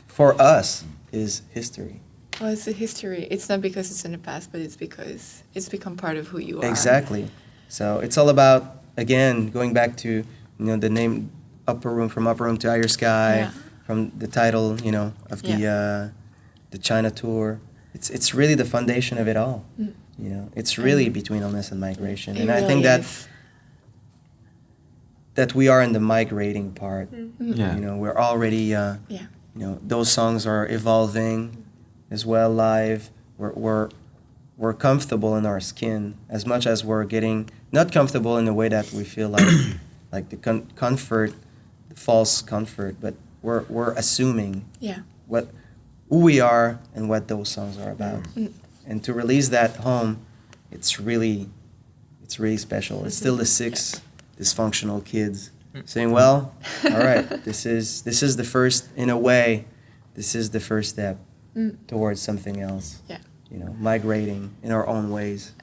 for us, is history. Well, it's a history. It's not because it's in the past, but it's because it's become part of who you are. Exactly. So it's all about, again, going back to, you know, the name Upper Room, from Upper Room to Higher Sky, from the title, you know, of the China tour. It's really the foundation of it all. You know, it's really between illness and migration, and I think that we are in the migrating part. You know, we're already, you know, those songs are evolving as well live. We're comfortable in our skin as much as we're getting not comfortable in the way that we feel like the comfort, the false comfort, but we're assuming who we are and what those songs are about. And to release that home, it's really it's really special. It's still the 6 dysfunctional kids saying, well, all right, this is the first, in a way, this is the first step towards something else. Yeah. You know, migrating in our own ways.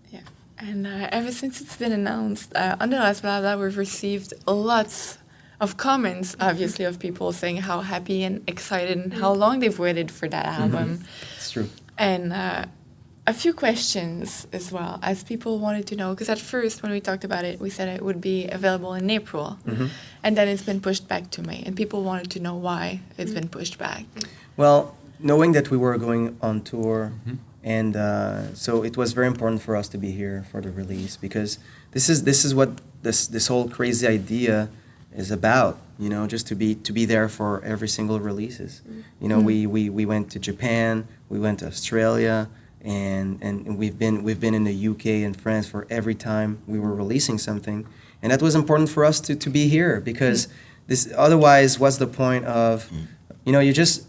Yeah. And ever since it's been announced, on the last Bla Bla, we've received lots of comments, obviously, of people saying how happy and excited and how long they've waited for that album. It's true. And a few questions as well, as people wanted to know, because at first when we talked about it, we said it would be available in April, and then it's been pushed back to May, and people wanted to know why it's been pushed back. Well, knowing that we were going on tour, and so it was very important for us to be here for the release, because this is what this whole crazy idea is about, you know, just to be there for every single releases. You know, we went to Japan, we went to Australia, and we've been in the UK and France for every time we were releasing something, and that was important for us to be here, because this, otherwise what's the point of, you know, you just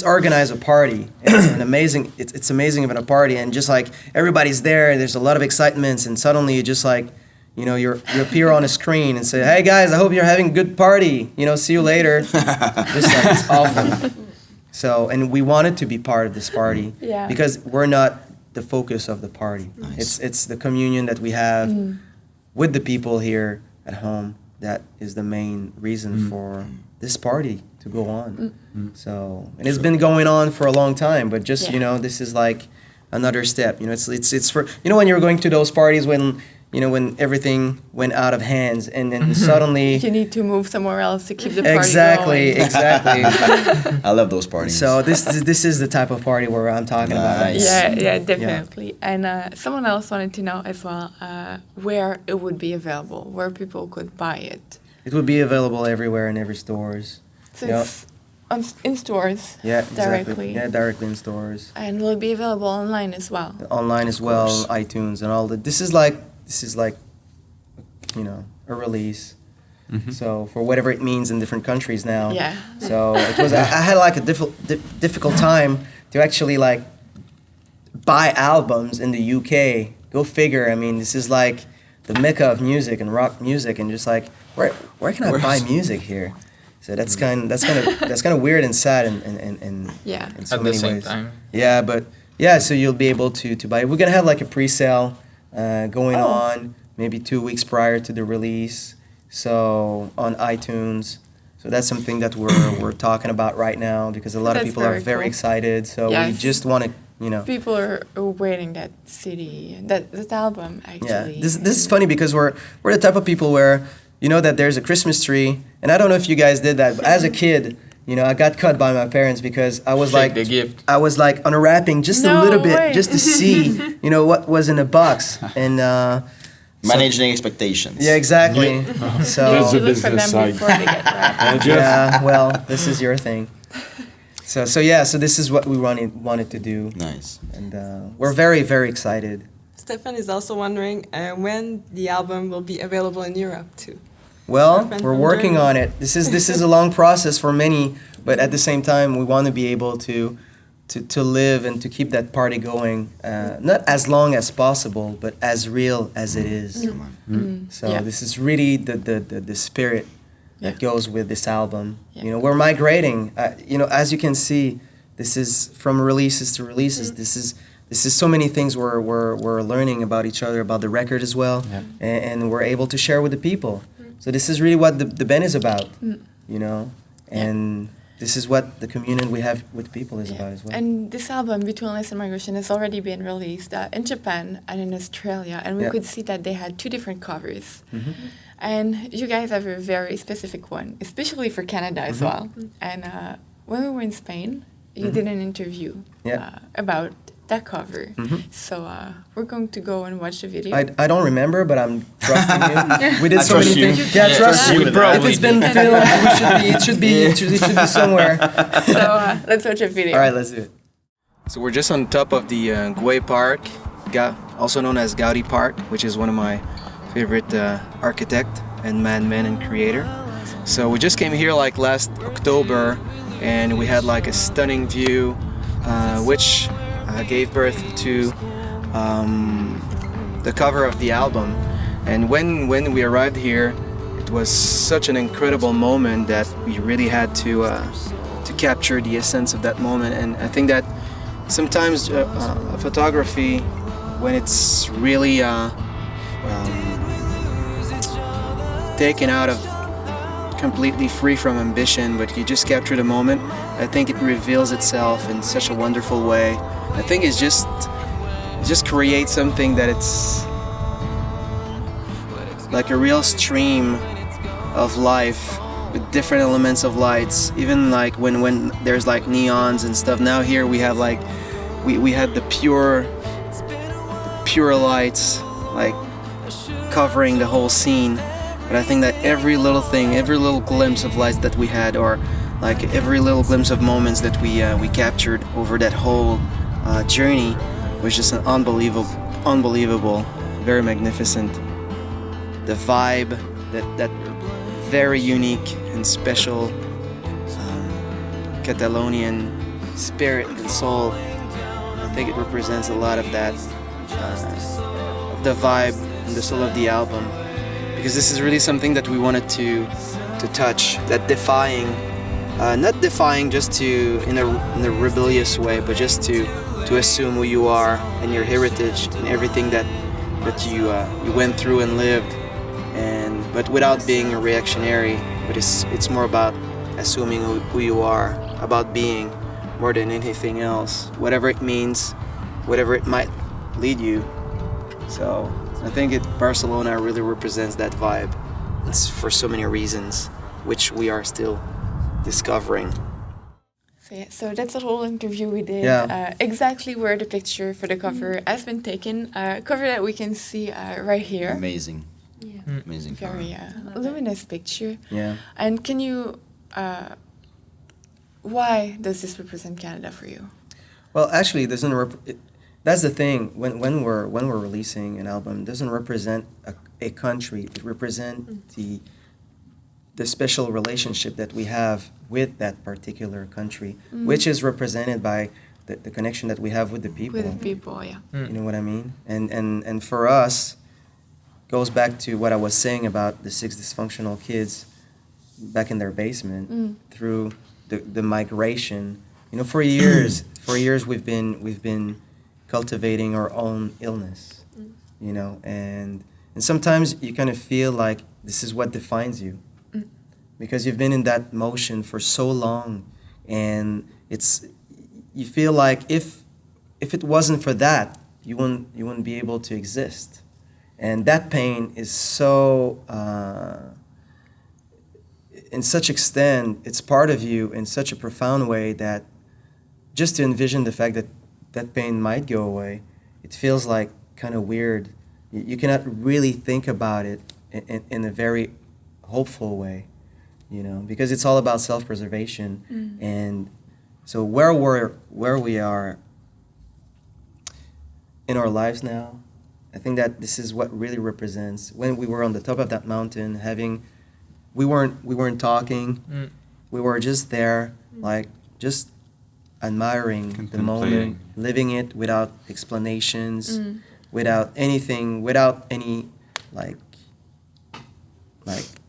organize a party, and it's amazing about a party, and just like everybody's there and there's a lot of excitements, and suddenly you just like, you know, you appear on a screen and say, hey guys, I hope you're having a good party, you know, see you later. Just like, it's awful. So, and we wanted to be part of this party, because we're not the focus of the party. Nice. It's the communion that we have with the people here at home that is the main reason for this party to go on. So, and it's been going on for a long time, but just, you know, this is like another step. You know, it's for, you know, when you're going to those parties when, you know, when everything went out of hands, and then suddenly you need to move somewhere else to keep the party exactly going. I love those parties. So this is the type of party where I'm talking about. Yeah, definitely. And someone else wanted to know as well where it would be available, where people could buy it. It would be available everywhere in every stores. So it's in stores. Yeah, directly. Exactly. Yeah, directly in stores. And will it be available online as well? Online as well, iTunes and all that. This is like, you know, a release. So for whatever it means in different countries now. Yeah. So it was. I had like a difficult time to actually like buy albums in the UK. Go figure. I mean, this is like the mecca of music and rock music, and just like where can I buy music here? So that's kind of weird and sad and in so at many the same ways. time. Yeah, but yeah, so you'll be able to buy it. We're gonna have like a pre-sale going on maybe 2 weeks prior to the release. So on iTunes. So that's something that we're talking about right now, because a lot of people are very excited. So we just want to, you know. People are awaiting that CD, that album actually. Yeah, this is funny, because we're the type of people where, you know, that there's a Christmas tree, and I don't know if you guys did that, but as a kid, you know, I got cut by my parents because I was the gift. I was like unwrapping just a little bit, just to see, you know, what was in the box, and managing expectations. Yeah, exactly. So That's the business side. yeah, well, this is your thing. So this is what we wanted to do. Nice. And we're very, very excited. Stefan is also wondering when the album will be available in Europe too. Well, we're working on it. This is a long process for many, but at the same time, we want to be able to live and to keep that party going, not as long as possible, but as real as it is. So this is really the spirit that goes with this album. You know, we're migrating. You know, as you can see, this is from releases to releases. This is so many things we're learning about each other, about the record as well, and we're able to share with the people. So this is really what the band is about, you know, and this is what the communion we have with people is about as well. And this album, Between Less and Migration, has already been released in Japan and in Australia, and we could see that they had 2 different covers. And you guys have a very specific one, especially for Canada as well. And when we were in Spain, you did an interview about that cover. So we're going to go and watch the video. I don't remember, but I'm trusting you. We did so many things. Yeah, trust you. If it's been filmed, it should be somewhere. So let's watch a video. All right, let's do it. So we're just on top of the Guay Park, also known as Gaudi Park, which is one of my favorite architect and madman and creator. So we just came here like last October, and we had like a stunning view, which gave birth to the cover of the album. And when we arrived here, it was such an incredible moment that we really had to capture the essence of that moment. And I think that sometimes photography, when it's really taken out of completely free from ambition, but you just capture the moment, I think it reveals itself in such a wonderful way. I think it just creates something that it's like a real stream of life with different elements of lights. Even like when there's like neons and stuff. Now here we have like we had the pure lights like covering the whole scene. But I think that every little thing, every little glimpse of lights that we had, or like every little glimpse of moments that we captured over that whole journey was just an unbelievable, very magnificent. The vibe, that very unique and special Catalonian spirit and soul. I think it represents a lot of that, of the vibe and the soul of the album. Because this is really something that we wanted to touch, that not defying just to in a rebellious way, but just to assume who you are and your heritage and everything that you went through and lived, but without being a reactionary. But it's more about assuming who you are, about being more than anything else, whatever it means, whatever it might lead you. So I think Barcelona really represents that vibe. It's for so many reasons, which we are still discovering. So that's the whole interview we did. Yeah. Exactly where the picture for the cover has been taken. Cover that we can see right here. Amazing. Yeah. Amazing cover. Very luminous picture. Yeah. And can you, why does this represent Canada for you? Well, actually, it doesn't. That's the thing. When we're releasing an album, it doesn't represent a country. It represents the special relationship that we have with that particular country, which is represented by the connection that we have with the people. With the people, yeah. You know what I mean? And for us, goes back to what I was saying about the 6 dysfunctional kids back in their basement through the migration. You know, for years we've been cultivating our own illness. You know, and sometimes you kind of feel like this is what defines you. Because you've been in that motion for so long, and you feel like if it wasn't for that, you wouldn't be able to exist, and that pain is so in such extent, it's part of you in such a profound way that just to envision the fact that that pain might go away, it feels like kind of weird. You cannot really think about it in a very hopeful way. You know, because it's all about self-preservation, and so where we are in our lives now, I think that this is what really represents when we were on the top of that mountain. We weren't talking, we were just there, like just admiring the moment, living it without explanations, without anything, without any like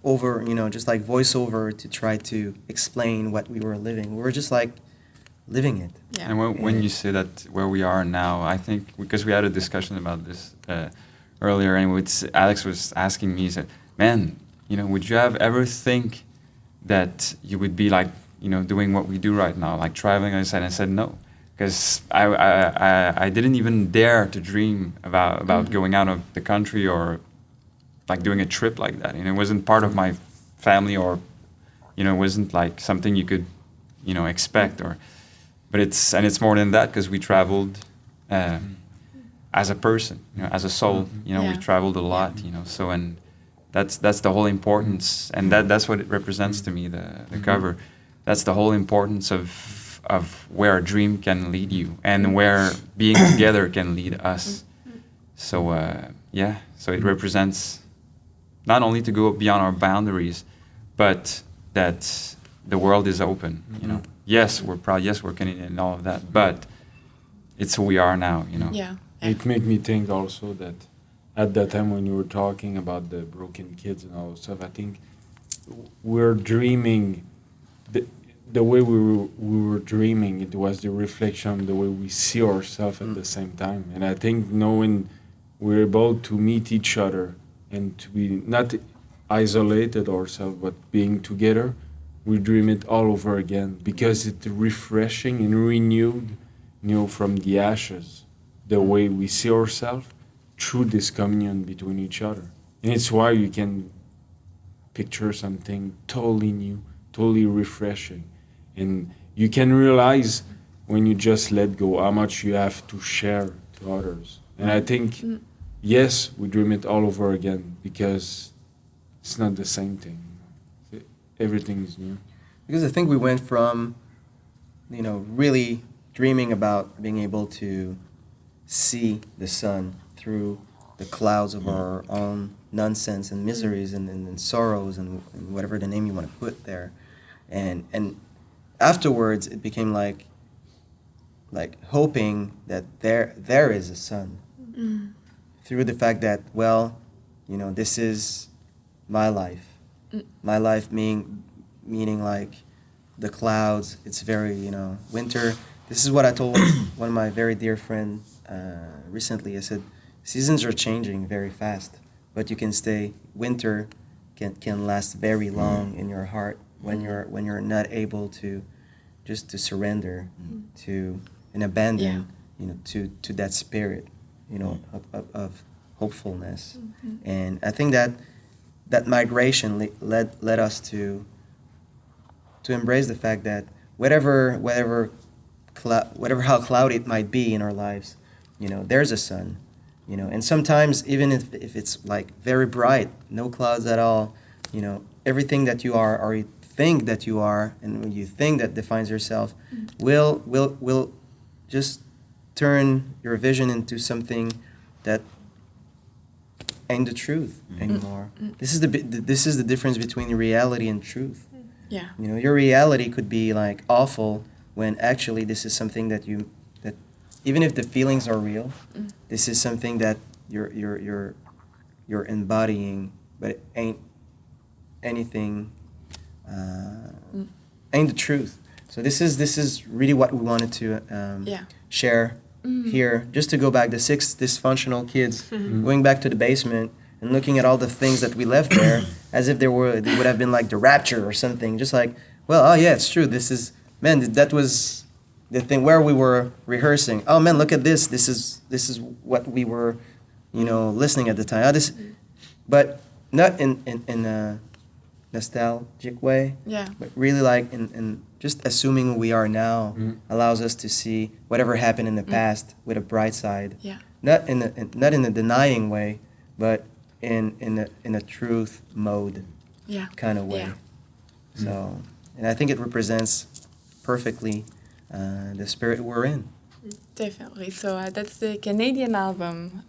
over, you know, just like voiceover to try to explain what we were living. We were just like living it. Yeah. And when you say that where we are now, I think because we had a discussion about this earlier, and Alex was asking me, he said, "Man, you know, would you have ever think that you would be like, you know, doing what we do right now, like traveling?" And I said no, because I didn't even dare to dream about going out of the country or like doing a trip like that. And it wasn't part of my family, or, you know, it wasn't like something you could, you know, expect, but it's more than that, because we traveled as a person, you know, as a soul, you know, we traveled a lot, you know, so, and that's the whole importance, and that's what it represents to me, the cover. That's the whole importance of where a dream can lead you, and where being together can lead us. So so it represents not only to go beyond our boundaries, but that the world is open, you know. Yes, we're proud, yes, we're Canadian and all of that, but it's who we are now, you know. Yeah. It made me think also that at that time when you were talking about the broken kids and all that stuff. I think we're dreaming. The way we were dreaming, it was the reflection of the way we see ourselves at the same time. And I think knowing we're able to meet each other and to be not isolated ourselves, but being together, we dream it all over again because it's refreshing and renewed, from the ashes, the way we see ourselves through this communion between each other. And it's why you can picture something totally new, totally refreshing. And you can realize when you just let go how much you have to share to others. And I think, yes, we dream it all over again because it's not the same thing. Everything is new. Because I think we went from, really dreaming about being able to see the sun through the clouds of our own nonsense and miseries and sorrows and whatever the name you want to put there. And afterwards, it became like hoping that there is a sun. Through the fact that, this is my life. My life meaning like the clouds. It's very, winter. This is what I told one of my very dear friends recently. I said, seasons are changing very fast, but you can stay. Winter can last very long in your heart when you're not able to just to surrender to and abandon, to that spirit, of hopefulness. And I think that migration led us to embrace the fact that whatever how cloudy it might be in our lives, there's a sun, and sometimes even if it's like very bright, no clouds at all, everything that you are or you think that you are and when you think that defines yourself will just turn your vision into something that ain't the truth anymore. This is the difference between reality and truth. Yeah. Your reality could be like awful when actually this is something that even if the feelings are real, this is something that you're embodying, but it ain't anything, ain't the truth. So this is really what we wanted to share here. Just to go back, the 6 dysfunctional kids going back to the basement and looking at all the things that we left there as if they would have been like the rapture or something. Just like, oh yeah, it's true. That was the thing where we were rehearsing. Oh man, look at this. This is what we were, listening at the time. But not in a nostalgic way. Yeah. But really like in just assuming who we are now allows us to see whatever happened in the past with a bright side. Yeah. Not in a denying way, but in a truth mode. Yeah. Kind of way. Yeah. So, and I think it represents perfectly the spirit we're in. Definitely. So that's the Canadian album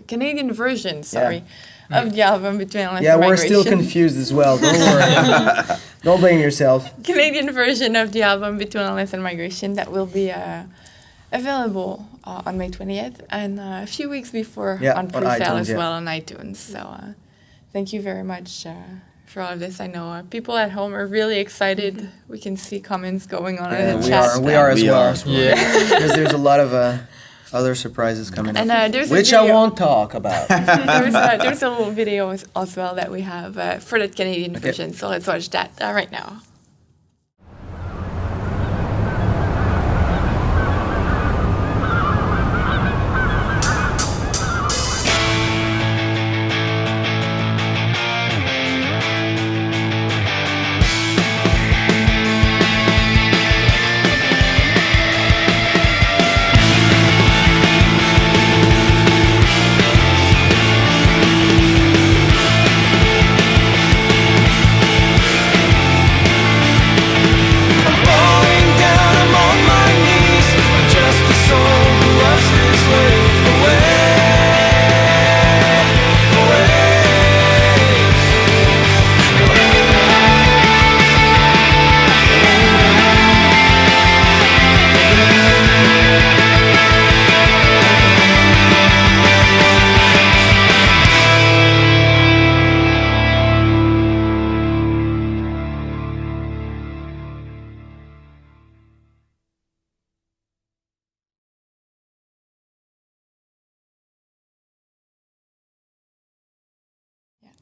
Canadian version, of the album Between Illness and Migration. Yeah, we're still confused as well. Don't worry. Don't blame yourself. Canadian version of the album Between Illness and Migration that will be available on May 20th and a few weeks before on pre-sale as well on iTunes. So thank you very much for all of this. I know people at home are really excited. We can see comments going on in the chat. We are as well. Yeah. Because there's a lot of other surprises coming up, there's which I won't talk about. there's a little video as well that we have for the Canadian version. So let's watch that right now. Thank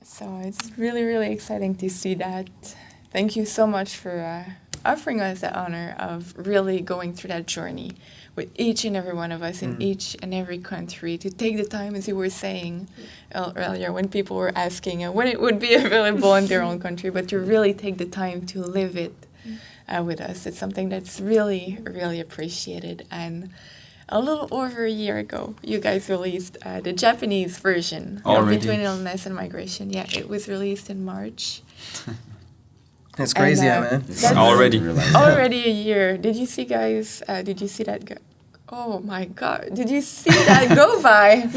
So it's really, really exciting to see that. Thank you so much for offering us the honor of really going through that journey with each and every one of us in each and every country, to take the time, as you were saying earlier, when people were asking when it would be available in their own country, but to really take the time to live it with us. It's something that's really, really appreciated. And a little over a year ago, you guys released the Japanese version of Between Illness and Migration. Yeah, it was released in March. It's crazy, man. Already. Already a year. Did you see, guys? Did you see that go? Oh my God! Did you see that go by?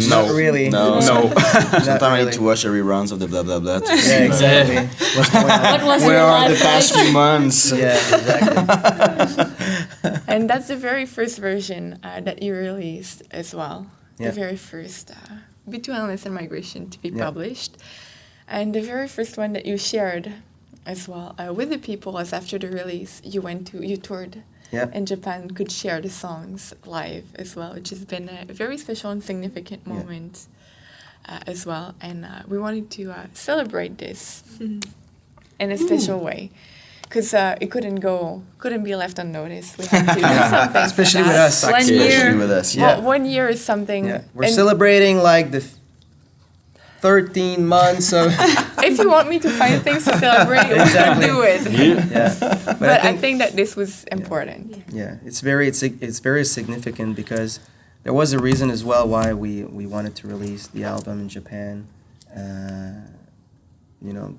Not really. No. Sometimes I really. need to watch the reruns of the Bla Bla Bla. Yeah, exactly. What's going on? What was Where your are the life past like? few months? Yeah, exactly. And that's the very first version that you released as well. Yeah. The very first Between Illness and Migration to be published. And the very first one that you shared as well with the people was after the release, you toured in Japan, could share the songs live as well, which has been a very special and significant moment as well. And we wanted to celebrate this in a special way. Because it couldn't be left unnoticed. We had to do something. Especially with us. 1 year. Especially with us, Well, 1 year is something. Yeah. We're celebrating like the 13 months of. If you want me to find things to celebrate, Exactly. we'll do it. Yeah. But I think that this was important. Yeah, it's very significant because there was a reason as well why we wanted to release the album in Japan. You know,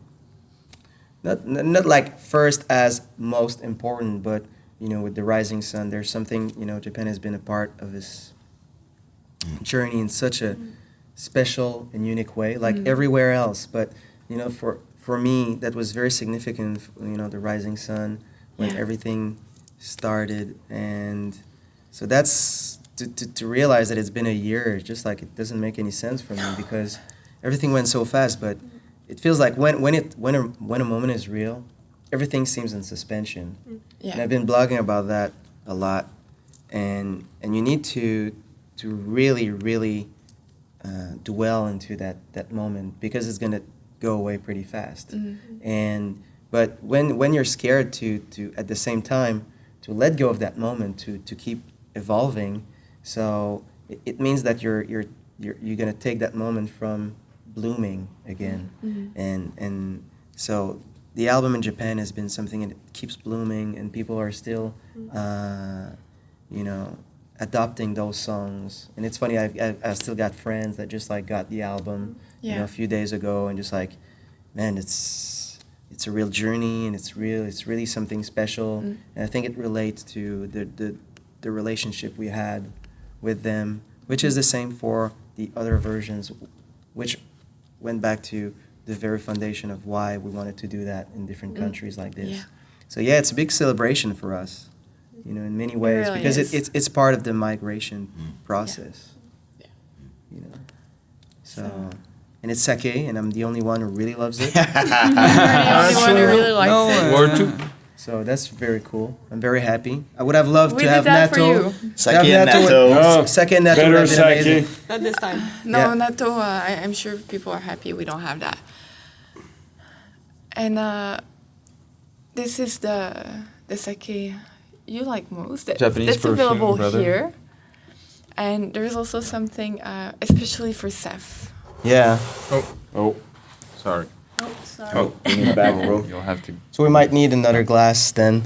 not like first as most important, but you know, with the Rising Sun, there's something, you know, Japan has been a part of this journey in such a special and unique way, like everywhere else. But you know, for me, that was very significant. You know, the Rising Sun, when everything started, and so that's to realize that it's been a year. It's just like it doesn't make any sense for me because everything went so fast. But it feels like when a moment is real, everything seems in suspension. Yeah. And I've been blogging about that a lot, and you need to really dwell into that moment because it's gonna go away pretty fast. But when you're scared to at the same time to let go of that moment to keep evolving, so it means that you're gonna take that moment from blooming again, and so the album in Japan has been something that keeps blooming, and people are still you know, adopting those songs. And it's funny, I've still got friends that just like got the album you know, a few days ago, and just like, man, it's a real journey, and it's really something special. And I think it relates to the relationship we had with them, which is the same for the other versions, which went back to the very foundation of why we wanted to do that in different countries like this. So yeah, it's a big celebration for us, you know, in many ways, really because is. it's part of the migration process. You know, so and it's sake, and I'm the only one who really loves it. You're the only one who really likes it. Word two. So that's very cool. I'm very happy. I would have loved We to did have that for natto. you. Sake and natto. Sake and natto would Better have been amazing. sake. Not this time. No, Yeah. natto, I'm sure people are happy we don't have that. And this is the sake you like most. Japanese that's perfume, available brother. here. And there is also something especially for Seth. Yeah. Oh, Sorry. Oh, sorry. Oh, bring it back, bro. You'll have to. So we might need another glass then.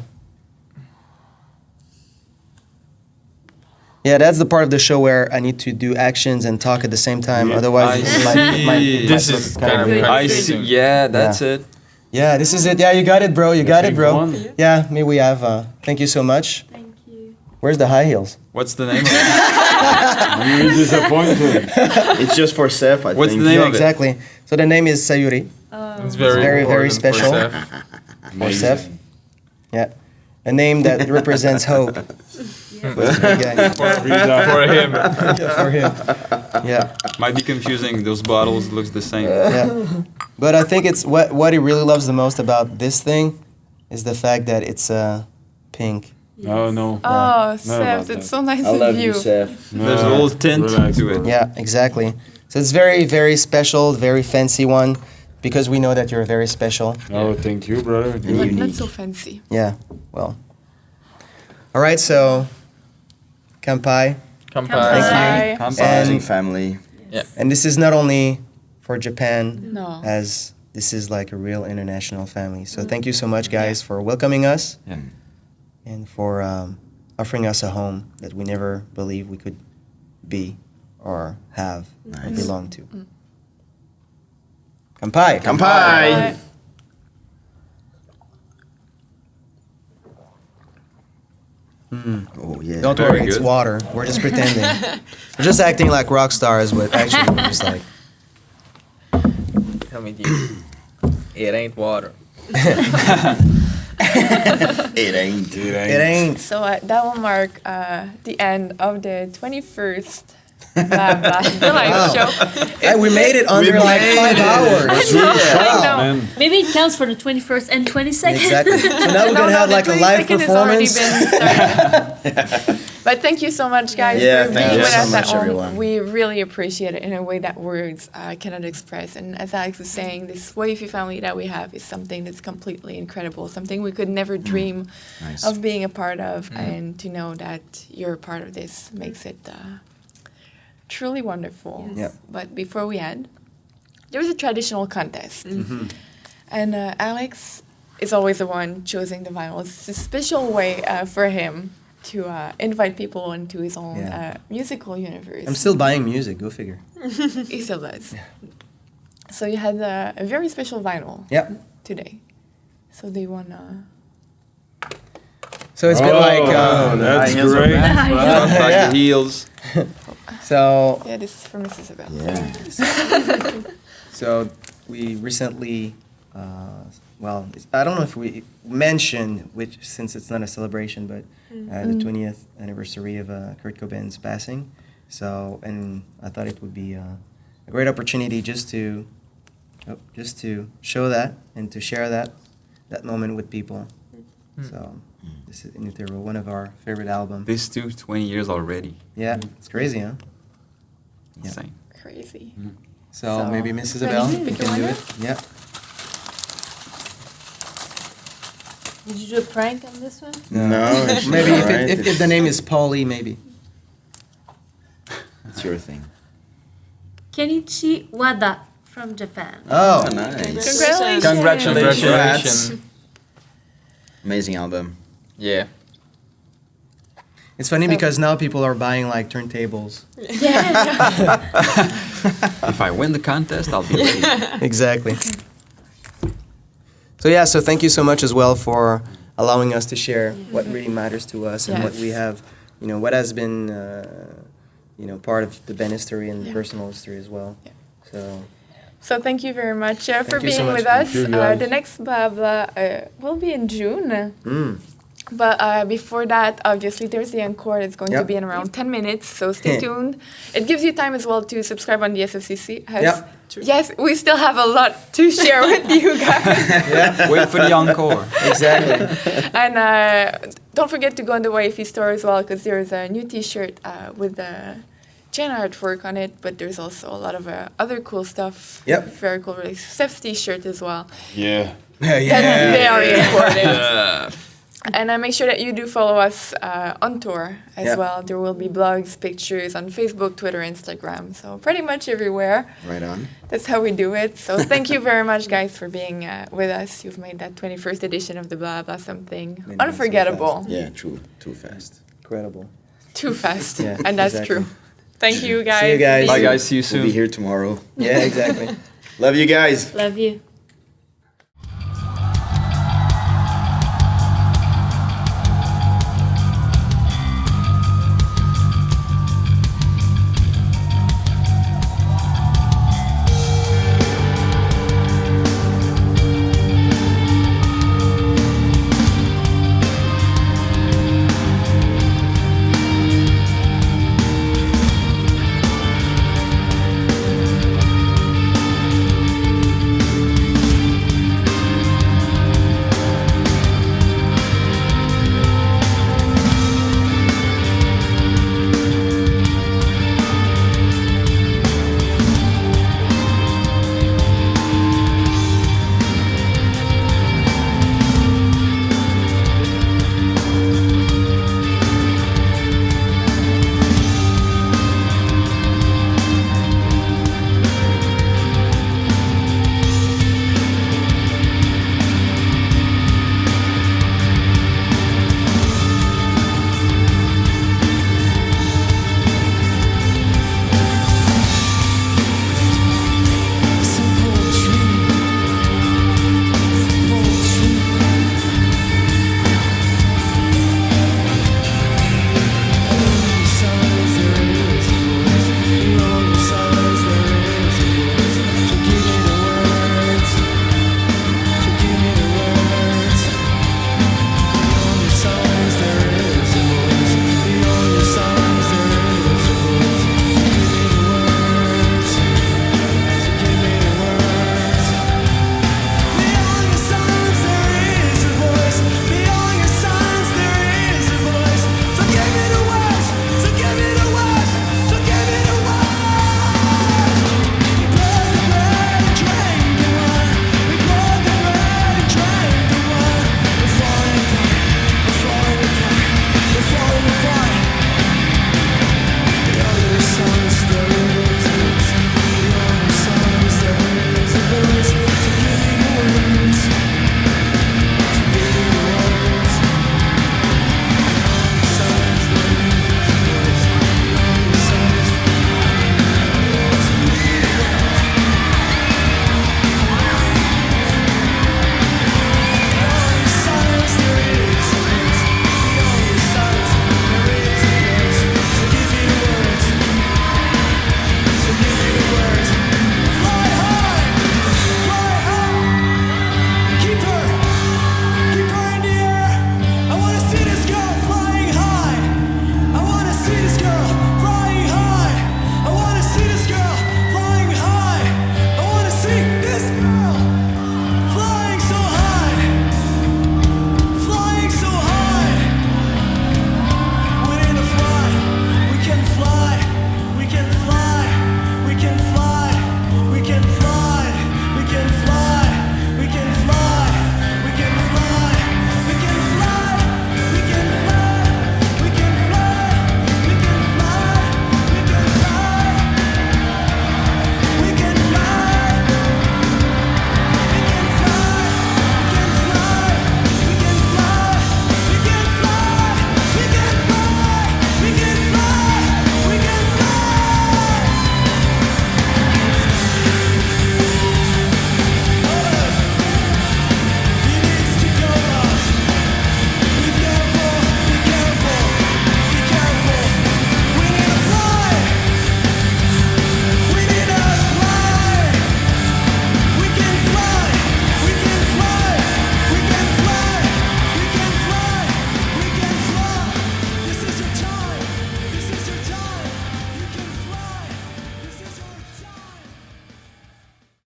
Yeah, that's the part of the show where I need to do actions and talk at the same time. Otherwise, it might This look is kinda kind of weird. I see. Yeah, that's Yeah. it. Yeah, this is it. Yeah, you got it, bro. You got it, big bro. one. Yeah, me we have. Thank you so much. Thank you. Where's the high heels? What's the name of it? You're disappointed. It's just for Seth, I What's think. the name Yeah, of it? exactly. So the name is Sayuri. It's very, very, very important special. For Seth. For Seth. Yeah. A name that represents hope. For this big guy. For him. Yeah, for him. Yeah. Might be confusing. Those bottles looks the same. Yeah. But I think it's what he really loves the most about this thing is the fact that it's pink. No. Oh, about Seth, that. it's so nice I of love you. you, Seth. There's a little tint relax, to it. Yeah, exactly. So it's very, very special, very fancy one, because we know that you're very special. Oh, thank you, brother. Not so fancy. Yeah, well. All right, so, Kampai. Kampai. Thank you. Amazing family. Yeah. And this is not only for Japan, No. as this is like a real international family. So thank you so much, guys, for welcoming us and for offering us a home that we never believed we could be or have or belong to. Kampai! Kampai! Oh yeah. Don't Very worry, it's good. water. We're just pretending. We're just acting like rock stars, but actually we're just like... Tell me, it ain't water. It ain't. It ain't. So that will mark the end of the 21st Bla Bla, the live show. Hey, we made it under like 5 hours. I know. Maybe it counts for the 21st and 22nd. Exactly. So now we're No, gonna have the like a live 22nd has already performance. been started. But thank you so much, guys, Yeah, for thank being you with so us much, at home. everyone. We really appreciate it in a way that words cannot express. And as Alex was saying, this wavy family that we have is something that's completely incredible, something we could never dream Nice. of being a part of. And to know that you're a part of this makes it truly wonderful. Yes. Yep. But before we end, there was a traditional contest. And Alex is always the one choosing the vinyl. It's a special way for him to invite people into his own Yeah. musical universe. I'm still buying music, go figure. He still does. So you had a very special vinyl Yep. today. So do you want to... So it's been like... that's great. Yeah. the heels. So... Yeah, this is from Miss Isabel. Yeah. So we recently, well, I don't know if we mentioned, which since it's not a celebration, but the 20th anniversary of Kurt Cobain's passing. So, and I thought it would be a great opportunity just to show that and to share that moment with people. So this is In Utero, one of our favorite albums. This too, 20 years already. Yeah, it's crazy, huh? Insane. Crazy. So maybe Miss Isabel, ready? you Pick a can do winner? it. Yeah. Did you do a prank on this one? No. it's Maybe all if, right. if the name is Paulie, maybe. It's your thing. Kenichi Wada from Japan. Oh, Nice. Congratulations. Congratulations. Amazing album. Yeah. It's funny because now people are buying like turntables. Yeah. If I win the contest, I'll be ready. Exactly. So yeah, so thank you so much as well for allowing us to share what really matters to us and what we have, what has been, part of the band history and personal history as well. So thank you very much for Thank you so being much. with us. Thank you, guys. The next Bla Bla will be in June. But before that, obviously, there's the encore. It's going to be in around 10 minutes, so stay tuned. It gives you time as well to subscribe on the SFCC. Yes, we still have a lot to share with you guys. Wait for the encore. Exactly. And don't forget to go on the Wifey store as well, because there's a new T-shirt with the China artwork on it, but there's also a lot of other cool stuff. Yep. Very cool. Really. Steph's T-shirt as well. Yeah. That's very important. And make sure that you do follow us on tour as well. There will be blogs, pictures on Facebook, Twitter, Instagram. So pretty much everywhere. Right on. That's how we do it. So thank you very much, guys, for being with us. You've made that 21st edition of the Bla Bla something unforgettable. Yeah, true. Too fast. Incredible. Too fast. Yeah, And that's exactly. true. Thank you, guys. See you guys. Bye, guys. See you We'll soon. be here tomorrow. Yeah, exactly. Love you guys. Love you.